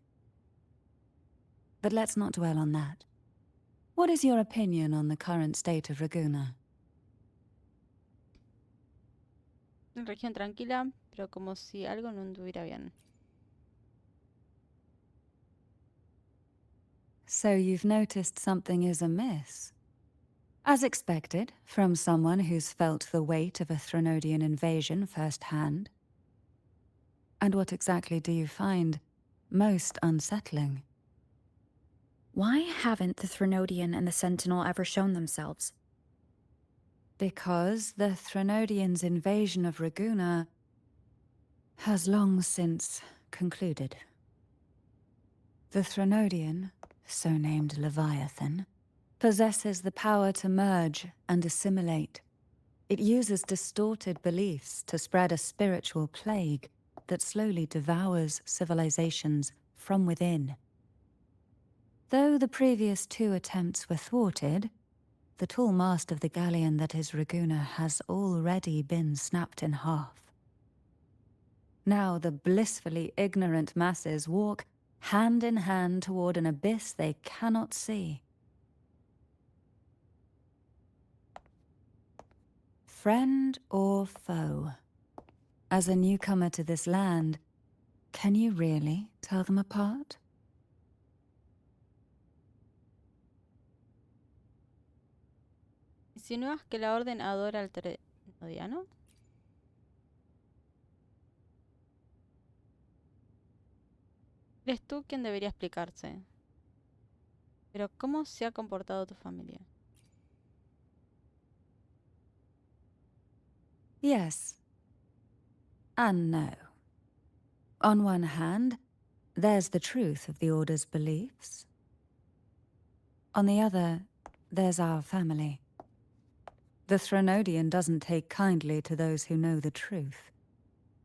[SPEAKER 8] But let's not dwell on that. What is your opinion on the current state of Raguna?
[SPEAKER 1] Una región tranquila, pero como si algo no anduviera bien.
[SPEAKER 8] So you've noticed something is amiss. As expected, from someone who's felt the weight of a Threnodian invasion firsthand. And what exactly do you find most unsettling?
[SPEAKER 2] Why haven't the Threnodian and the Sentinel ever shown themselves?
[SPEAKER 8] Because the Threnodians' invasion of Raguna has long since concluded. The Threnodian, so named Leviathan, possesses the power to merge and assimilate. It uses distorted beliefs to spread a spiritual plague that slowly devours civilizations from within. Though the previous 2 attempts were thwarted, the tall mast of the galleon that is Raguna has already been snapped in half. Now the blissfully ignorant masses walk hand in hand toward an abyss they cannot see. Friend or foe? As a newcomer to this land, can you really tell them apart?
[SPEAKER 1] ¿Insinúas que la orden adora al Threnodiano? Eres tú quien debería explicarse. Pero ¿cómo se ha comportado tu familia?
[SPEAKER 8] Yes. And no. On one hand, there's the truth of the Order's beliefs. On the other, there's our family. The Threnodian doesn't take kindly to those who know the truth.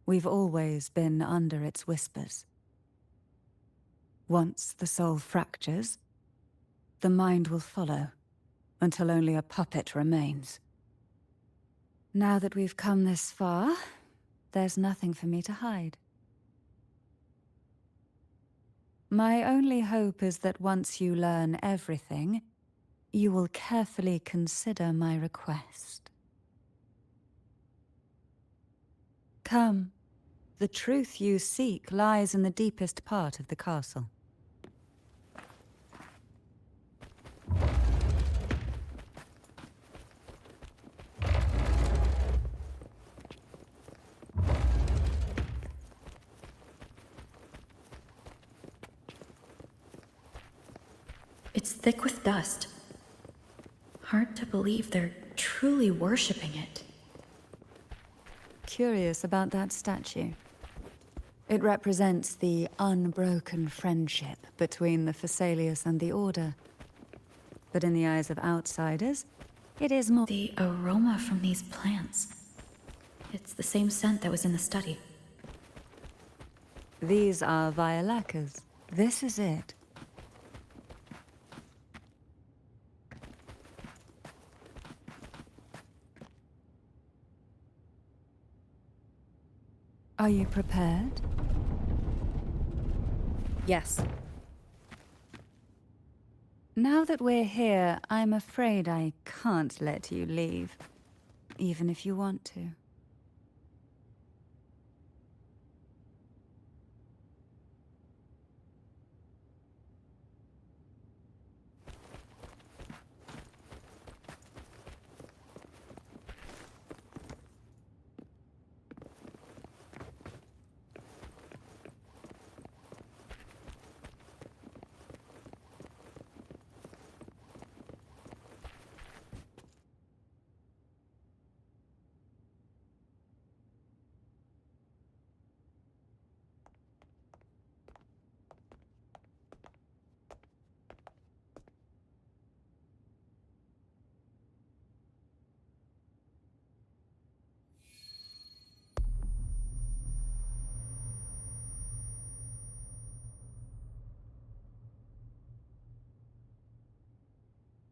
[SPEAKER 8] We've always been under its whispers. Once the soul fractures, the mind will follow, until only a puppet remains. Now that we've come this far, there's nothing for me to hide. My only hope is that once you learn everything, you will carefully consider my request. Come. The truth you seek lies in the deepest part of the castle.
[SPEAKER 2] It's thick with dust. Hard to believe they're truly worshipping it.
[SPEAKER 8] Curious about that statue. It represents the unbroken friendship between the Phasaelius and the Order. But in the eyes of outsiders, it is more—
[SPEAKER 2] The aroma from these plants. It's the same scent that was in the study.
[SPEAKER 8] These are violacas. This is it. Are you prepared?
[SPEAKER 2] Yes.
[SPEAKER 8] Now that we're here, I'm afraid I can't let you leave, even if you want to.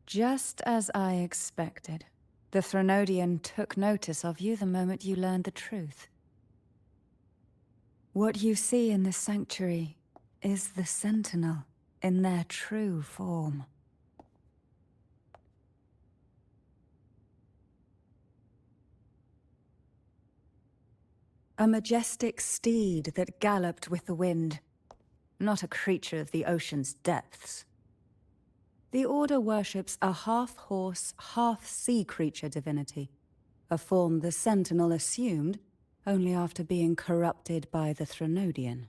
[SPEAKER 8] Just as I expected. The Threnodian took notice of you the moment you learned the truth. What you see in this sanctuary is the Sentinel in their true form. A majestic steed that galloped with the wind, not a creature of the ocean's depths. The Order worships a half-horse, half-sea creature divinity, a form the Sentinel assumed only after being corrupted by the Threnodian.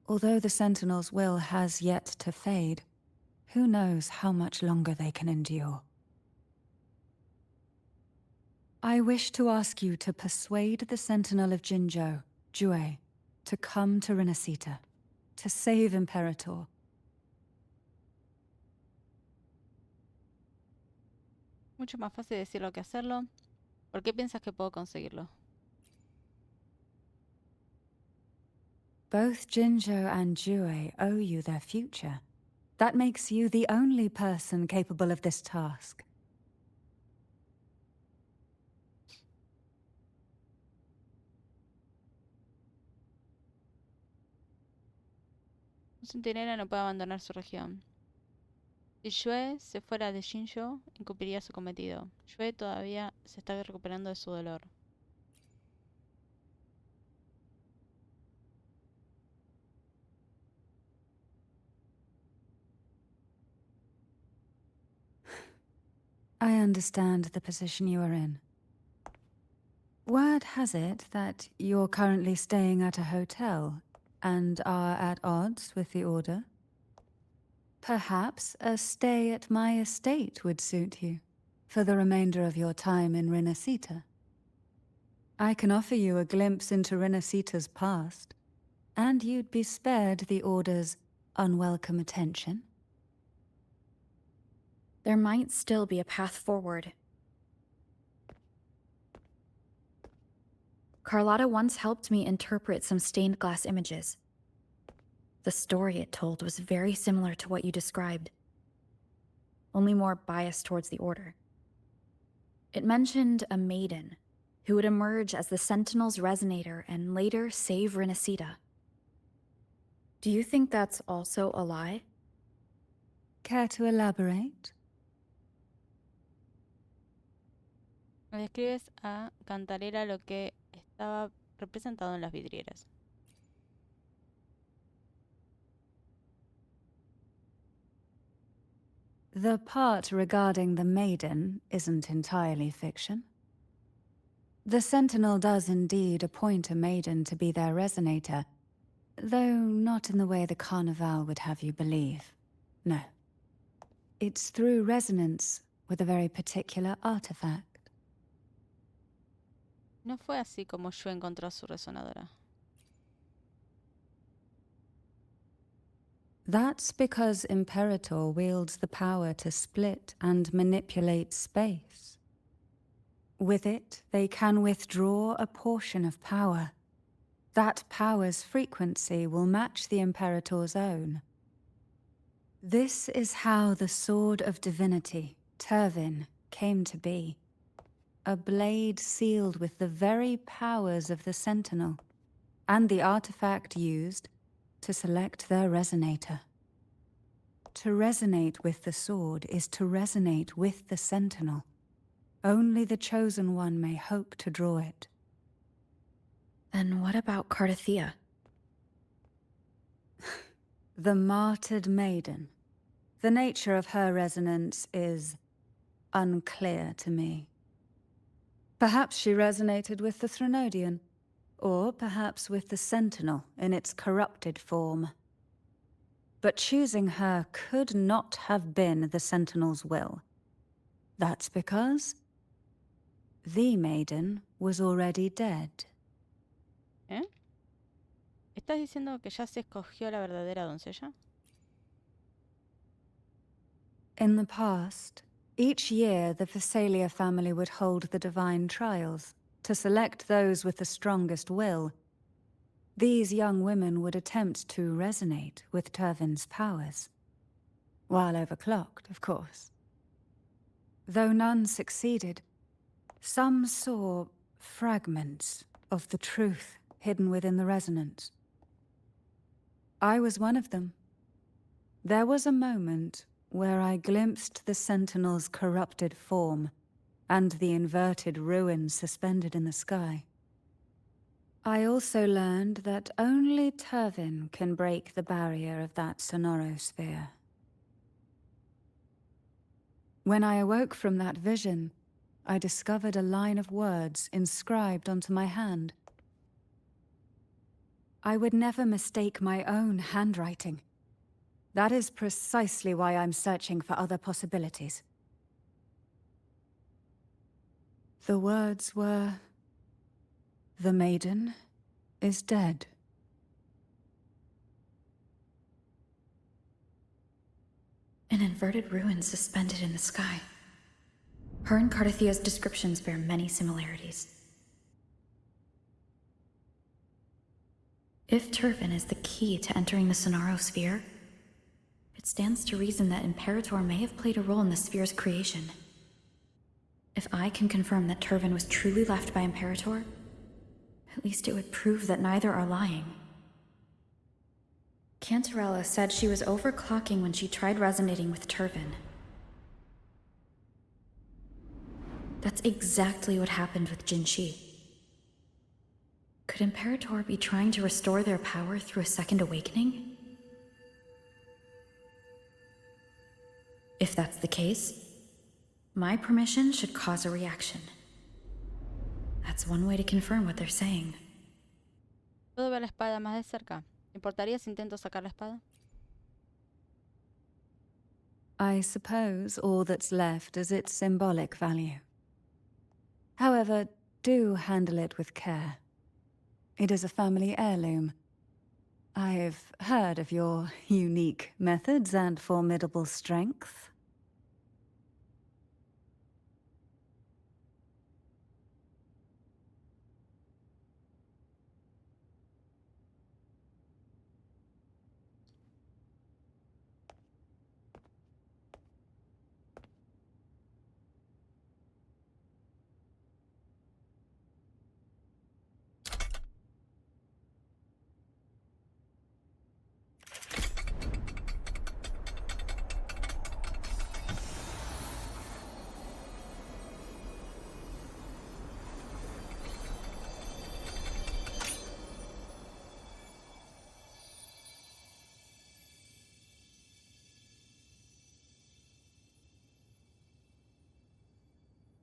[SPEAKER 8] Although the Sentinel's will has yet to fade, who knows how much longer they can endure. I wish to ask you to persuade the Sentinel of Jinzhou, Jue, to come to Renacita, to save Imperator.
[SPEAKER 1] Mucho más fácil decirlo que hacerlo. ¿Por qué piensas que puedo conseguirlo?
[SPEAKER 8] Both Jinzhou and Jue owe you their future. That makes you the only person capable of this task.
[SPEAKER 1] Un centinela no puede abandonar su región. Si Yue se fuera de Jinzhou, incumpliría su cometido. Yue todavía se está recuperando de su dolor.
[SPEAKER 8] I understand the position you are in. Word has it that you're currently staying at a hotel and are at odds with the Order. Perhaps a stay at my estate would suit you for the remainder of your time in Renacita. I can offer you a glimpse into Renacita's past, and you'd be spared the Order's unwelcome attention.
[SPEAKER 2] There might still be a path forward. Carlotta once helped me interpret some stained glass images. The story it told was very similar to what you described, only more biased towards the Order. It mentioned a maiden who would emerge as the Sentinel's resonator and later save Renacita. Do you think that's also a lie?
[SPEAKER 8] Care to elaborate?
[SPEAKER 1] Me describes a Cantarera lo que estaba representado en las vidrieras.
[SPEAKER 8] The part regarding the maiden isn't entirely fiction. The Sentinel does indeed appoint a maiden to be their resonator, though not in the way the Carnival would have you believe. No. It's through resonance with a very particular artifact.
[SPEAKER 1] No fue así como yo encontró su resonadora.
[SPEAKER 8] That's because Imperator wields the power to split and manipulate space. With it, they can withdraw a portion of power. That power's frequency will match the Imperator's own. This is how the Sword of Divinity, Turvin, came to be. A blade sealed with the very powers of the Sentinel, and the artifact used to select their resonator. To resonate with the sword is to resonate with the Sentinel. Only the Chosen One may hope to draw it.
[SPEAKER 2] Then what about Cardathea?
[SPEAKER 8] The martyred maiden. The nature of her resonance is unclear to me. Perhaps she resonated with the Threnodian, or perhaps with the Sentinel in its corrupted form. But choosing her could not have been the Sentinel's will. That's because the maiden was already dead.
[SPEAKER 1] ¿Eh? ¿Estás diciendo que ya se escogió la verdadera doncella?
[SPEAKER 8] In the past, each year the Phasalia family would hold the divine trials to select those with the strongest will. These young women would attempt to resonate with Turvin's powers. While overclocked, of course. Though none succeeded, some saw fragments of the truth hidden within the resonance. I was one of them. There was a moment where I glimpsed the Sentinel's corrupted form and the inverted ruins suspended in the sky. I also learned that only Turvin can break the barrier of that sonorosphere. When I awoke from that vision, I discovered a line of words inscribed onto my hand. I would never mistake my own handwriting. That is precisely why I'm searching for other possibilities. The words were, "The maiden is dead."
[SPEAKER 2] An inverted ruin suspended in the sky. Her and Cardathea's descriptions bear many similarities. If Turvin is the key to entering the Sonarosphere, it stands to reason that Imperator may have played a role in the sphere's creation. If I can confirm that Turvin was truly left by Imperator, at least it would prove that neither are lying. Cantarella said she was overclocking when she tried resonating with Turvin. That's exactly what happened with Jinshi. Could Imperator be trying to restore their power through a second awakening? If that's the case, my permission should cause a reaction. That's one way to confirm what they're saying.
[SPEAKER 1] Puedo ver la espada más de cerca. ¿Importaría si intento sacar la espada?
[SPEAKER 8] I suppose all that's left is its symbolic value. However, do handle it with care. It is a family heirloom. I've heard of your unique methods and formidable strength.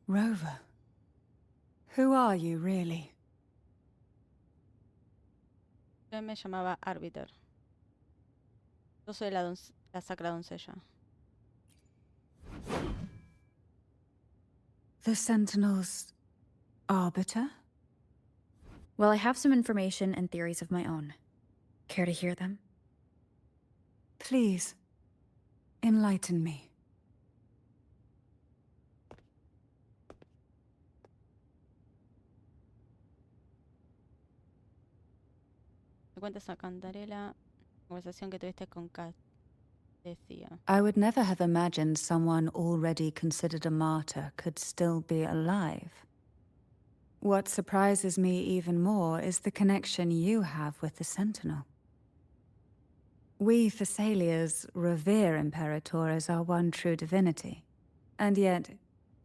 [SPEAKER 8] Rover, who are you really?
[SPEAKER 1] Yo me llamaba Arbiter. Yo soy la sacra doncella.
[SPEAKER 8] The Sentinel's arbiter?
[SPEAKER 2] Well, I have some information and theories of my own. Care to hear them?
[SPEAKER 8] Please, enlighten me.
[SPEAKER 1] Me cuentas a Cantarela, conversación que tuviste con Kat, decía.
[SPEAKER 8] I would never have imagined someone already considered a martyr could still be alive. What surprises me even more is the connection you have with the Sentinel. We Thessalians revere Imperator as our one true divinity. And yet,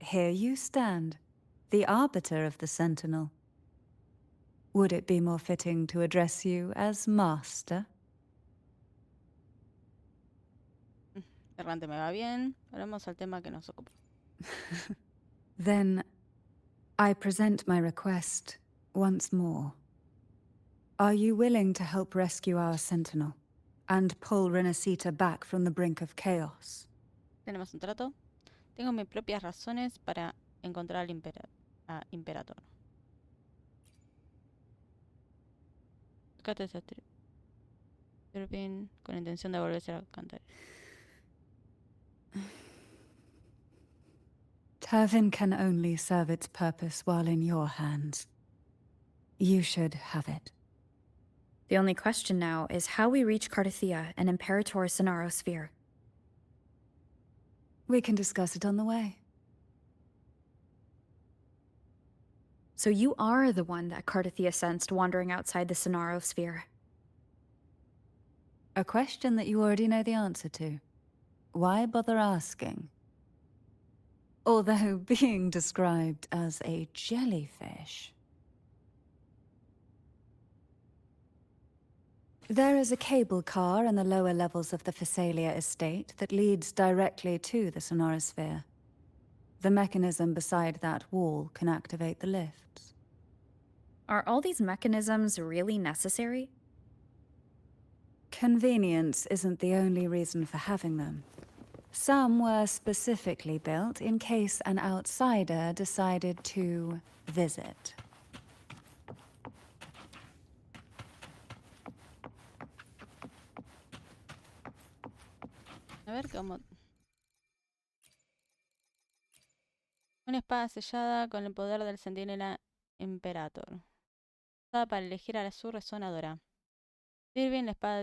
[SPEAKER 8] here you stand, the arbiter of the Sentinel. Would it be more fitting to address you as Master?
[SPEAKER 1] Errante me va bien. Volvemos al tema que nos ocupa.
[SPEAKER 8] Then, I present my request once more. Are you willing to help rescue our Sentinel and pull Renacita back from the brink of chaos?
[SPEAKER 1] Tenemos un trato. Tengo mis propias razones para encontrar al Imperator. Kat está con la intención de volverse a cantar.
[SPEAKER 8] Turvin can only serve its purpose while in your hands. You should have it.
[SPEAKER 2] The only question now is how we reach Cardathia and Imperator's Sonaro sphere.
[SPEAKER 8] We can discuss it on the way.
[SPEAKER 2] So you are the one that Cardathia sensed wandering outside the Sonaro sphere.
[SPEAKER 8] A question that you already know the answer to. Why bother asking? Although being described as a jellyfish. There is a cable car in the lower levels of the Thessalia estate that leads directly to the Sonorosphere. The mechanism beside that wall can activate the lifts.
[SPEAKER 2] Are all these mechanisms really necessary?
[SPEAKER 8] Convenience isn't the only reason for having them. Some were specifically built in case an outsider decided to visit.
[SPEAKER 1] A ver cómo. Una espada sellada con el poder del centinela Imperator. Usada para elegir a su resonadora. Sirven la espada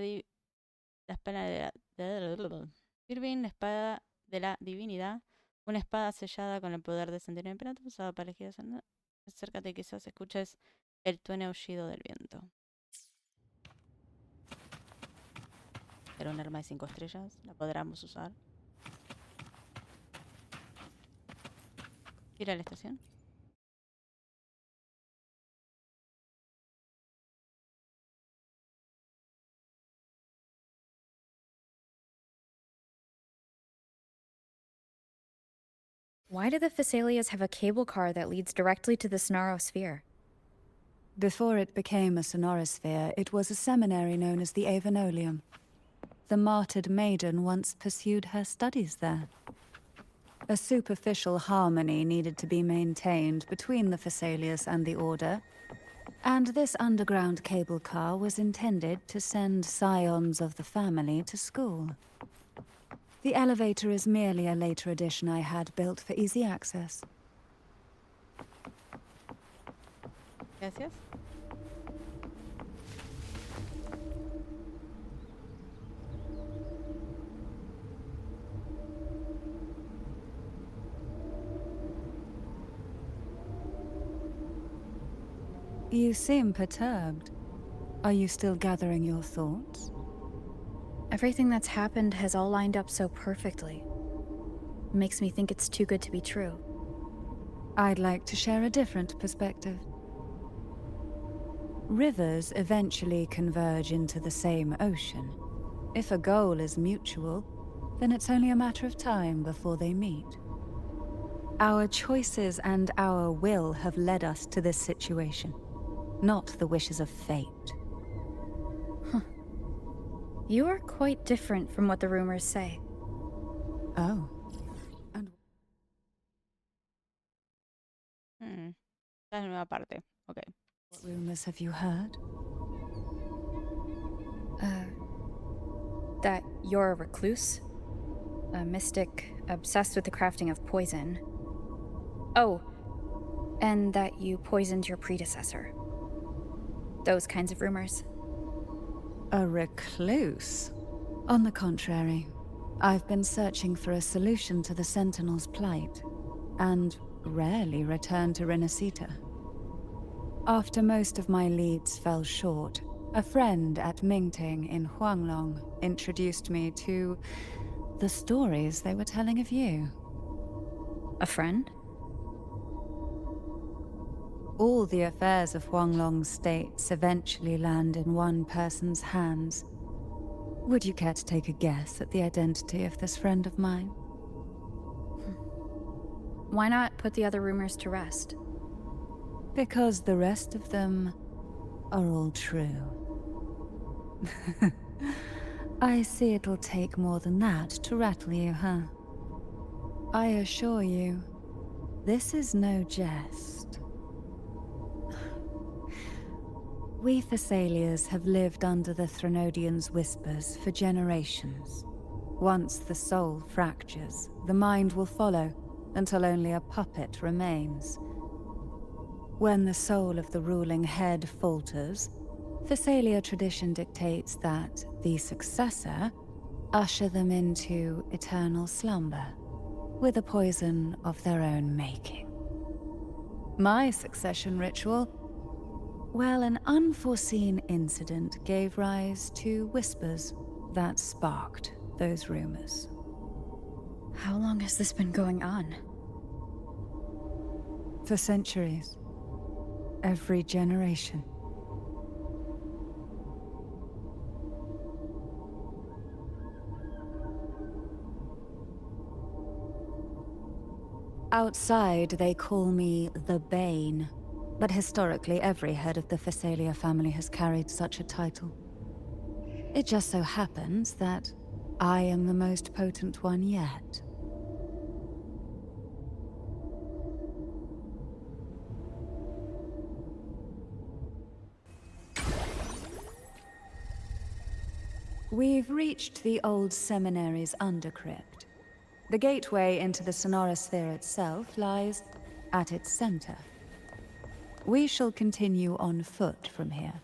[SPEAKER 1] Sirven la espada de la divinidad. Una espada sellada con el poder del centinela Imperator. Usada para elegir a su resonadora. Acércate, quizás escuches el tuene aullido del viento. Era un arma de 5 estrellas. La podremos usar. Ir a la estación.
[SPEAKER 2] Why do the Thessalias have a cable car that leads directly to the Sonaro sphere?
[SPEAKER 8] Before it became a Sonorosphere, it was a seminary known as the Avenolium. The martyred maiden once pursued her studies there. A superficial harmony needed to be maintained between the Thessalias and the Order, and this underground cable car was intended to send scions of the family to school. The elevator is merely a later addition I had built for easy access.
[SPEAKER 1] Gracias.
[SPEAKER 8] You seem perturbed. Are you still gathering your thoughts?
[SPEAKER 2] Everything that's happened has all lined up so perfectly. It makes me think it's too good to be true.
[SPEAKER 8] I'd like to share a different perspective. Rivers eventually converge into the same ocean. If a goal is mutual, then it's only a matter of time before they meet. Our choices and our will have led us to this situation, not the wishes of fate.
[SPEAKER 2] You are quite different from what the rumors say.
[SPEAKER 8] Oh.
[SPEAKER 1] Esta es la nueva parte. Ok.
[SPEAKER 8] What rumors have you heard?
[SPEAKER 2] That you're a recluse? A mystic obsessed with the crafting of poison. Oh, and that you poisoned your predecessor. Those kinds of rumors.
[SPEAKER 8] A recluse? On the contrary, I've been searching for a solution to the Sentinel's plight, and rarely return to Renacita. After most of my leads fell short, a friend at Mingting in Huanglong introduced me to the stories they were telling of you.
[SPEAKER 2] A friend?
[SPEAKER 8] All the affairs of Huanglong states eventually land in one person's hands. Would you care to take a guess at the identity of this friend of mine?
[SPEAKER 2] Why not put the other rumors to rest?
[SPEAKER 8] Because the rest of them are all true. I see it'll take more than that to rattle you, huh? I assure you, this is no jest. We Thessalians have lived under the Threnodians' whispers for generations. Once the soul fractures, the mind will follow, until only a puppet remains. When the soul of the ruling head falters, Thessalia tradition dictates that the successor usher them into eternal slumber, with a poison of their own making. My succession ritual, well, an unforeseen incident gave rise to whispers that sparked those rumors.
[SPEAKER 2] How long has this been going on?
[SPEAKER 8] For centuries. Every generation. Outside, they call me the Bane, but historically every head of the Thessalia family has carried such a title. It just so happens that I am the most potent one yet. We've reached the old seminary's undercrypt. The gateway into the Sonorosphere itself lies at its center. We shall continue on foot from here.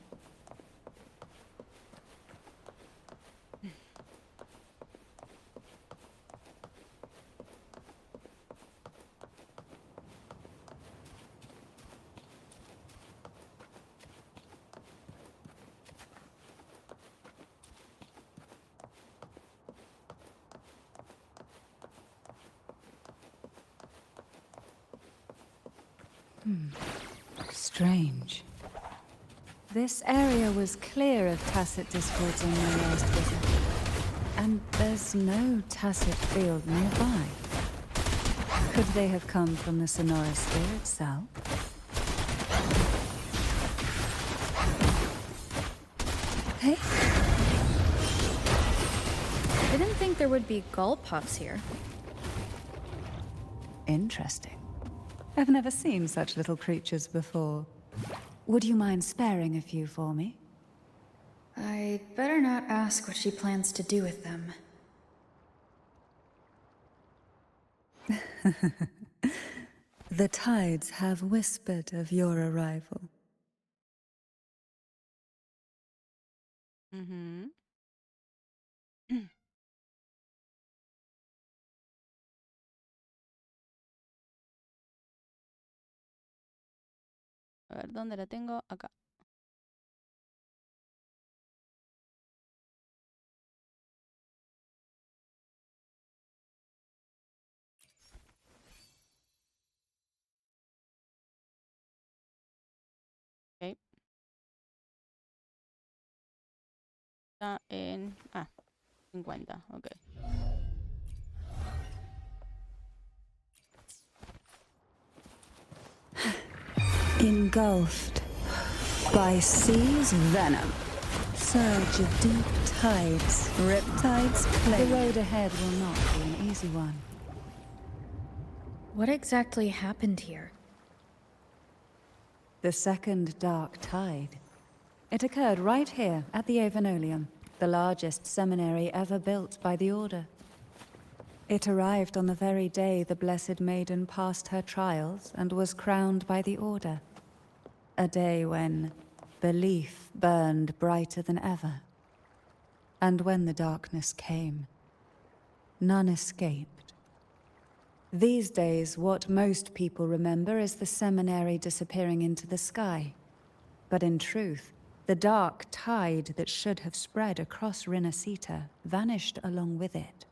[SPEAKER 8] Strange. This area was clear of tacit discords on my last visit. And there's no tacit field nearby. Could they have come from the Sonorosphere itself?
[SPEAKER 2] Hey? I didn't think there would be gull pups here.
[SPEAKER 8] Interesting. I've never seen such little creatures before. Would you mind sparing a few for me?
[SPEAKER 2] I'd better not ask what she plans to do with them.
[SPEAKER 8] The tides have whispered of your arrival.
[SPEAKER 1] Mm-hmm. A ver, ¿dónde la tengo? Acá. Ok. Está en... 50, ok.
[SPEAKER 8] Engulfed by sea's venom. Surge of deep tides, riptides play. The road ahead will not be an easy one.
[SPEAKER 2] What exactly happened here?
[SPEAKER 8] The second dark tide. It occurred right here at the Avenolium, the largest seminary ever built by the Order. It arrived on the very day the Blessed Maiden passed her trials and was crowned by the Order. A day when belief burned brighter than ever. And when the darkness came, none escaped. These days, what most people remember is the seminary disappearing into the sky. But in truth, the dark tide that should have spread across Rinascita vanished along with it.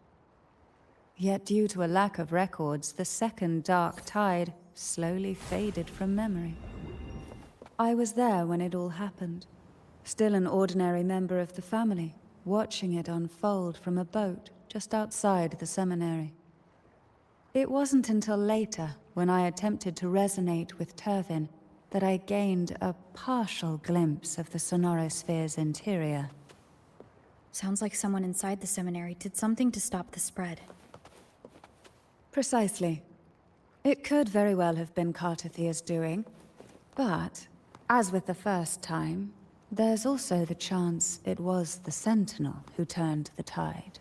[SPEAKER 8] Yet due to a lack of records, the second dark tide slowly faded from memory. I was there when it all happened, still an ordinary member of the family, watching it unfold from a boat just outside the seminary. It wasn't until later, when I attempted to resonate with Turvin, that I gained a partial glimpse of the Sonorosphere's interior.
[SPEAKER 2] Sounds like someone inside the seminary did something to stop the spread.
[SPEAKER 8] Precisely. It could very well have been Cartathia's doing, but, as with the first time, there's also the chance it was the Sentinel who turned the tide.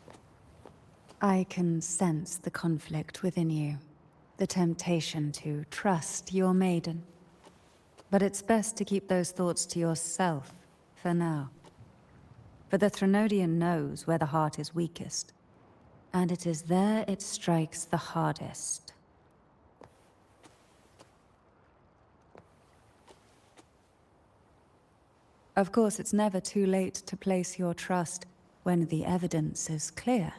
[SPEAKER 8] I can sense the conflict within you, the temptation to trust your maiden. But it's best to keep those thoughts to yourself, for now. For the Threnodian knows where the heart is weakest, and it is there it strikes the hardest. Of course, it's never too late to place your trust when the evidence is clear.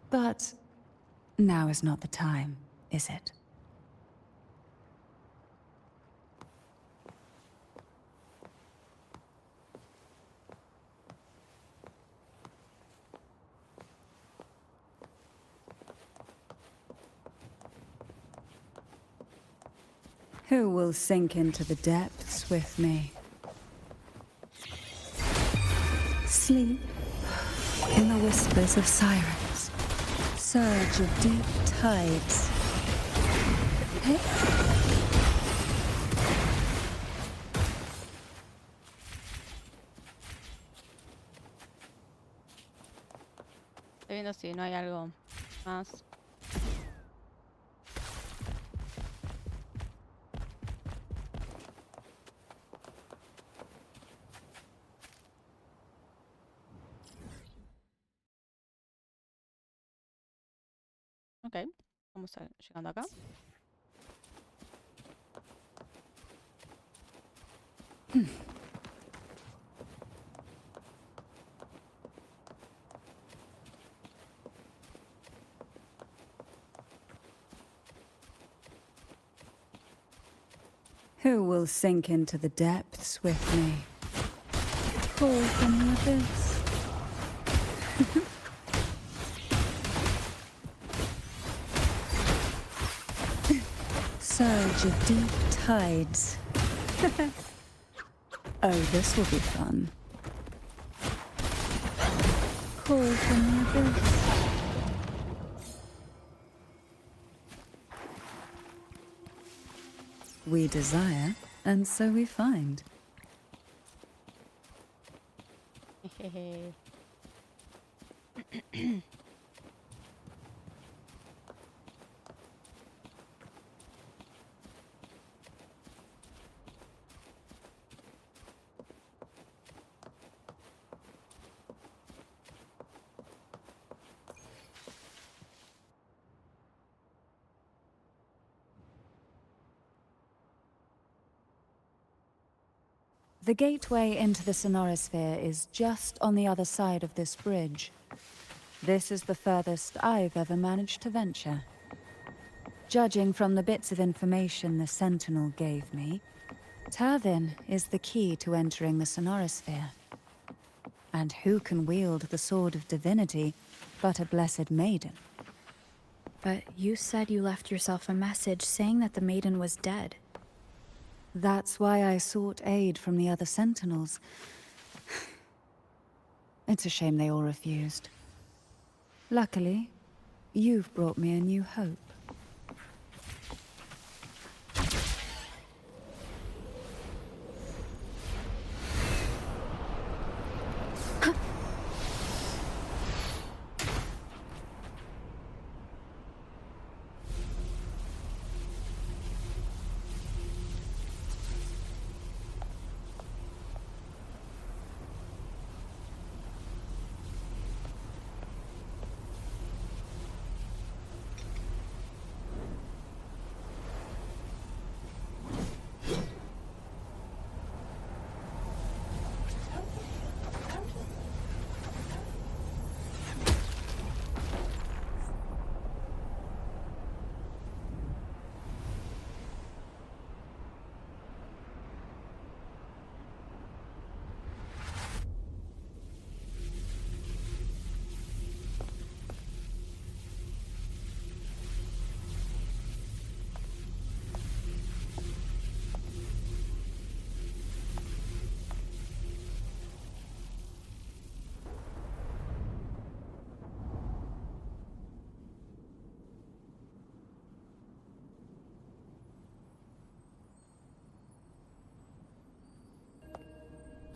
[SPEAKER 8] But now is not the time, is it? Who will sink into the depths with me? Sleep in the whispers of sirens, surge of deep tides. Hey?
[SPEAKER 1] Estoy viendo si no hay algo más. Ok, vamos llegando acá.
[SPEAKER 8] Who will sink into the depths with me? Call from the abyss. Surge of deep tides. Oh, this will be fun. Call from the abyss. We desire, and so we find. The gateway into the Sonorosphere is just on the other side of this bridge. This is the furthest I've ever managed to venture. Judging from the bits of information the Sentinel gave me, Turvin is the key to entering the Sonorosphere. And who can wield the Sword of Divinity but a Blessed Maiden?
[SPEAKER 2] But you said you left yourself a message saying that the maiden was dead.
[SPEAKER 8] That's why I sought aid from the other Sentinels. It's a shame they all refused. Luckily, you've brought me a new hope.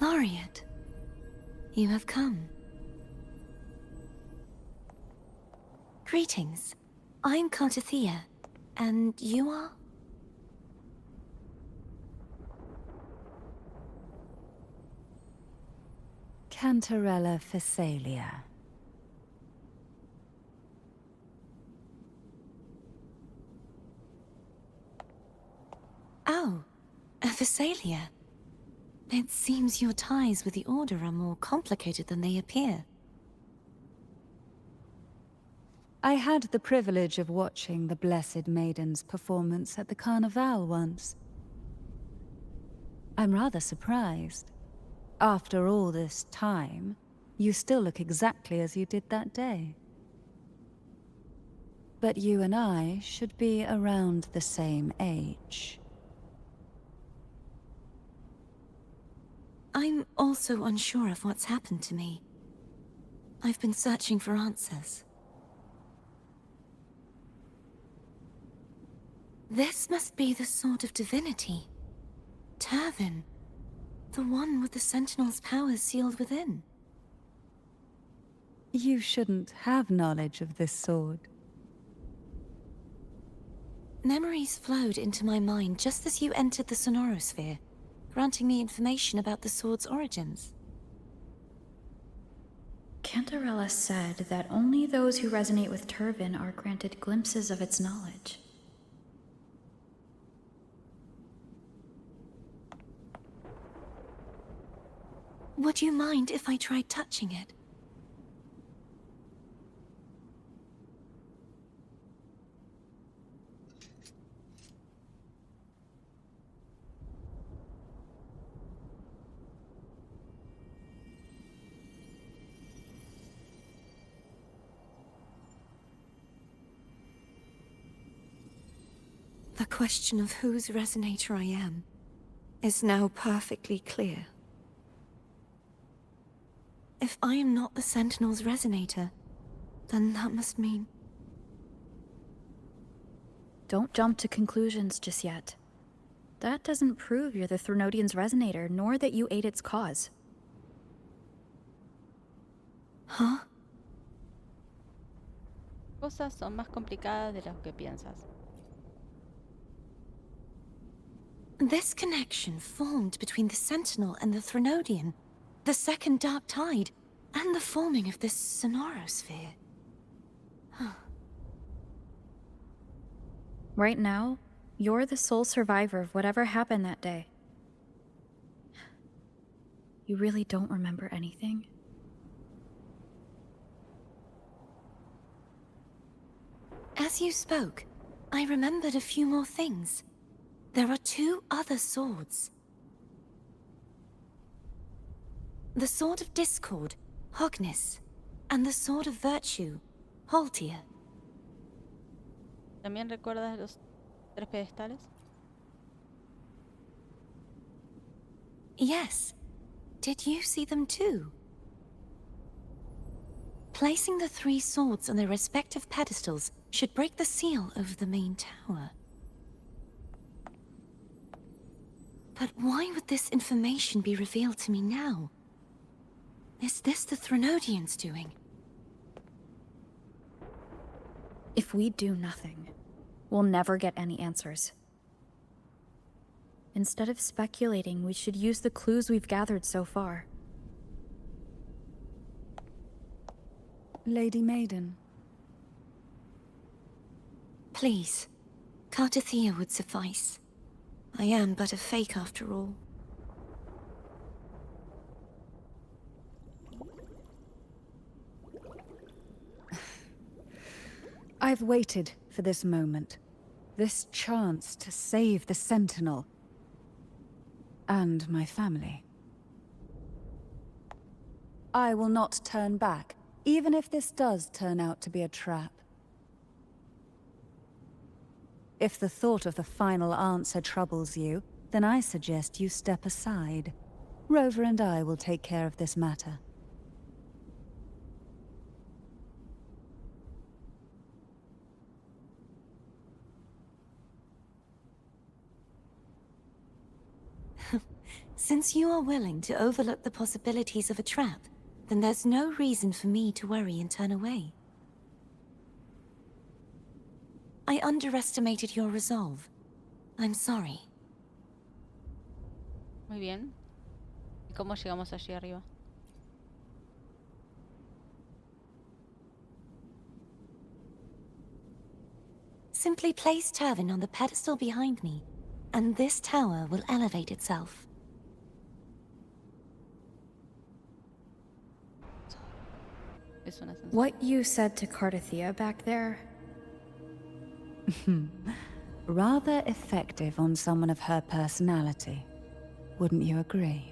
[SPEAKER 11] Laureate, you have come. Greetings. I'm Cartithia, and you are?
[SPEAKER 8] Cantarella Phasalia.
[SPEAKER 11] Oh, a Phasalia. It seems your ties with the Order are more complicated than they appear.
[SPEAKER 8] I had the privilege of watching the Blessed Maiden's performance at the Carnival once. I'm rather surprised. After all this time, you still look exactly as you did that day. But you and I should be around the same age.
[SPEAKER 11] I'm also unsure of what's happened to me. I've been searching for answers. This must be the sword of divinity. Turvin. The one with the Sentinel's powers sealed within.
[SPEAKER 8] You shouldn't have knowledge of this sword.
[SPEAKER 11] Memories flowed into my mind just as you entered the Sonorosphere, granting me information about the sword's origins.
[SPEAKER 2] Cantarella said that only those who resonate with Turvin are granted glimpses of its knowledge.
[SPEAKER 11] Would you mind if I tried touching it? The question of whose resonator I am is now perfectly clear. If I am not the Sentinel's resonator, then that must mean...
[SPEAKER 2] Don't jump to conclusions just yet. That doesn't prove you're the Threnodian's resonator, nor that you aid its cause.
[SPEAKER 11] Huh?
[SPEAKER 1] Cosas son más complicadas de lo que piensas.
[SPEAKER 11] This connection formed between the Sentinel and the Threnodian, the second Dark Tide, and the forming of this Sonorosphere.
[SPEAKER 2] Right now, you're the sole survivor of whatever happened that day. You really don't remember anything?
[SPEAKER 11] As you spoke, I remembered a few more things. There are 2 other swords. The Sword of Discord, Hognis, and the Sword of Virtue, Haltia.
[SPEAKER 1] ¿También recuerdas los 3 pedestales?
[SPEAKER 11] Yes. Did you see them too? Placing the 3 swords on their respective pedestals should break the seal over the main tower. But why would this information be revealed to me now? Is this the Threnodians' doing?
[SPEAKER 2] If we do nothing, we'll never get any answers. Instead of speculating, we should use the clues we've gathered so far.
[SPEAKER 8] Lady Maiden.
[SPEAKER 11] Please, Cartithia would suffice. I am but a fake after all.
[SPEAKER 8] I've waited for this moment. This chance to save the Sentinel. And my family. I will not turn back, even if this does turn out to be a trap. If the thought of the final answer troubles you, then I suggest you step aside. Rover and I will take care of this matter.
[SPEAKER 11] Since you are willing to overlook the possibilities of a trap, then there's no reason for me to worry and turn away. I underestimated your resolve. I'm sorry.
[SPEAKER 1] Muy bien. ¿Y cómo llegamos allí arriba?
[SPEAKER 11] Simply place Turvin on the pedestal behind me, and this tower will elevate itself.
[SPEAKER 2] What you said to Cardathia back there?
[SPEAKER 8] Rather effective on someone of her personality. Wouldn't you agree?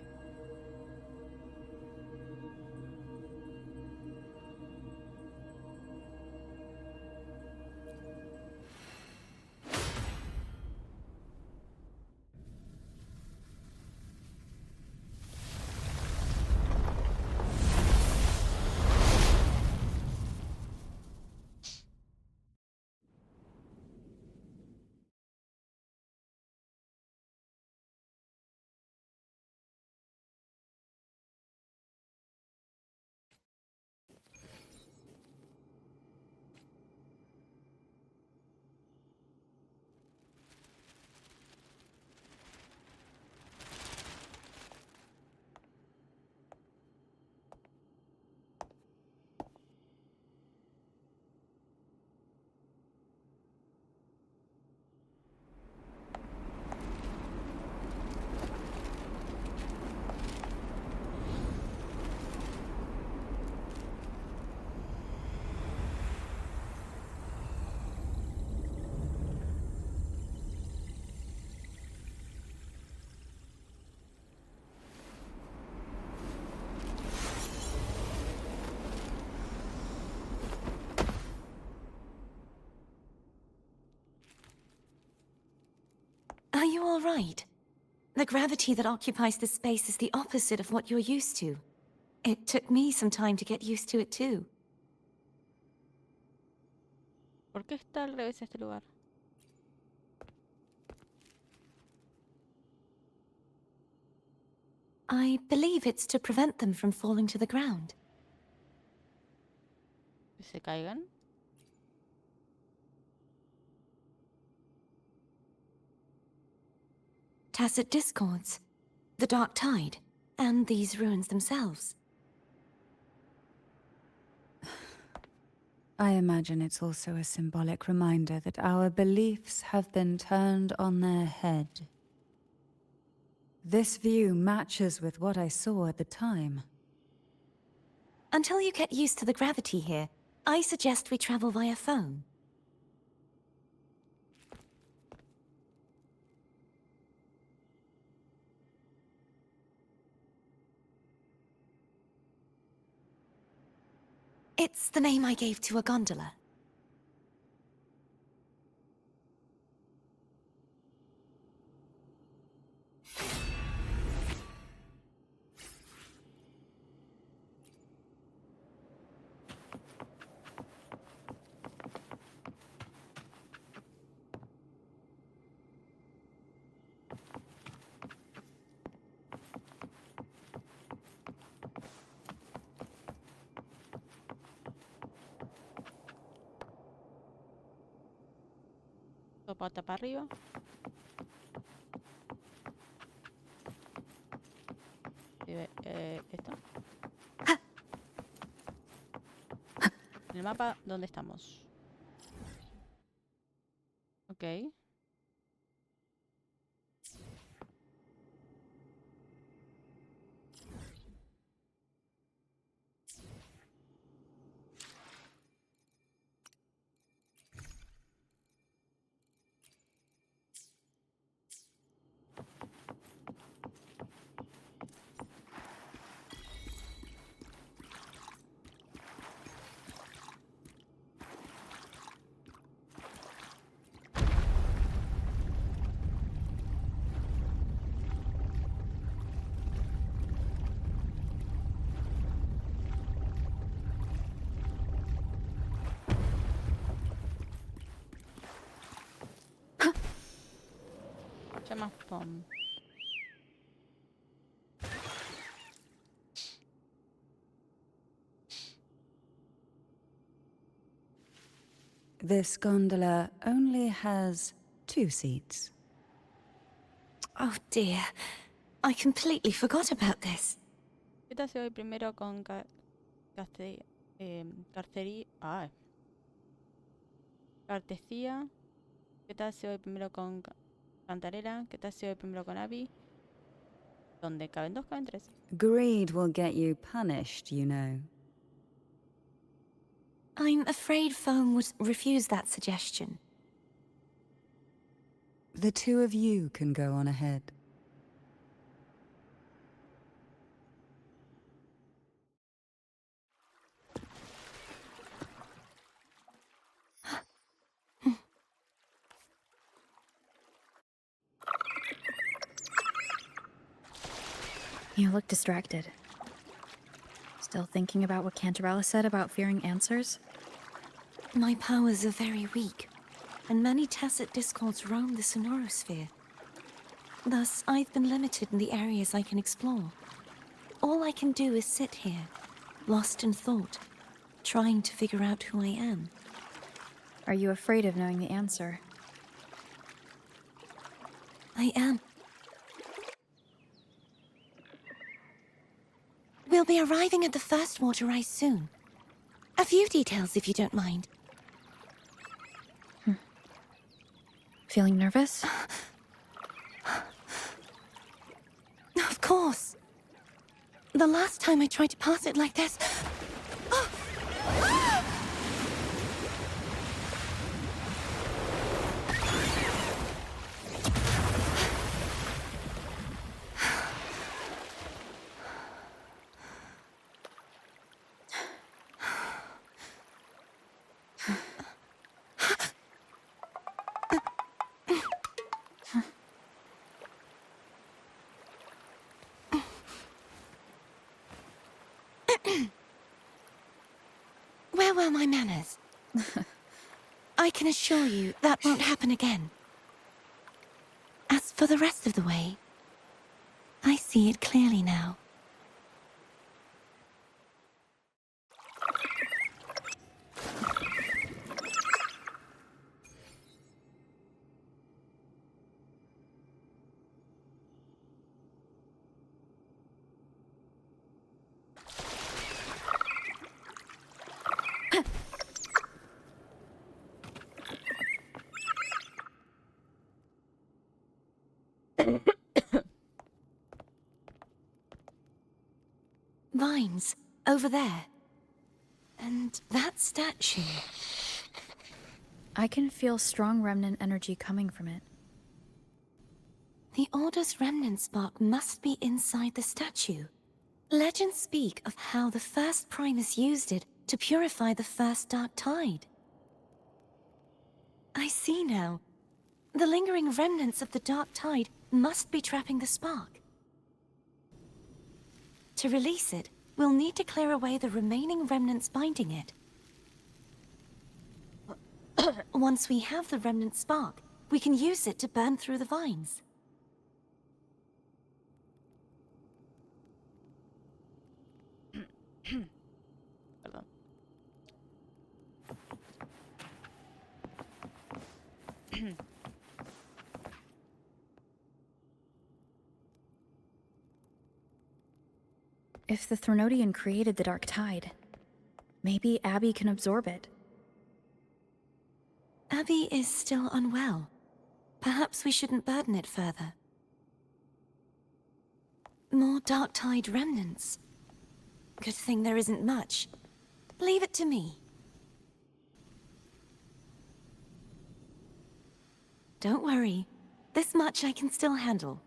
[SPEAKER 11] Are you all right? The gravity that occupies this space is the opposite of what you're used to. It took me some time to get used to it too.
[SPEAKER 1] ¿Por qué está al revés este lugar?
[SPEAKER 11] I believe it's to prevent them from falling to the ground.
[SPEAKER 1] ¿Que se caigan?
[SPEAKER 11] Tacit discords, the dark tide, and these ruins themselves.
[SPEAKER 8] I imagine it's also a symbolic reminder that our beliefs have been turned on their head. This view matches with what I saw at the time.
[SPEAKER 11] Until you get used to the gravity here, I suggest we travel via phone. It's the name I gave to a gondola.
[SPEAKER 1] Pata para arriba. Esto. En el mapa, ¿dónde estamos? Ok. Llama pom.
[SPEAKER 8] This gondola only has 2 seats.
[SPEAKER 11] Oh dear. I completely forgot about this.
[SPEAKER 1] ¿Qué tal si voy primero con cartesía? ¿Qué tal si voy primero con cantarela? ¿Qué tal si voy primero con Abby? ¿Dónde caben 2, caben 3?
[SPEAKER 8] Greed will get you punished, you know.
[SPEAKER 11] I'm afraid Foam would refuse that suggestion.
[SPEAKER 8] The 2 of you can go on ahead.
[SPEAKER 2] You look distracted. Still thinking about what Cantarella said about fearing answers?
[SPEAKER 11] My powers are very weak, and many tacit discords roam the sonorosphere. Thus, I've been limited in the areas I can explore. All I can do is sit here, lost in thought, trying to figure out who I am.
[SPEAKER 2] Are you afraid of knowing the answer?
[SPEAKER 11] I am. We'll be arriving at the first water rise soon. A few details, if you don't mind.
[SPEAKER 2] Feeling nervous?
[SPEAKER 11] Of course. The last time I tried to pass it like this... Where were my manners? I can assure you that won't happen again. As for the rest of the way, I see it clearly now. Vines, over there. And that statue.
[SPEAKER 2] I can feel strong remnant energy coming from it.
[SPEAKER 11] The Order's remnant spark must be inside the statue. Legends speak of how the first Primus used it to purify the first dark tide. I see now. The lingering remnants of the dark tide must be trapping the spark. To release it, we'll need to clear away the remaining remnants binding it. Once we have the remnant spark, we can use it to burn through the vines.
[SPEAKER 1] Perdón.
[SPEAKER 2] If the Threnodian created the Dark Tide, maybe Abby can absorb it.
[SPEAKER 11] Abby is still unwell. Perhaps we shouldn't burden it further. More Dark Tide remnants. Good thing there isn't much. Leave it to me. Don't worry. This much I can still handle.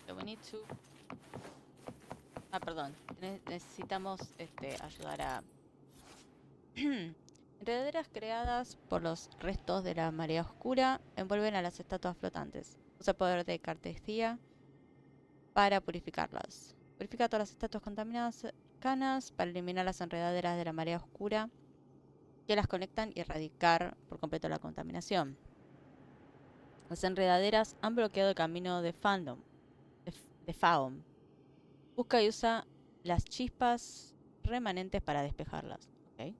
[SPEAKER 1] So we need to... perdón. Necesitamos ayudar a... Enredaderas creadas por los restos de la marea oscura envuelven a las estatuas flotantes. Usa el poder de cartesía para purificarlas. Purifica todas las estatuas cercanas para eliminar las enredaderas de la marea oscura que las conectan y erradicar por completo la contaminación. Las enredaderas han bloqueado el camino de Faum. Busca y usa las chispas remanentes para despejarlas. ¿Okay?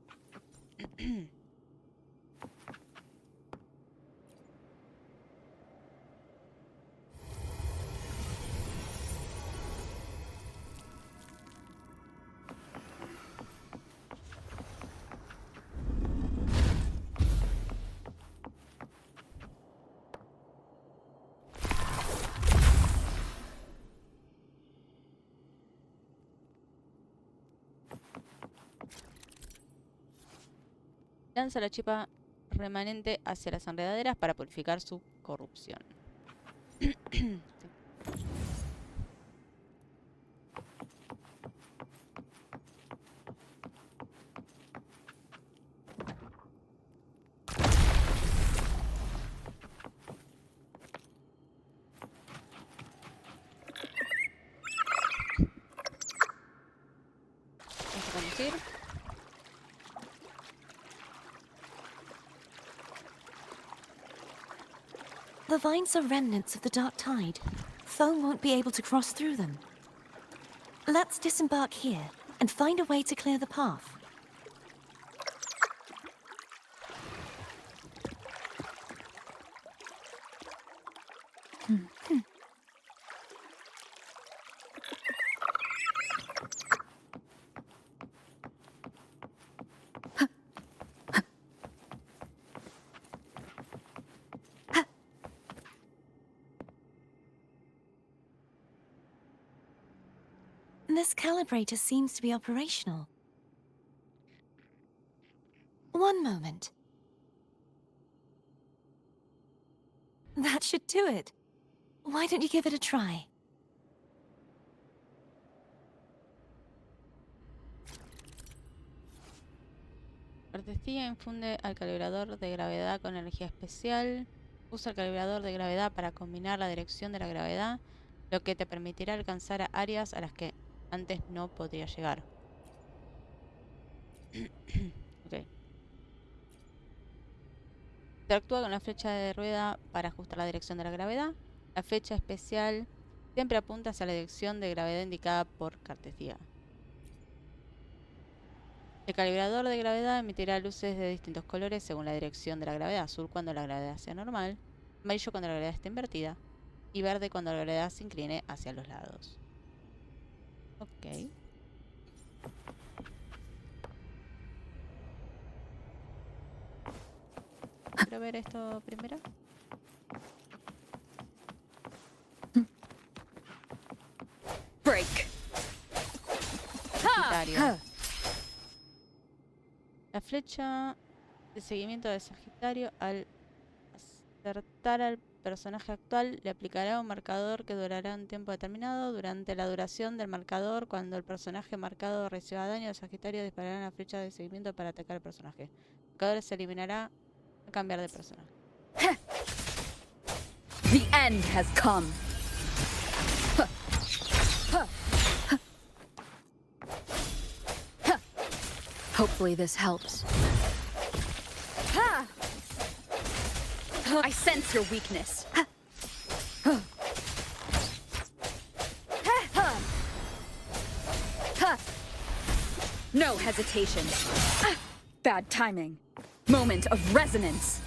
[SPEAKER 1] Lanza la chispa remanente hacia las enredaderas para purificar su corrupción. Vamos a conducir.
[SPEAKER 11] The vines are remnants of the dark tide. Foam won't be able to cross through them. Let's disembark here and find a way to clear the path. This calibrator seems to be operational. One moment. That should do it. Why don't you give it a try?
[SPEAKER 1] Cartesía infunde al calibrador de gravedad con energía especial. Usa el calibrador de gravedad para combinar la dirección de la gravedad, lo que te permitirá alcanzar a áreas a las que antes no podría llegar. Okay. Interactúa con la flecha de rueda para ajustar la dirección de la gravedad. La flecha especial siempre apunta hacia la dirección de gravedad indicada por Cartesía. El calibrador de gravedad emitirá luces de distintos colores según la dirección de la gravedad. Azul cuando la gravedad sea normal, amarillo cuando la gravedad esté invertida y verde cuando la gravedad se incline hacia los lados. Ok. Quiero ver esto primero.
[SPEAKER 10] Break.
[SPEAKER 1] Sagitario. La flecha de seguimiento de Sagitario, al acertar al personaje actual, le aplicará un marcador que durará un tiempo determinado. Durante la duración del marcador, cuando el personaje marcado reciba daño, el Sagitario disparará una flecha de seguimiento para atacar al personaje. El marcador se eliminará al cambiar de personaje.
[SPEAKER 10] The end has come. Hopefully this helps. I sense your weakness. No hesitation. Bad timing. Moment of resonance.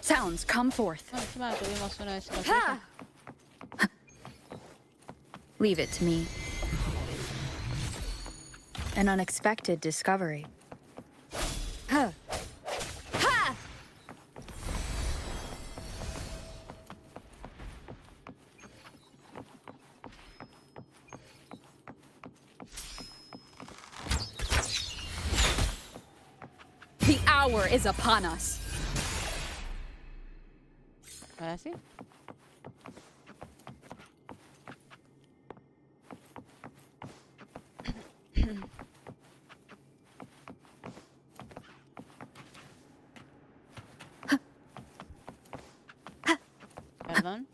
[SPEAKER 10] Sounds come forth.
[SPEAKER 1] Encima tuvimos uno de esos.
[SPEAKER 2] Leave it to me. An unexpected discovery.
[SPEAKER 10] The hour is upon us.
[SPEAKER 1] Ahora sí. Perdón.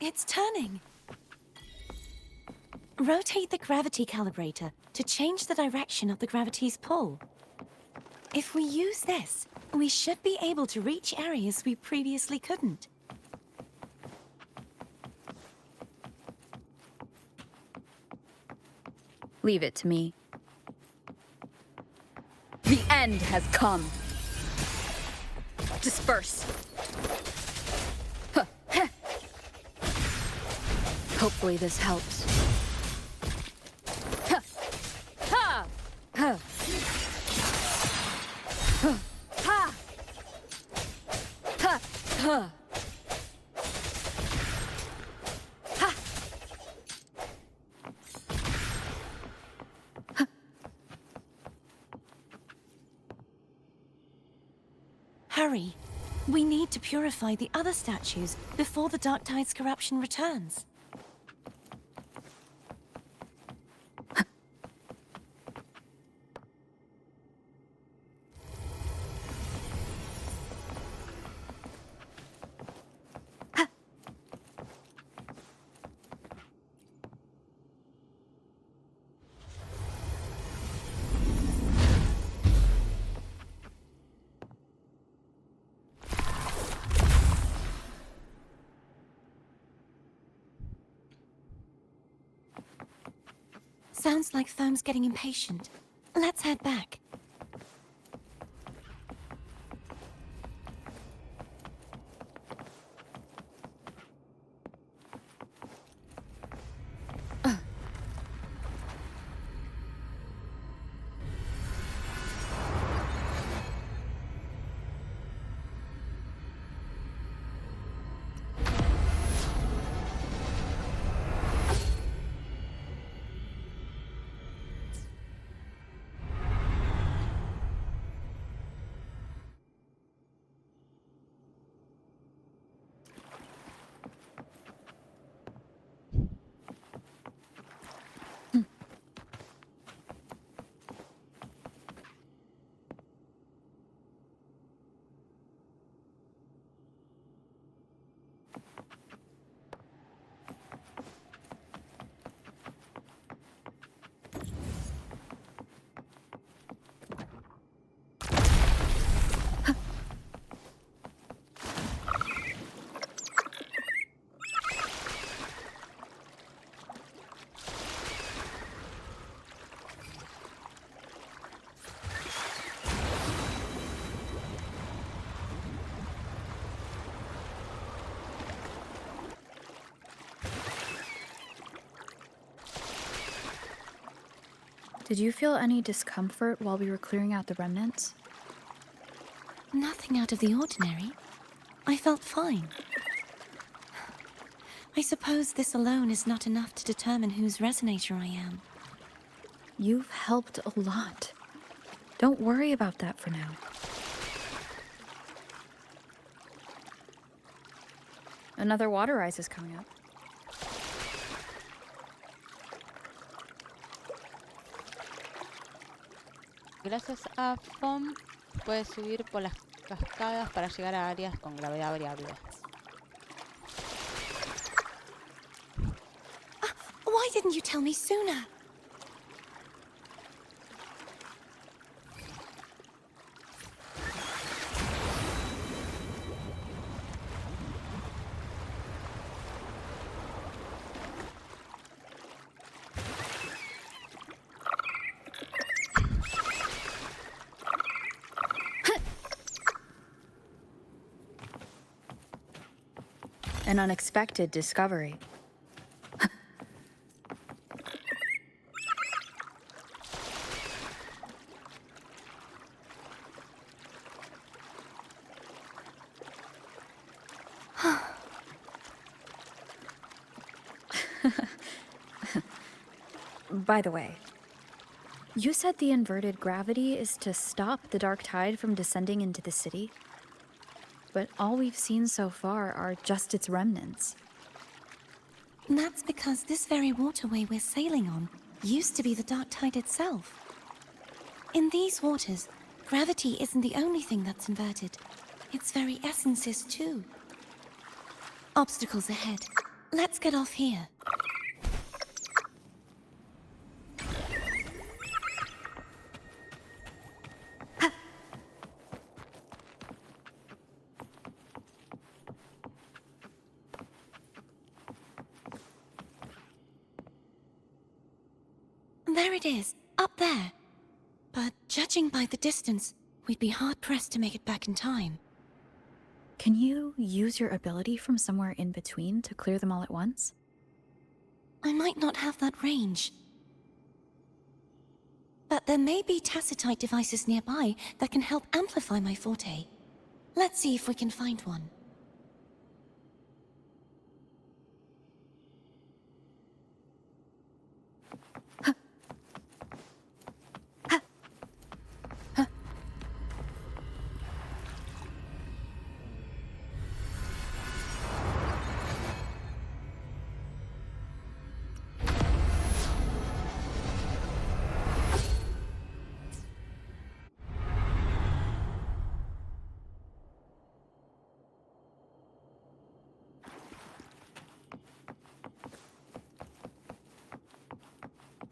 [SPEAKER 11] It's turning. Rotate the gravity calibrator to change the direction of the gravity's pull. If we use this, we should be able to reach areas we previously couldn't.
[SPEAKER 2] Leave it to me. The end has come. Disperse. Huh. Heh. Hopefully this helps. Huh. Ha! Huh. Huh. Ha! Ha! Huh. Ha!
[SPEAKER 11] Hurry. We need to purify the other statues before the Dark Tide's corruption returns. Sounds like Therm's getting impatient. Let's head back.
[SPEAKER 2] Did you feel any discomfort while we were clearing out the remnants?
[SPEAKER 11] Nothing out of the ordinary. I felt fine. I suppose this alone is not enough to determine whose resonator I am.
[SPEAKER 2] You've helped a lot. Don't worry about that for now. Another water rise is coming up.
[SPEAKER 1] Gracias a FOM puedes subir por las cascadas para llegar a áreas con gravedad variable.
[SPEAKER 11] Why didn't you tell me sooner?
[SPEAKER 2] An unexpected discovery. By the way, you said the inverted gravity is to stop the dark tide from descending into the city? But all we've seen so far are just its remnants.
[SPEAKER 11] That's because this very waterway we're sailing on used to be the dark tide itself. In these waters, gravity isn't the only thing that's inverted. Its very essence is too. Obstacles ahead. Let's get off here. There it is, up there. But judging by the distance, we'd be hard-pressed to make it back in time.
[SPEAKER 2] Can you use your ability from somewhere in between to clear them all at once?
[SPEAKER 11] I might not have that range. But there may be tacitite devices nearby that can help amplify my forte. Let's see if we can find one.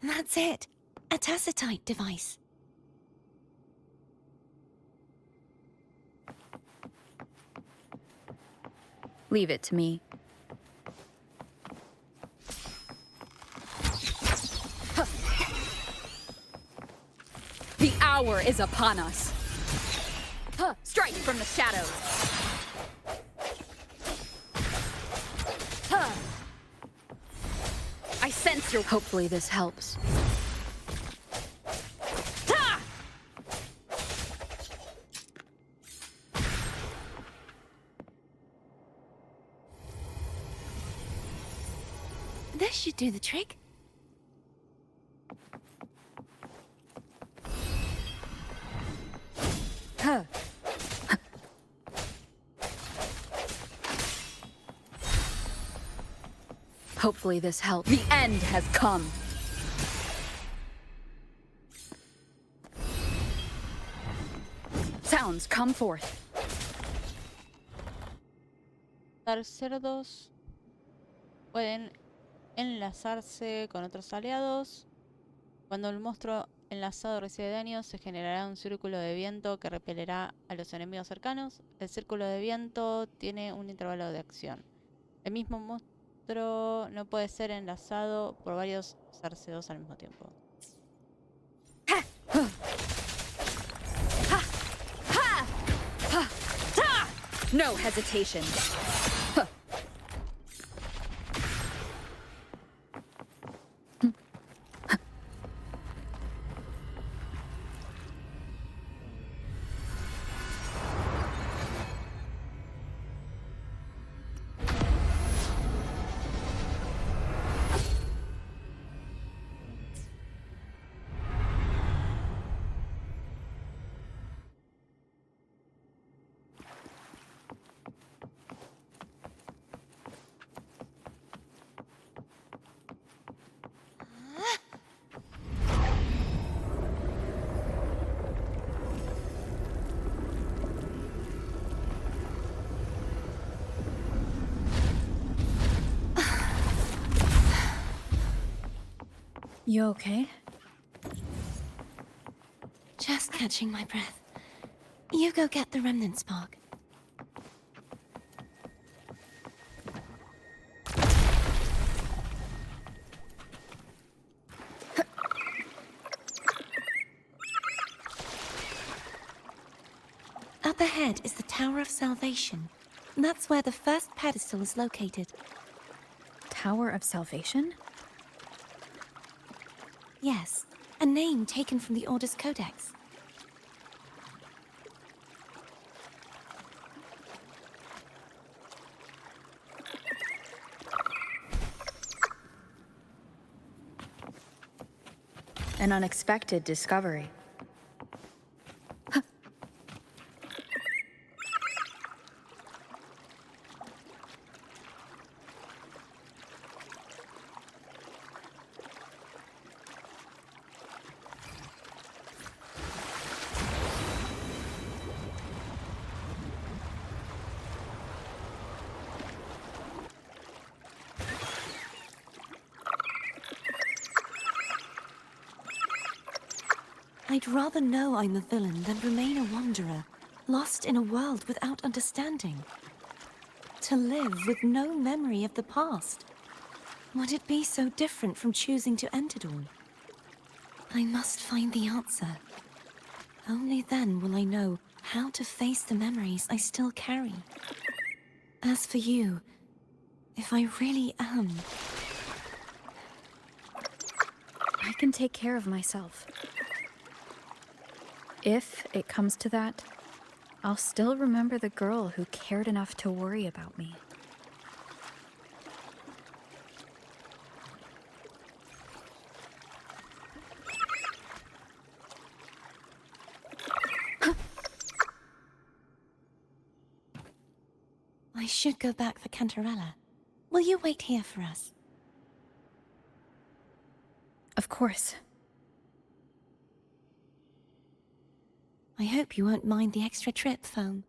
[SPEAKER 11] That's it. A tacitite device.
[SPEAKER 2] Leave it to me.
[SPEAKER 14] The hour is upon us. Strike from the shadows. I sense your...
[SPEAKER 2] Hopefully this helps.
[SPEAKER 11] This should do the trick.
[SPEAKER 2] Hopefully this helps.
[SPEAKER 14] The end has come. Sounds, come forth.
[SPEAKER 1] Los cerdos pueden enlazarse con otros aliados. Cuando el monstruo enlazado recibe daño, se generará un círculo de viento que repelerá a los enemigos cercanos. El círculo de viento tiene un intervalo de acción. El mismo monstruo no puede ser enlazado por varios cerdos al mismo tiempo.
[SPEAKER 14] No hesitation.
[SPEAKER 2] You okay?
[SPEAKER 11] Just catching my breath. You go get the remnant spark. Up ahead is the Tower of Salvation. That's where the first pedestal is located.
[SPEAKER 2] Tower of Salvation?
[SPEAKER 11] Yes, a name taken from the Order's Codex.
[SPEAKER 2] An unexpected discovery.
[SPEAKER 11] I'd rather know I'm a villain than remain a wanderer, lost in a world without understanding. To live with no memory of the past. Would it be so different from choosing to end it all? I must find the answer. Only then will I know how to face the memories I still carry. As for you, if I really am...
[SPEAKER 2] I can take care of myself. If it comes to that, I'll still remember the girl who cared enough to worry about me.
[SPEAKER 11] I should go back for Cantarella. Will you wait here for us?
[SPEAKER 2] Of course.
[SPEAKER 11] I hope you won't mind the extra trip, Foam.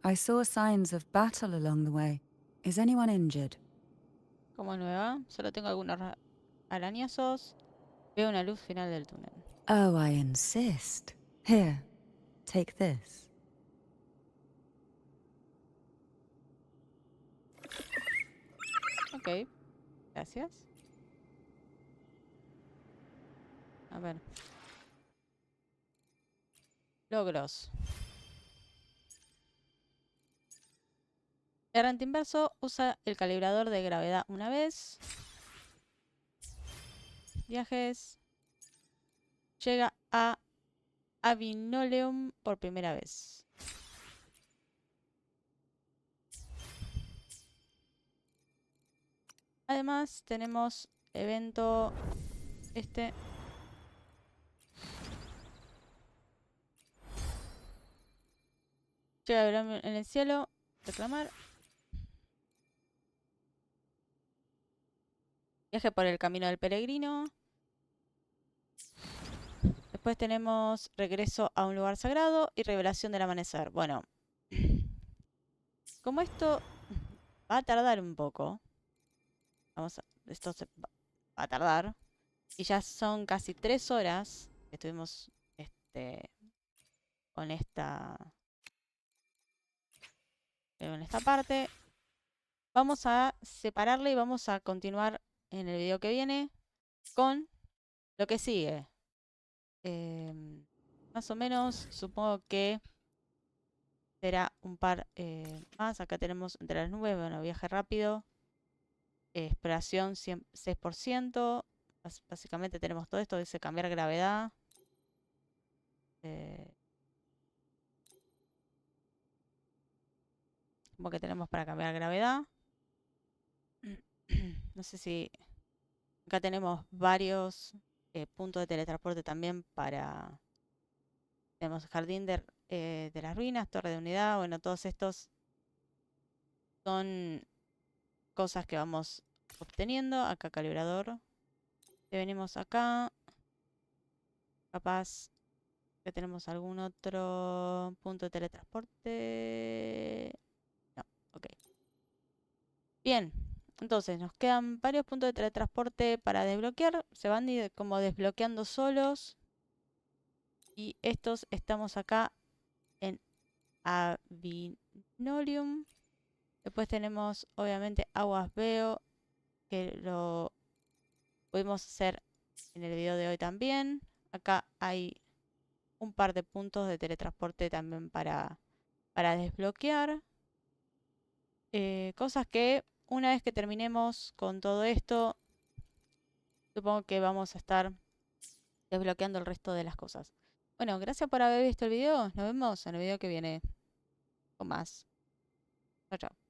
[SPEAKER 8] I saw signs of battle along the way. Is anyone injured?
[SPEAKER 1] Como nueva, solo tengo algunos arañazos. Veo una luz final del túnel.
[SPEAKER 8] Oh, I insist. Here, take this.
[SPEAKER 1] Ok, gracias. A ver. Logros. Errante inverso usa el calibrador de gravedad una vez. Viajes. Llega a Avinoleum por primera vez. Además tenemos evento este. Llega a ver en el cielo. Reclamar. Viaje por el camino del peregrino. Después tenemos regreso a un lugar sagrado y revelación del amanecer. Bueno, como esto va a tardar un poco. Esto va a tardar. Y ya son casi 3 horas que estuvimos con esta parte. Vamos a separarla y vamos a continuar en el video que viene con lo que sigue. Más o menos, supongo que será un par más. Acá tenemos entre las nubes, bueno, viaje rápido. Exploración 6%. Básicamente tenemos todo esto, dice cambiar gravedad. Como que tenemos para cambiar gravedad. No sé si... Acá tenemos varios puntos de teletransporte también para... Tenemos jardín de las ruinas, torre de unidad. Bueno, todos estos son cosas que vamos obteniendo. Acá calibrador. Si venimos acá. Capaz que tenemos algún otro punto de teletransporte. No, ok. Bien. Entonces, nos quedan varios puntos de teletransporte para desbloquear. Se van como desbloqueando solos. Y estos estamos acá en Avinolium. Después tenemos, obviamente, Aguas Veo, que lo pudimos hacer en el video de hoy también. Acá hay un par de puntos de teletransporte también para desbloquear. Cosas que una vez que terminemos con todo esto, supongo que vamos a estar desbloqueando el resto de las cosas. Bueno, gracias por haber visto el video. Nos vemos en el video que viene con más. Chao, chao.